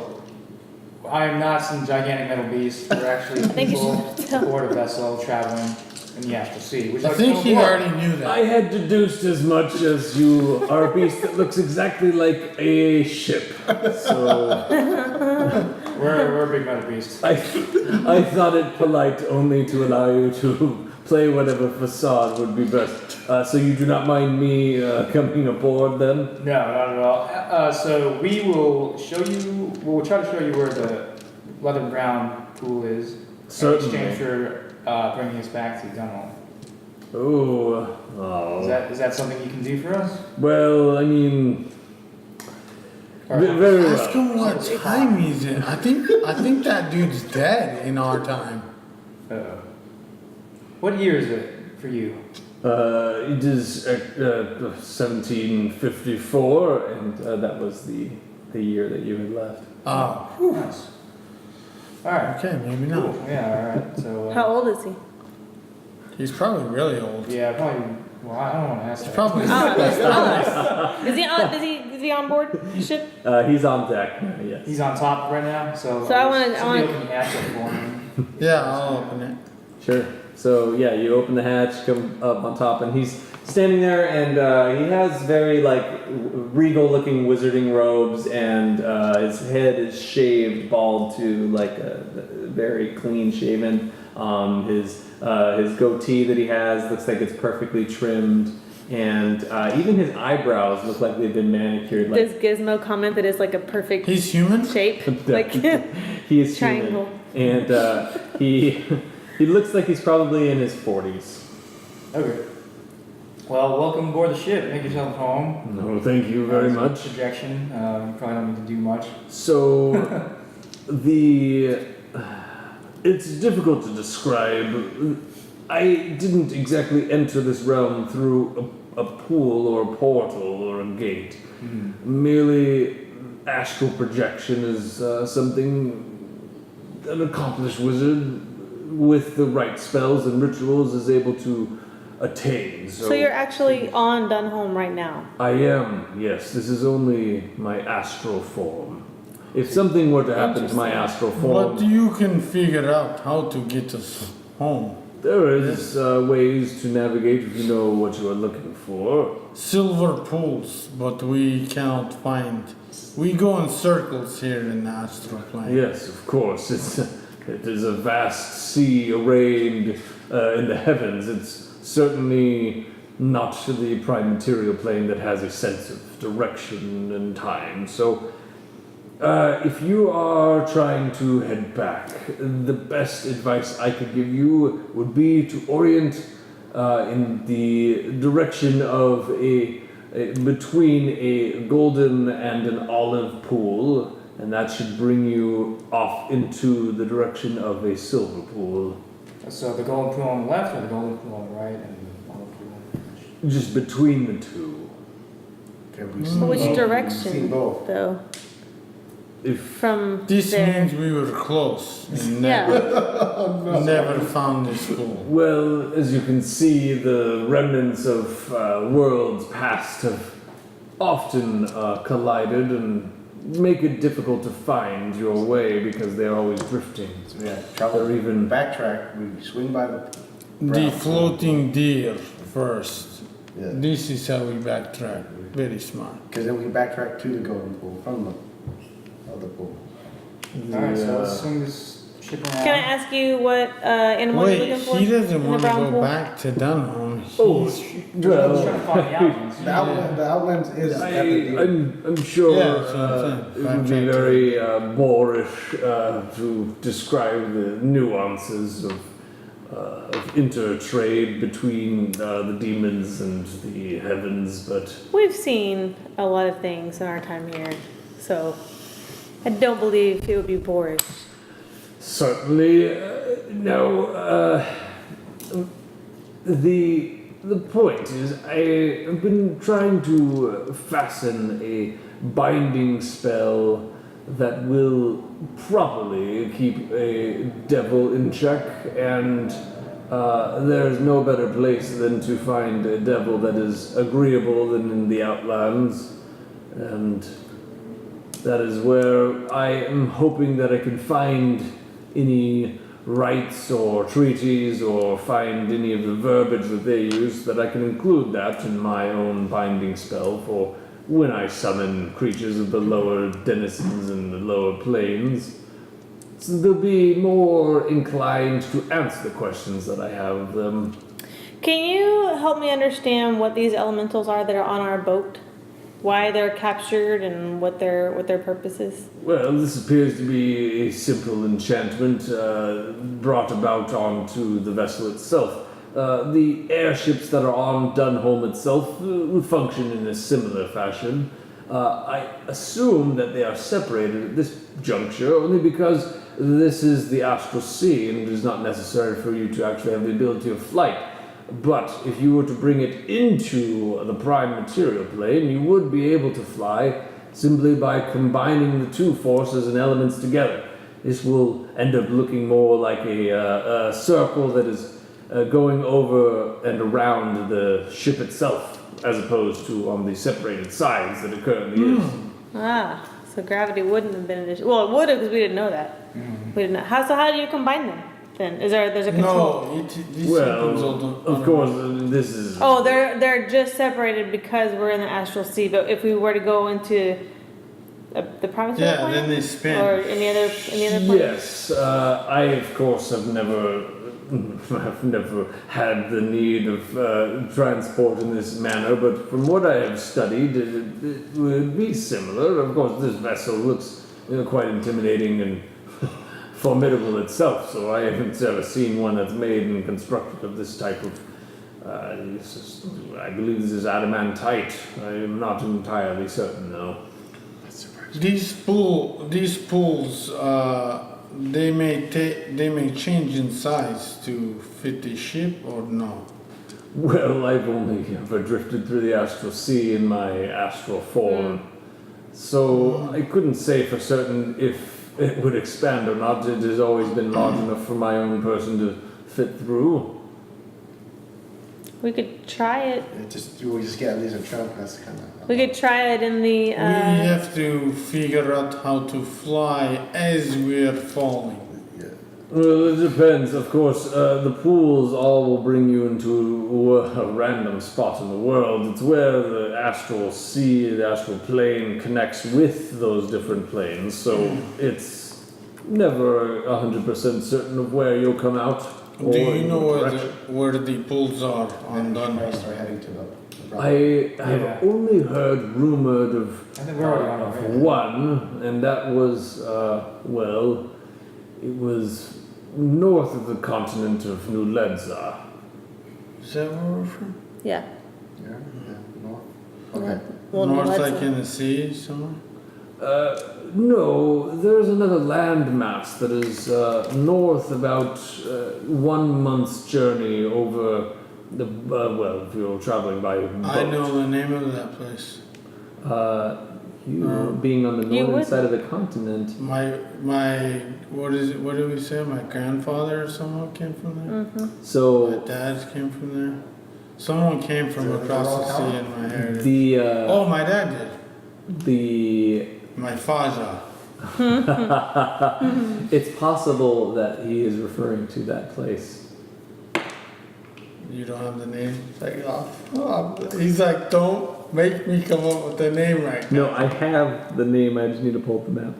I'm not some gigantic metal beast. We're actually think you people should tell. aboard a vessel traveling in the astral sea. Which I think he already knew that. I had deduced as much as you are a beast that looks exactly like a ship. So We're a big metal beast. I thought it polite only to allow you to play whatever facade would be best. So you do not mind me coming aboard then? No, not at all. So we will show you. We'll try to show you where the leather brown pool is. Certainly. In exchange for bringing us back to Dunholm. Oh. Is that something you can do for us? Well, I mean, Or- very Ask well. him what time he's in. I think that dude's dead in our time. What year is it for you? It is 1754, and that was the year that you had left. Oh, Nice. All right. okay, maybe not. Cool. Yeah. All right. So. How old is he? He's probably really old. Yeah. Probably. Well, I don't want to ask He's that. probably. Is he on board the ship? He's on deck. Yes. He's on top right now. So. So I wanna- Somebody open the hatch up for him. Yeah, I'll open it. Sure. So yeah, you open the hatch, come up on top, and he's standing there, and he has very like regal-looking wizarding robes, and his head is shaved bald to like very clean shaven. His goatee that he has looks like it's perfectly trimmed, and even his eyebrows look like they've been manicured. Like Does Gizmo comment that it's like a perfect He's human? shape? Like he is triangle. human, and he looks like he's probably in his 40s. Okay. Well, welcome aboard the ship. Make yourself at home. No, thank you very As a much. Projection. You probably don't need to do much. So, it's difficult to describe. I didn't exactly enter this realm through a pool or a portal or a gate. Merely astral projection is something an accomplished wizard with the right spells and rituals is able to attain. So you're actually on Dunholm right now. I am, yes. This is only my astral form. If something were to happen to my astral What do form, you can figure out how to get us home? there is ways to navigate if you know what you are looking for. Silver pools, but we cannot find. We go in circles here in the astral plane. Yes, of course. It is a vast sea arrayed in the heavens. It's certainly not the prime material plane that has a sense of direction and time. So, if you are trying to head back, the best advice I could give you would be to orient in the direction of between a golden and an olive pool, and that should bring you off into the direction of a silver pool. So the golden pool on the left or the golden pool on the right and the olive pool? Just between the two. Okay, we've But seen which both. We've direction, seen both. though? If From This there. means we were close and Yeah. never found this pool. well, as you can see, the remnants of worlds past have often collided and make it difficult to find your way because they're always drifting. So yeah, travel Or even backtrack. We swing by the. The floating deer first. Yeah. This is how we backtrack. Very smart. Because then we backtrack to the golden pool from the other pool. Alright, so the, let's swing this ship around. Can I ask you what animal you're Wait, looking for? he doesn't in the want to brown go pool? back to Dunholm. Oh, He's- I was trying to find the outlands. The Outlands is at the deep. I'm sure Yeah, that's what I'm saying. it would be very boorish to describe the nuances of intertrade between the demons and the heavens, but We've seen a lot of things in our time here, so I don't believe it would be boorish. certainly no. The point is, I have been trying to fasten a binding spell that will properly keep a devil in check, and there's no better place than to find a devil that is agreeable than in the Outlands, and that is where I am hoping that I can find any rites or treaties or find any of the verbiage that they use, that I can include that in my own binding spell for when I summon creatures of the lower denizens and the lower planes. So they'll be more inclined to answer the questions that I have of them. Can you help me understand what these elementals are that are on our boat? Why they're captured and what their purpose is? Well, this appears to be a simple enchantment brought about onto the vessel itself. The airships that are on Dunholm itself function in a similar fashion. I assume that they are separated at this juncture only because this is the astral sea and it is not necessary for you to actually have the ability of flight. But if you were to bring it into the prime material plane, you would be able to fly simply by combining the two forces and elements together. This will end up looking more like a circle that is going over and around the ship itself, as opposed to on the separated sides that it currently is. Ah, so gravity wouldn't have been an issue. Well, it would have because we didn't know that. We didn't know. How do you combine them then? There's a control? No, these symptoms will Well, do- of course, this is. Oh, they're just separated because we're in the astral sea. But if we were to go into the promissory Yeah, plane, then they spin. or any other plane? Yes, I of course have never had the need of transport in this manner, but from what I have studied, it would be similar. Of course, this vessel looks quite intimidating and formidable itself, so I haven't ever seen one that's made and constructed of this type of. I believe this is adamantite. I am not entirely certain, though. These pools, they may change in size to fit the ship or no? Well, I've only ever drifted through the astral sea in my astral form, so I couldn't say for certain if it would expand or not. It has always been large enough for my own person to fit through. We could try it. We just get at least a trunk. That's kind of. We could try it in the. We have to figure out how to fly as we're falling. Well, it depends. Of course, the pools all will bring you into a random spot in the world. It's where the astral sea, the astral plane connects with those different planes, so it's never 100% certain of where you'll come out. Do you know what direction. where the pools are on I Dunholm? start heading to the. I have Yeah. only heard rumored of, I think we're already on our way. one, and that was, it was north of the continent of New Ledza. Is that where we're from? Yeah. Yeah. North. Okay. Well, North, let's, like in the sea somewhere? No, there's another landmass that is north about 1 month's journey over the, if you're traveling by boat. I know the name of that place. You being on the You northern would. side of the continent. My, what is it? What did we say? My grandfather or someone came from there? My So dad came from there. Someone came from Is it across the Royal sea in my heritage. the Oh, my dad did. the My father. it's possible that he is referring to that place. You don't have the name? It's like, he's like, don't make me come up with the name right now. No, I have the name. I just need to pull up the map.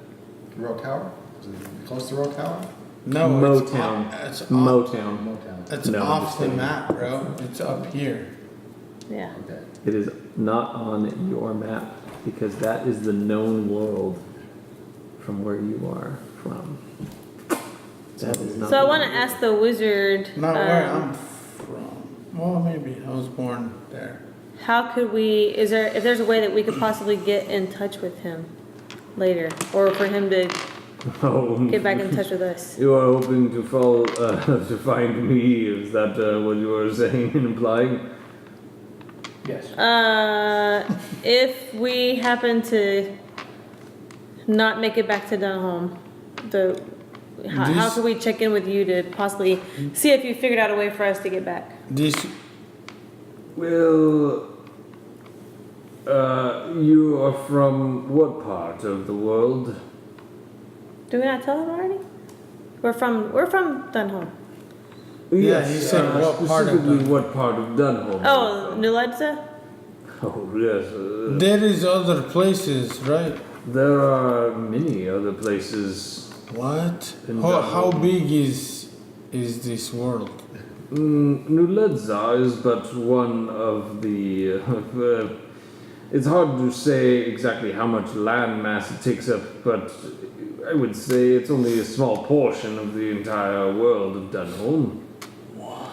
Royal Tower? Is it close to Royal Tower? No, Motown. It's off, Motown. Motown. it's No, I'm off just the kidding. map, bro. It's up here. Yeah. Okay. It is not on your map because that is the known world from where you are from. That is not. So I want to ask the wizard. Not where I'm from. Well, maybe. I was born there. How could we? If there's a way that we could possibly get in touch with him later, or for him to Oh, get back in touch with us? you are hoping to fall to find me? Is that what you are saying and implying? Yes. If we happen to not make it back to Dunholm, how This- can we check in with you to possibly see if you figured out a way for us to get back? This, Well, you are from what part of the world? Do we not tell him already? We're from Dunholm. Yeah, he said what part of specifically Dunholm. what part of Dunholm? Oh, New Ledza? Oh, yes. there is other places, right? There are many other places What? In How Dunholm. big is this world? Nuledza is but one of the. It's hard to say exactly how much land mass it takes up, but I would say it's only a small portion of the entire world of Dunholm.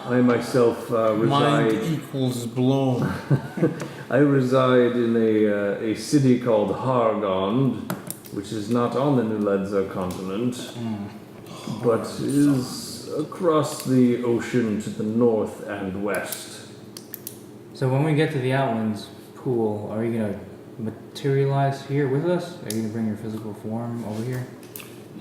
I myself Mind reside. equals blown. I reside in a city called Hargond, which is not on the Nuledza continent, but is across the ocean to the north and west. So when we get to the Outlands pool, are you gonna materialize here with us? Are you gonna bring your physical form over here?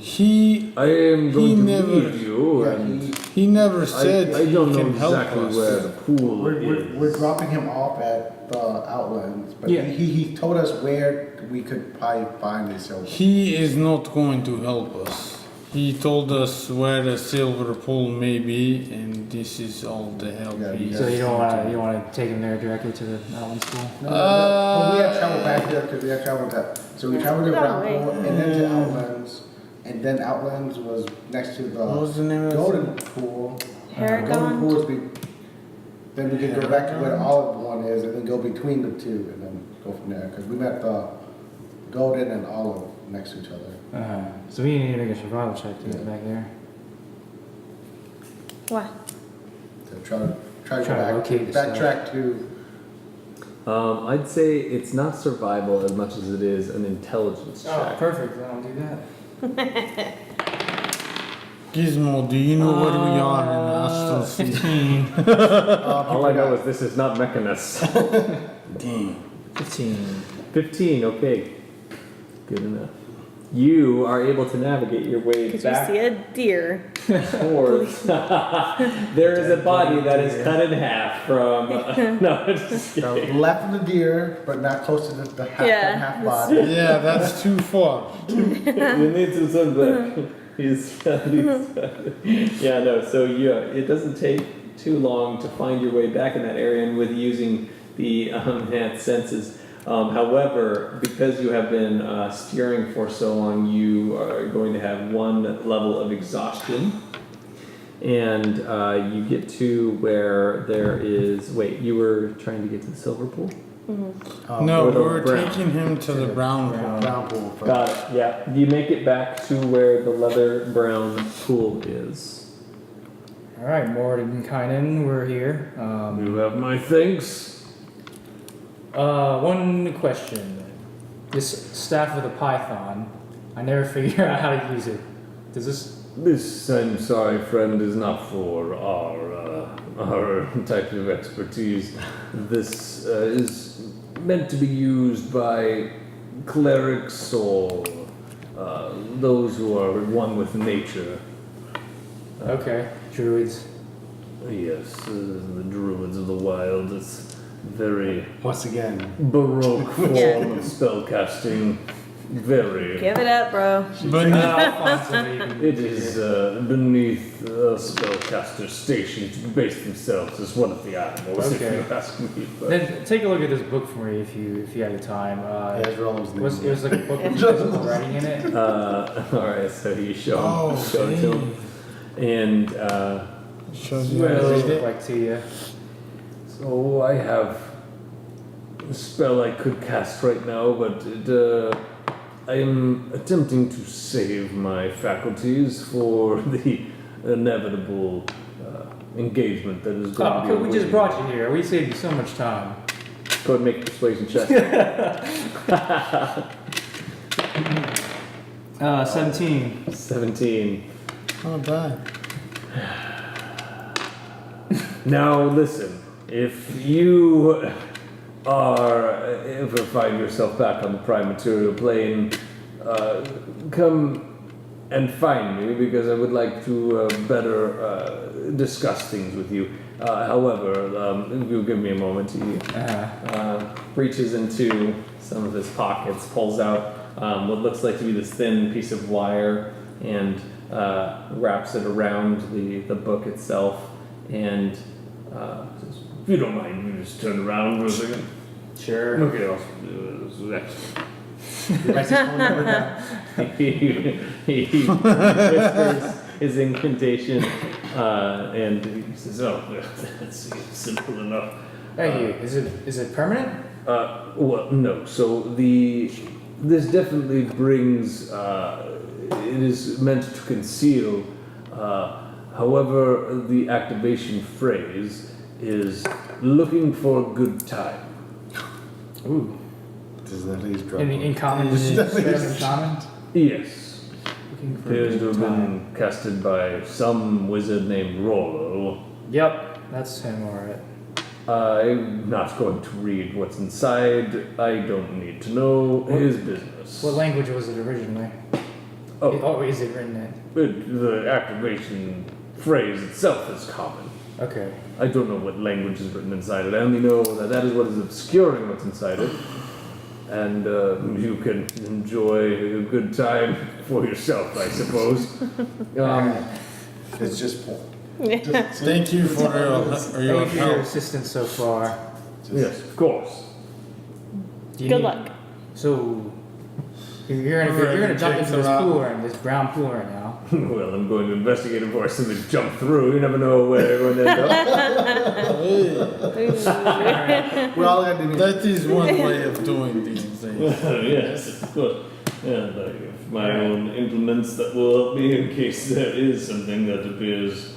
I am going to never- lead you, Yeah, and He never said I don't he know can help exactly us. where the pool is. we're dropping him off at the Outlands, but Yeah. he told us where we could probably find the silver. He is not going to help us. He told us where the silver pool may be, and this is all the help Yeah, he So has. you don't wanna take him there directly to the Outlands pool? No, but we had traveled back there because we had traveled that. So we traveled to No Brown way. Pool and then to Outlands, and then Outlands was next to What was the the name of Golden it? Pool. Golden Paragon? Pool is then we could go back to where the olive one is, and then go between the two, and then go from there. Because we met the Golden and Olive next to each other. So we need to make a survival check to get back there. What? So try to Try to go back, locate the backtrack to. I'd say it's not survival as much as it is an intelligence check. Perfect, then I'll do that. Gizmo, do you know where we are in the astral sea? 15. All I know is this is not Mechanus. Damn. 15. 15, okay. Good enough. You are able to navigate your way Because you back see a deer. towards. There is a body that is cut in half from. No, just The kidding. left of the deer, but not close to the half, Yeah. half body. Yeah, that's too far. You need to send back. Yeah, no, so it doesn't take too long to find your way back in that area and with using the enhanced senses. However, because you have been steering for so long, you are going to have one level of exhaustion. And you get to where there is. Wait, you were trying to get to the silver pool? No, or the we're brown. taking him to the brown pool. Brown Pool. first. Got it, yeah. You make it back to where the leather brown pool is. Alright, Mordenkainen, we're here. You have my thanks. One question. This staff with a python, I never figure out how to use it. Does this... This, I'm sorry, friend, is not for our type of expertise. This is meant to be used by clerics or those who are one with nature. Okay, druids. Yes, the druids of the wild. It's very Once again. baroque form Yeah. of spellcasting. Very. Give it up, bro. But I'll find somebody. It is beneath a spellcaster's station to base themselves as one of the animals, Okay. if you ask me. But Then take a look at this book for me if you have the time. Yeah, his role was It was like a book with physical writing in it. Alright, so you show Oh, it to him. And shows you What how to does read it it. look like to you? so I have a spell I could cast right now, but I am attempting to save my faculties for the inevitable engagement that is going to be. Oh, we just awaiting. brought you here. We saved you so much time. go ahead and make a persuasion check. 17. 17. Not bad. Now listen, if you ever find yourself back on the prime material plane, come and find me because I would like to better discuss things with you. However, if you'll give me a moment, he reaches into some of his pockets, pulls out what looks like to be this thin piece of wire, and wraps it around the book itself, and says, if you don't mind, you just turn around for a second. Sure. Okay, I'll do this. He writes his phone number down. he whispers his incantation, and he says, "Oh, that's simple enough." Thank you. Is it permanent? Well, no. So this definitely brings. It is meant to conceal. However, the activation phrase is "looking for a good time." Ooh. Does that leave drug? In common, in common. Yes. Looking for a Appears to good have time. been casted by some wizard named Rollo. Yep, that's him, alright. I'm not going to read what's inside. I don't need to know his business. What language was it originally? Oh, Is it written in? the activation phrase itself is common. Okay. I don't know what language is written inside it. I only know that that is what is obscuring what's inside it. And you can enjoy a good time for yourself, I suppose. It's just porn. Thank you for your Thank you for your help. assistance so far. Yes, of course. Do you Good need- luck. So, you're gonna jump into this pool right, this brown pool right now. Well, I'm going to investigate it before I simply jump through. You never know where everyone ends up. We're all gonna do That is one way of doing these things. Yes, of course. And I have my own implements that will help me in case there is something that appears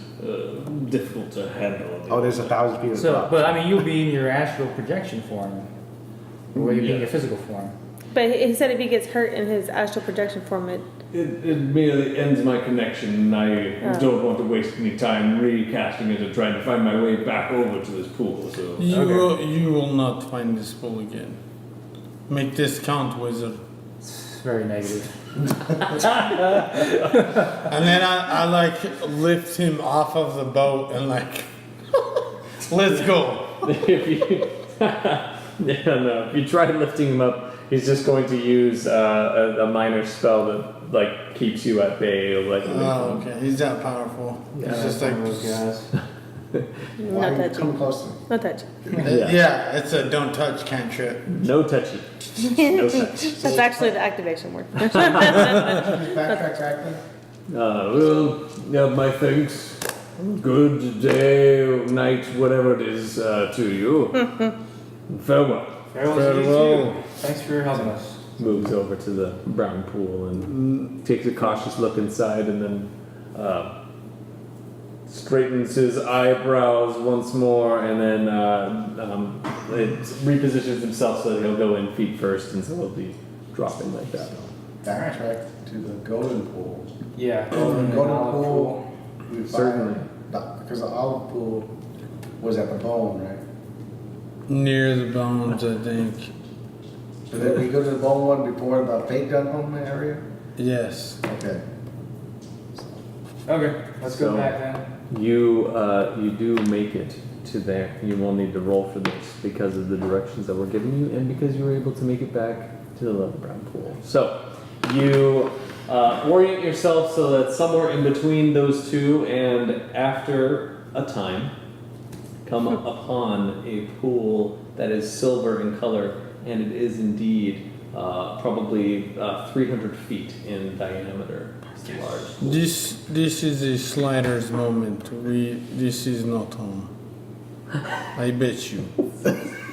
difficult to handle. Oh, there's 1,000 people. So, but I mean, you'll be in your astral projection form, or you'll be in Yeah. your physical form. But he said if he gets hurt in his astral projection form, It merely ends my connection, and I Oh. don't want to waste any time recasting it and trying to find my way back over to this pool. So You will not find this pool again. Make this count, wizard. It's very negative. And then I like lift him off of the boat and like, let's go. if you, no, if you try lifting him up, he's just going to use a minor spell that like keeps you at bay. Like, Oh, okay. He's that powerful. Yeah, He's just one like, of those guys. Why not are you touchy. coming close to me? Not touchy. yeah, it's a don't touch cantrip. no touchy, no touch. That's actually the activation word. Backtrack back then. Well, yeah, my thanks. Good day, night, whatever it is to you. Farewell. Farewell to you too. Thanks for helping us. Moves over to the brown pool and takes a cautious look inside, and then straightens his eyebrows once more, and then it repositions himself so that he'll go in feet first, and so he'll be dropping like that. Backtrack to the golden pool. Yeah, Golden olive pool. We Certainly. Because the olive pool was at the bone, right? Near the bones, I think. So did we go to the bone one before the fake Dunholm area? Yes. Okay. Okay, let's go So- back then. You do make it to there. You will need to roll for this because of the directions that were given you, and because you were able to make it back to the level brown pool. So you orient yourself so that somewhere in between those two, and after a time, come upon a pool that is silver in color, and it is indeed probably 300 feet in diameter. It's a large pool. This is a sliders moment. This is not home. I bet you.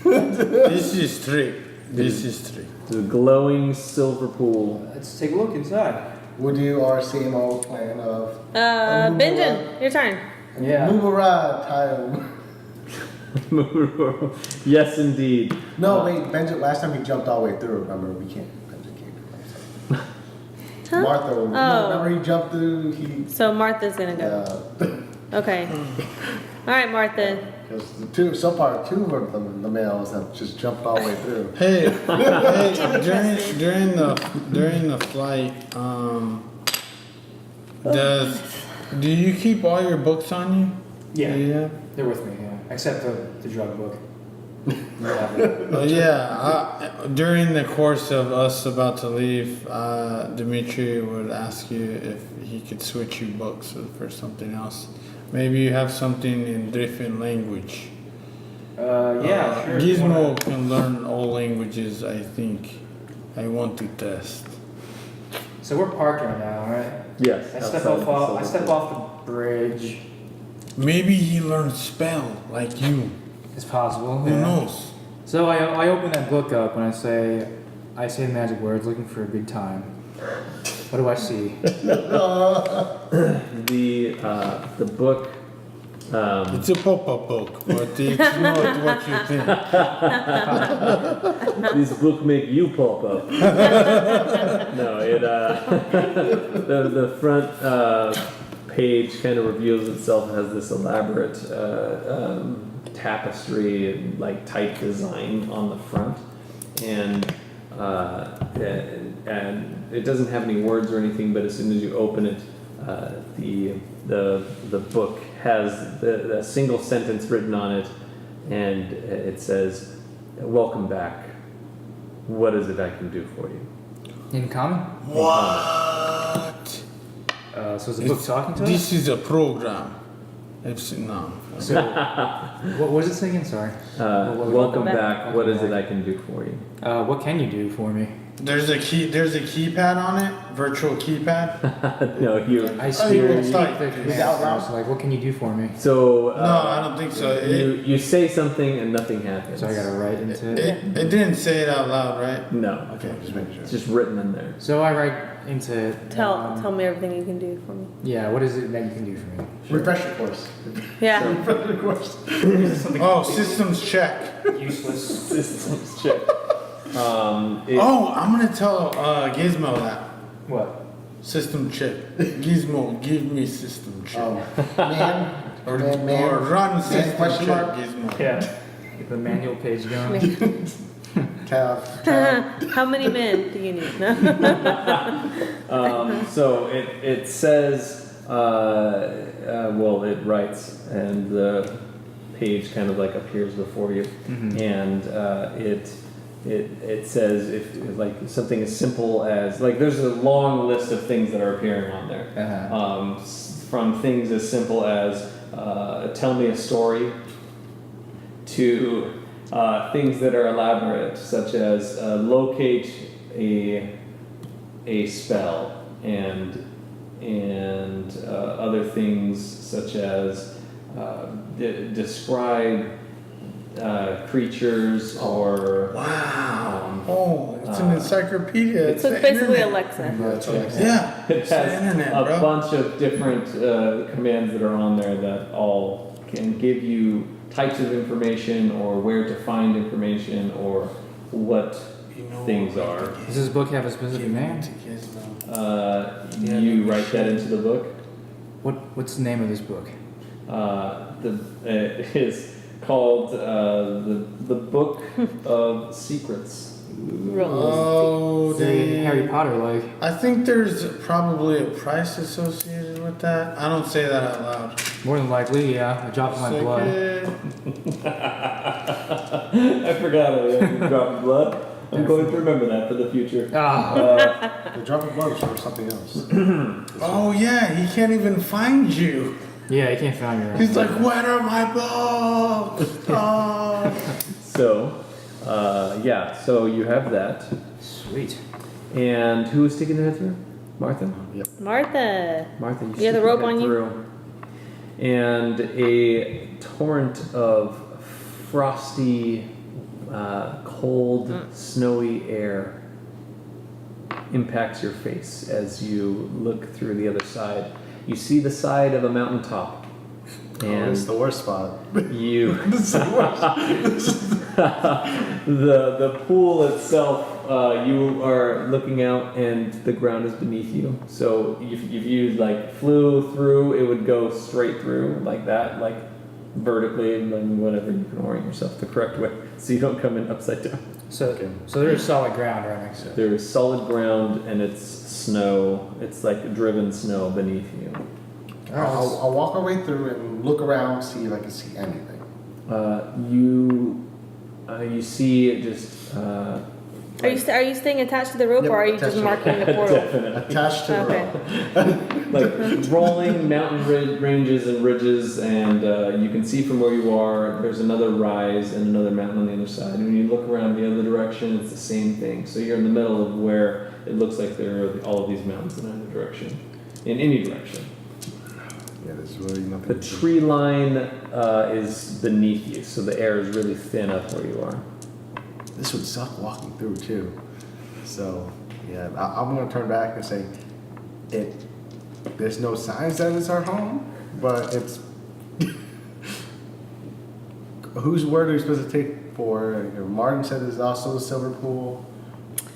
This is trick. This is trick. It's a glowing silver pool. Let's take a look inside. We'll do our same old plan of Benjen, your turn. Yeah. Mubara time. Yes, indeed. No, wait, Benjen, last time he jumped all the way through, remember? We can't. Benjen can't do that. Huh? Martha, Oh. remember he jumped through? He. So Martha's gonna go. Okay. All right, Martha. Because so far, two of them, the males, have just jumped all the way through. Hey, during the flight, do you keep all your books on you? Yeah, they're with me, yeah. Except the drug book. During the course of us about to leave, Demitri would ask you if he could switch you books for something else. Maybe you have something in different language. Yeah, sure. Gizmo can learn all languages, I think. I want to test. So we're parked right now, right? Yes. I step outside the off facility. the bridge. Maybe he learned spell like you. It's possible. Who yeah. knows? So I open that book up and I say the magic words, looking for a good time. What do I see? The book. It's a pop-up book, but it's not what you think. This book make you pop up. No, it the front page kind of reveals itself as this elaborate tapestry and like type design on the front, and it doesn't have any words or anything. But as soon as you open it, the book has the single sentence written on it, and it says, "Welcome back. What is it I can do for you?" In common? What? So is the book talking to us? This is a program. It's no. So, what was it saying again? Sorry. Welcome back. What is it back. I can do for you? What can you do for me? There's a keypad on it, virtual keypad. No, you. I Oh, speak you the will start. command Is it out loud? first, like, what can you do for me? So. No, I don't think so. You say something and nothing happens. So I gotta write into it. It didn't say it out loud, right? No, Okay, just making sure. it's just written in there. So I write into it. Tell me everything you can do for me. Yeah, what is it that you can do for me? Refresher course. Yeah. Refresher course. Oh, systems check. Useless. Systems check. Oh, I'm gonna tell Gizmo that. What? System check. Gizmo, give me system check. Oh, man. Or, man. or run system question check, mark? Gizmo. Yeah. Get the manual page going. Tab. How many men do you need? No. So it says, well, it writes, and the page kind of like appears before you, and it says if like something as simple as like there's a long list of things that are appearing on there, from things as simple as tell me a story to things that are elaborate, such as locate a spell, and other things such as describe creatures or Oh, it's an encyclopedia. It's So the it's basically internet. Alexa. Yeah, it it's the has internet, a bro. bunch of different commands that are on there that all can give you types of information or where to find information or what You know things what? are. Does this book have a specific Give name? it to Gizmo. You write that into the book. What's the name of this book? It is called the Book of Secrets. Rules. Oh, Very Harry they. Potter like. I think there's probably a price associated with that. I don't say that out loud. More than likely, yeah. A drop of my blood. I forgot I had to drop of blood. I'm going to remember that for the future. Ah. The drop of blood is for something else. Oh yeah, he can't even find you. Yeah, you can't find your. He's like, where are my books? Oh. So, yeah, so you have that. Sweet. And who is sticking their head through? Martha? Martha. Martha, you You have the stick your rope head on you? through. And a torrent of frosty, cold, snowy air impacts your face as you look through the other side. You see the side of a mountaintop. And It's the worst spot. you the pool itself, you are looking out and the ground is beneath you. So if you like flew through, it would go straight through like that, like vertically, and then whatever, you can orient yourself the correct way so you don't come in upside down. So there's solid ground right next to it. There is solid ground and it's snow. It's like driven snow beneath you. I'll walk our way through and look around, see if I can see anything. You see just Are you staying attached to the rope, Yep, or are you attached just to the marking the portal? Definitely. attached to the Okay. rope. Like rolling mountain ranges and ridges, and you can see from where you are, there's another rise and another mountain on the other side. And when you look around the other direction, it's the same thing. So you're in the middle of where it looks like there are all of these mountains in either direction, in any direction. Yeah, there's really nothing. The tree line is beneath you, so the air is really thin up where you are. This would suck walking through too. So yeah, I'm gonna turn back and say, there's no signs that it's our home, but it's. Whose word are we supposed to take for? Martin said there's also a silver pool.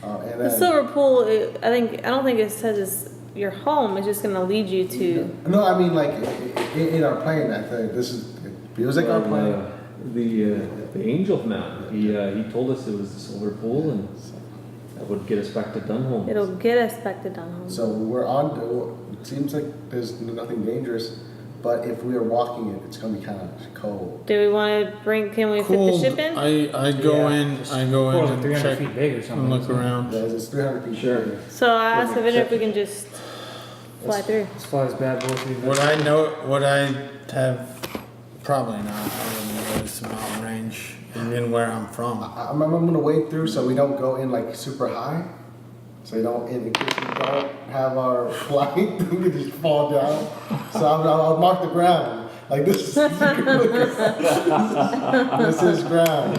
And The then, silver pool, I don't think it says it's your home. It's just gonna lead you to. No, I mean like in our plane. I think this is. It feels like our plane. The Angel Mountain. He told us it was the silver pool, and that would get us back to Dunholm. It'll get us back to Dunholm. So we're on. It seems like there's nothing dangerous, but if we are walking it, it's gonna be kind of cold. Do we want to bring? Can we fit the Cold. ship in? I go in. I go in Portal's and 300 check feet big or and something. look around. Yeah, it's 300 feet. Sure. So I asked Evendur if we can just fly through. Let's fly this bad boy through. Would I know? Would I have? Probably not. I wouldn't notice the mountain range and then where I'm from. I'm gonna wade through so we don't go in like super high. So you don't, in case we don't have our flight, we just fall down. So I'll mark the ground. Like this is this is ground.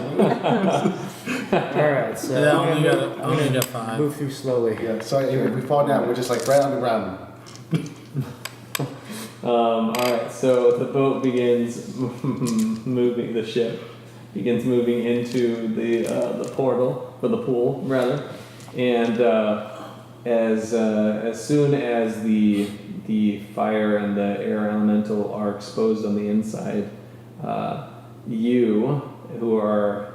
Alright, so Yeah, I'm I only gonna got 5. move through slowly. Yeah. So if we fall down, we're just like right on the ground. Alright, so the boat begins moving, the ship begins moving into the portal, or the pool, rather. And as soon as the fire and the air elemental are exposed on the inside, you, who are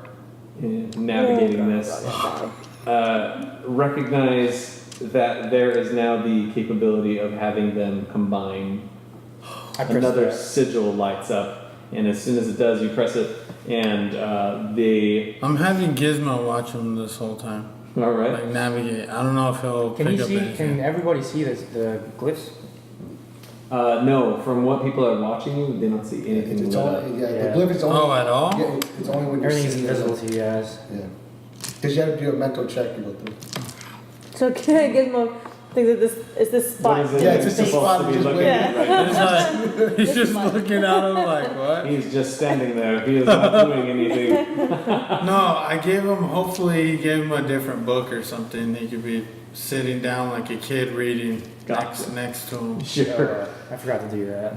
navigating this, recognize that there is now the capability of having them combine. I press Another that. sigil lights up, and as soon as it does, you press it, and they. I'm having Gizmo watch him this whole time. All right. Like navigate. I don't know if he'll Can pick you up see? anything. Can everybody see the glyphs? No, from what people are watching you, they don't see anything. It's lit up. only, yeah, Yeah. the glyph is only. Oh, at all? Yeah, it's only when you're Everything is sitting invisible there. to you guys. Yeah. Because you have to do a mental check to go through. So can Gizmo think that this is this spot? What is it? Yeah, it's just a supposed spot to be just looking waiting. at right It's like, he's just looking at him like, what? now. He's just standing there. He is not doing anything. No, I gave him, hopefully he gave him a different book or something. He could be sitting down like a kid reading Gotcha. next to him. Sure. I forgot to do that.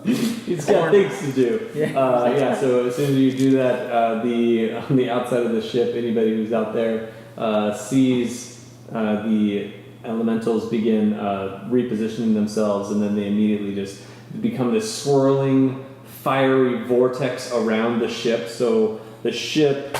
He's got things to do. Yeah. So as soon as you do that, on the outside of the ship, anybody who's out there sees the elementals begin repositioning themselves, and then they immediately just become this swirling, fiery vortex around the ship. So the ship,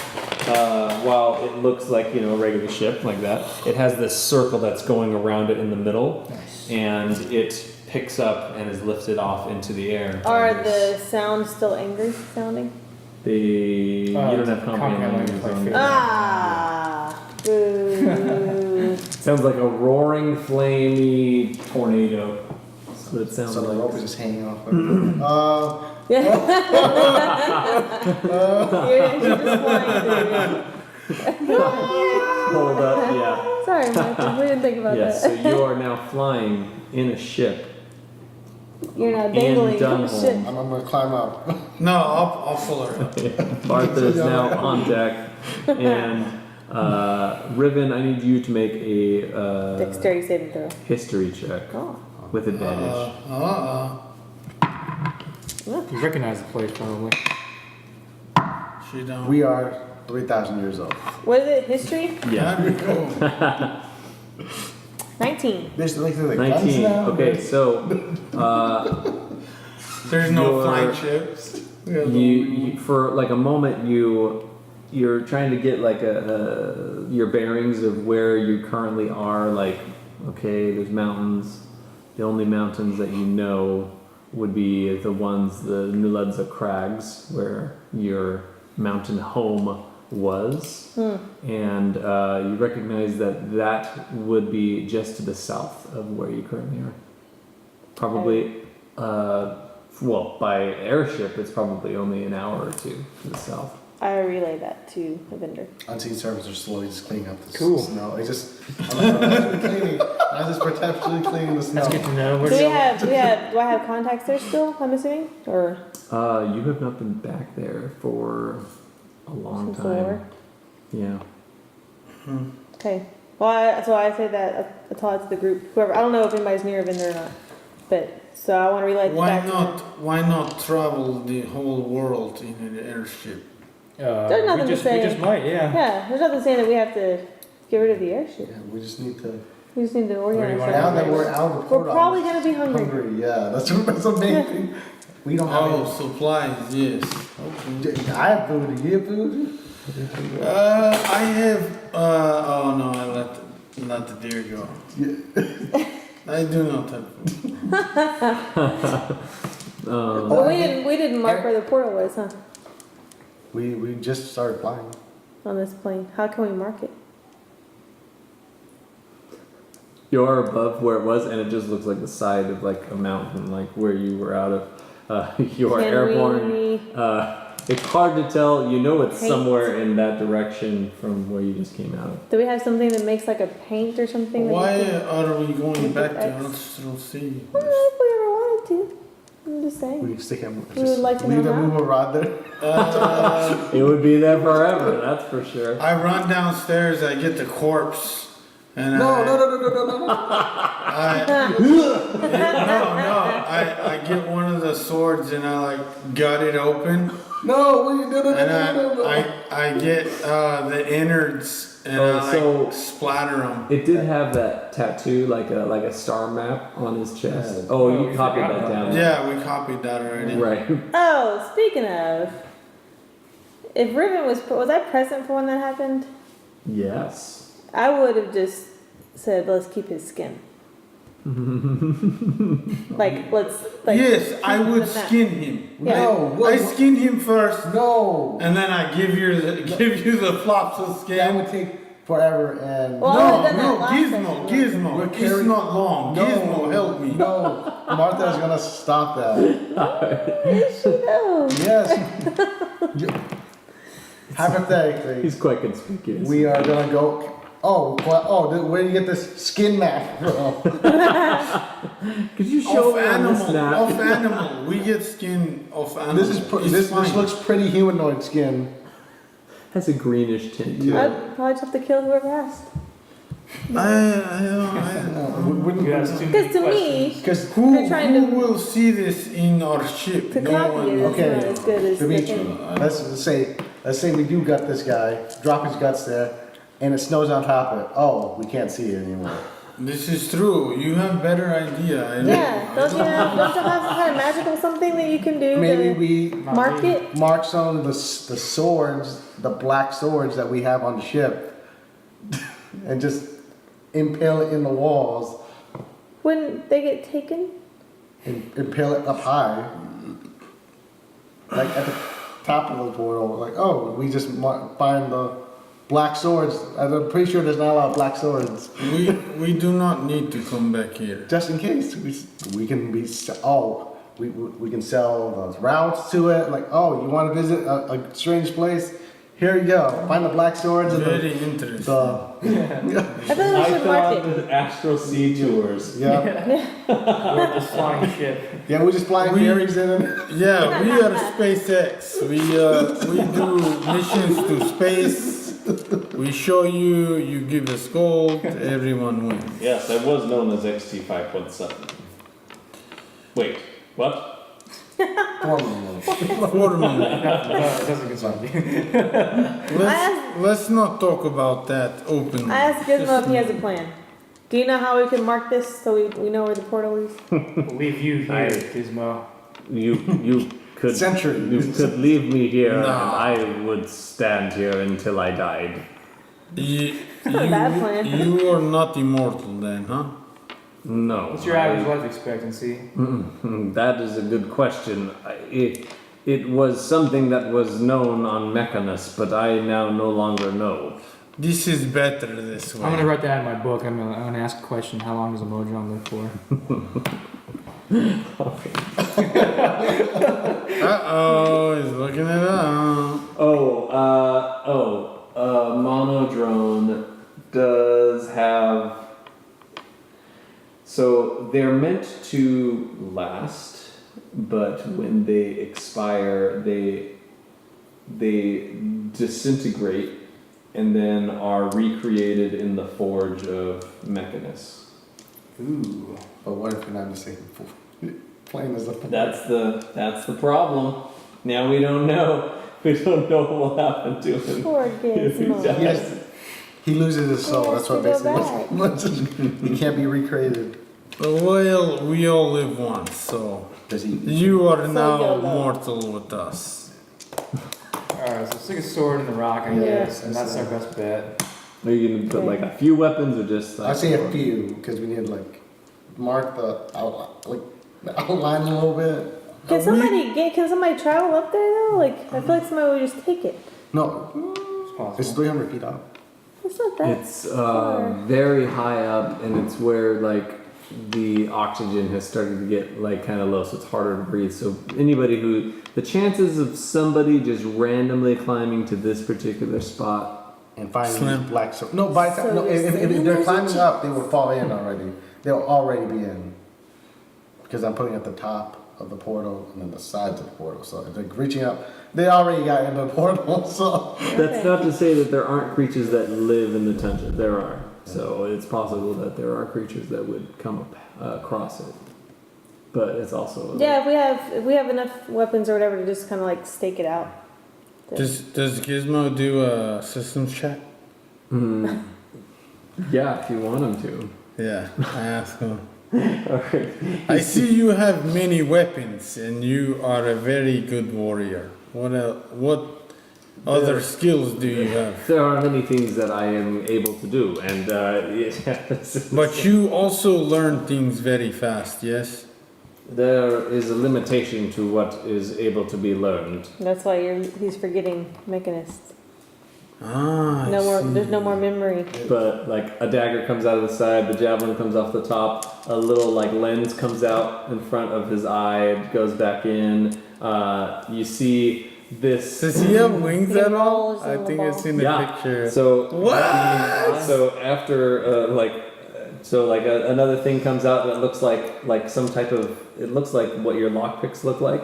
while it looks like a regular ship like that, it has this circle that's going around it in the middle, and it picks up and is lifted off into the air. Are the sounds still angry sounding? You don't have comprehend comprehend language. language. Ah, boo. Sounds like a roaring, flamey tornado. That's what it sounds So the like. rope is just hanging off. You're just flying through. Hold up, yeah. Sorry, Michael, we didn't think about Yes, so that. you are now flying in a ship. You're not dangling from a Dunholm. ship. I'm gonna climb up. No, I'll pull her up. Arthur is now on deck, and Riven, I need you to make a Dexterity saving throw. history check Oh. with advantage. You recognize the place probably. She don't. We are 3,000 years old. What is it? History? Yeah, That'd be cool. 19. There's like guns 19. now. Okay, so There's no Your- flying ships. you for like a moment you're trying to get like your bearings of where you currently are. Like, okay, there's mountains. The only mountains that you know would be the ones, the Nuledza Crags, where your mountain home was, and you recognize that that would be just to the south of where you currently are. Probably, well, by airship, it's probably only an hour or two to the south. I relay that to Evendur. Unseen servants are slowly just cleaning up the Cool. snow. I just potentially cleaning the snow. That's good to know. Do Where we do have, do I have contacts there still, I'm assuming? Or You have not been back there for a long since the time. war? Yeah. Okay. Well, so I say that I tell it to the group. Whoever, I don't know if anybody's near Evendur or not. But, so I want to relay Why back to them. why not travel the whole world in an airship? There's nothing to say. We just might, yeah. Yeah, there's nothing saying that we have to get rid of the airship. Yeah, we just need to. We just need to organize wanna- Now ourselves. that we're out of the We're port, probably going to be hungry. Yeah, that's the main thing. We don't have Oh, supplies, yes. any. I have food. You have food? I have. Oh no, I let the deer go. I do not have food. But we didn't mark where the portal was, huh? We just started flying. On this plane. How can we mark it? You're above where it was, and it just looks like the side of like a mountain, like where you were out of. You are Can airborne. we- It's hard to tell. You know it's Paint. somewhere in that direction from where you just came out of. Do we have something that makes like a paint or something? that Why we can- are we going Keep back it to X. Astral Sea? Well, if we ever wanted to. I'm just saying. We stick him. We would like to leave know the how. move rod there. It would be there forever, that's for sure. I run downstairs, I get the corpse, and No. I get one of the swords and I like gut it open, No, and I get the innards and Oh, I so- like splatter them. It did have that tattoo, like a star map on his chest. Yeah. Oh, Oh, you we copied forgot that about down. Yeah, we copied that already. Right. Oh, speaking of, if Riven was I present for when that happened? Yes. I would have just said, let's keep his skin. let's. Yes, I keep would him that. skin him. Yeah. No, I skin him first, no. and then I give you the flops of That skin. would take forever and. Well, I would've done that last Gizmo, session. Gizmo. We're It's carrying- not long. No, Gizmo, help me. No, Martha's gonna stop that. No. Yes. Hypothetically, He's quite conspicuous. we are gonna go. Where do you get this skin map from? Could you show me on this map? Of animal. We get skin of animal. This It's fine. looks pretty humanoid skin. Has a greenish tint. to Yeah. it. I'd probably just have to kill whoever asked. You asked too many Because to questions. me, Because Who They're trying to- will see this in our ship? to No copy one. it is Okay. not as good as the Demitri, thing. let's say we do gut this guy, drop his guts there, and it snows on top of it. Oh, we can't see it anymore. This is true. You have better idea. Yeah, don't you have some kind of magical something that you can do Maybe to we mark it? mark some of the swords, the black swords that we have on the ship, and just impale it in the walls Wouldn't they get taken? and impale it up high, like at the top of the portal. Like, oh, we just find the black swords. I'm pretty sure there's not a lot of black swords. We do not need to come back here. Just in case, we can be. We can sell the routes to it. Like, oh, you want to visit a strange place? Here you go. Find the black swords and Very interesting. I thought we I should mark thought it. the Astral Sea tours. yeah. We're the flying ship. Yeah, we're just flying fairies in it. Yeah, we are SpaceX. We do missions to space. We show you, you give us gold, everyone wins. Yes, that was known as XT 5.7. Wait, what? Formula. It doesn't concern me. Let's not talk about that openly. I asked Gizmo if he has a plan. Do you know how we can mark this so we know where the portal is? We'll leave you here, Gizmo. You could Century. You could leave me here, No. and I would stand here until I died. You, not a bad plan. you are not immortal then, huh? No. What's your average life expectancy? That is a good question. it was something that was known on Mechanus, but I now no longer know. This is better this way. I'm gonna write that in my book. I'm gonna ask a question. How long does a Modron live for? Uh-oh, he's looking it up. Monodrone does have. So they're meant to last, but when they expire, they disintegrate and then are recreated in the forge of Mechanus. Ooh. But what if you're not in the same plane as the That's the problem. Now we don't know. We don't know what will happen to him. Poor if he Gizmo. dies. Yes. He loses his soul. He That's has what to go basically. He can't be recreated. Well, we all live once, so Does he? you are now YOLO. mortal with us. Alright, so stick a sword in the rock, I Yeah, guess, and that's that's our best bet. Are you gonna put like a few weapons or just like? I say a few because we need like mark the outline a little bit. Can somebody travel up there though? Like I feel like somebody would just take it. No, It's possible. it's 300 feet up. It's not that It's far. very high up, and it's where like the oxygen has started to get like kind of low, so it's harder to breathe. So the chances of somebody just randomly climbing to this particular spot, And finding Slim. these black so no, by the time, So no, you're if saying they're there's a climbing up, they will fall in already. They'll already be in. Because I'm putting at the top of the portal and then the sides of the portal. So if they're reaching up, they already got in the portal. So that's Okay. not to say that there aren't creatures that live in the tundra. There are. So it's possible that there are creatures that would come across it. But it's also Yeah, if we have enough weapons or whatever to just kind of like stake it out. Does Gizmo do a systems check? Mm, yeah, if you want them to. Yeah, I ask him. Alright. I see you have many weapons and you are a very good warrior. What other skills do you have? There are many things that I am able to do, and yes. But you also learn things very fast, yes? There is a limitation to what is able to be learned. That's why he's forgetting mechanists. Ah, I There's see. no more memory. But like a dagger comes out of the side, the javelin comes off the top, a little like lens comes out in front of his eye, it goes back in. You see this. Does he have wings He at all? rolls I in the think I've ball. seen the Yeah. picture. So What? So after another thing comes out that looks like some type of. It looks like what your lockpicks look like.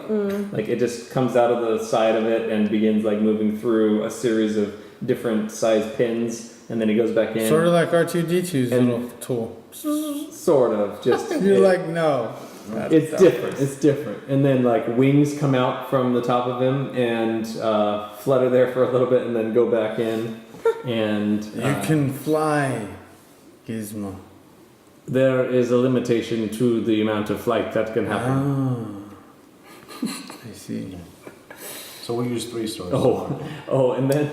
Like it just comes out of the side of it and begins like moving through a series of different size pins, and then it goes back in. Sort of like R2D2's And- little tool. Sort of. Just You're like, no. it's different. It's different. And then like wings come out from the top of him and flutter there for a little bit, and then go back in. And You can fly, Gizmo. there is a limitation to the amount of flight that can happen. Ah. I see. So we use 3 swords. And then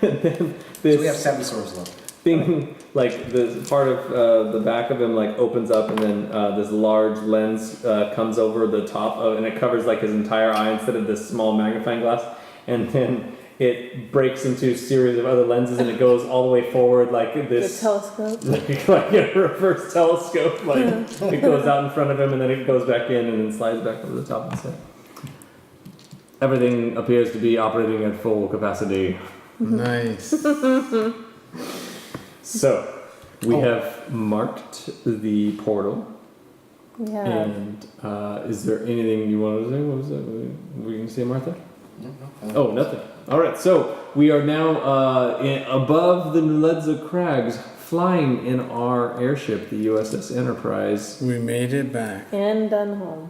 this So we have 7 swords left. thing, like the part of the back of him, like opens up, and then this large lens comes over the top of, and it covers like his entire eye instead of this small magnifying glass, and then it breaks into a series of other lenses, and it goes all the way forward like The this, telescope. like a reverse telescope. Like it goes out in front of him, and then it goes back in, and then slides back over the top of his head. Everything appears to be operating at full capacity. Nice. So, we have marked the portal, Yeah. and is there anything you wanted to say? What was that? Were you going to say, Martha? No. Oh, nothing. All right, so we are now above the Nuledza Crags, flying in our airship, the USS Enterprise, We made it back. And Dunholm.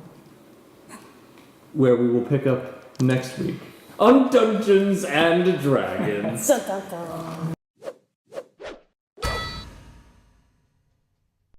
where we will pick up next week on Dungeons and Dragons. Dun, dun, dun.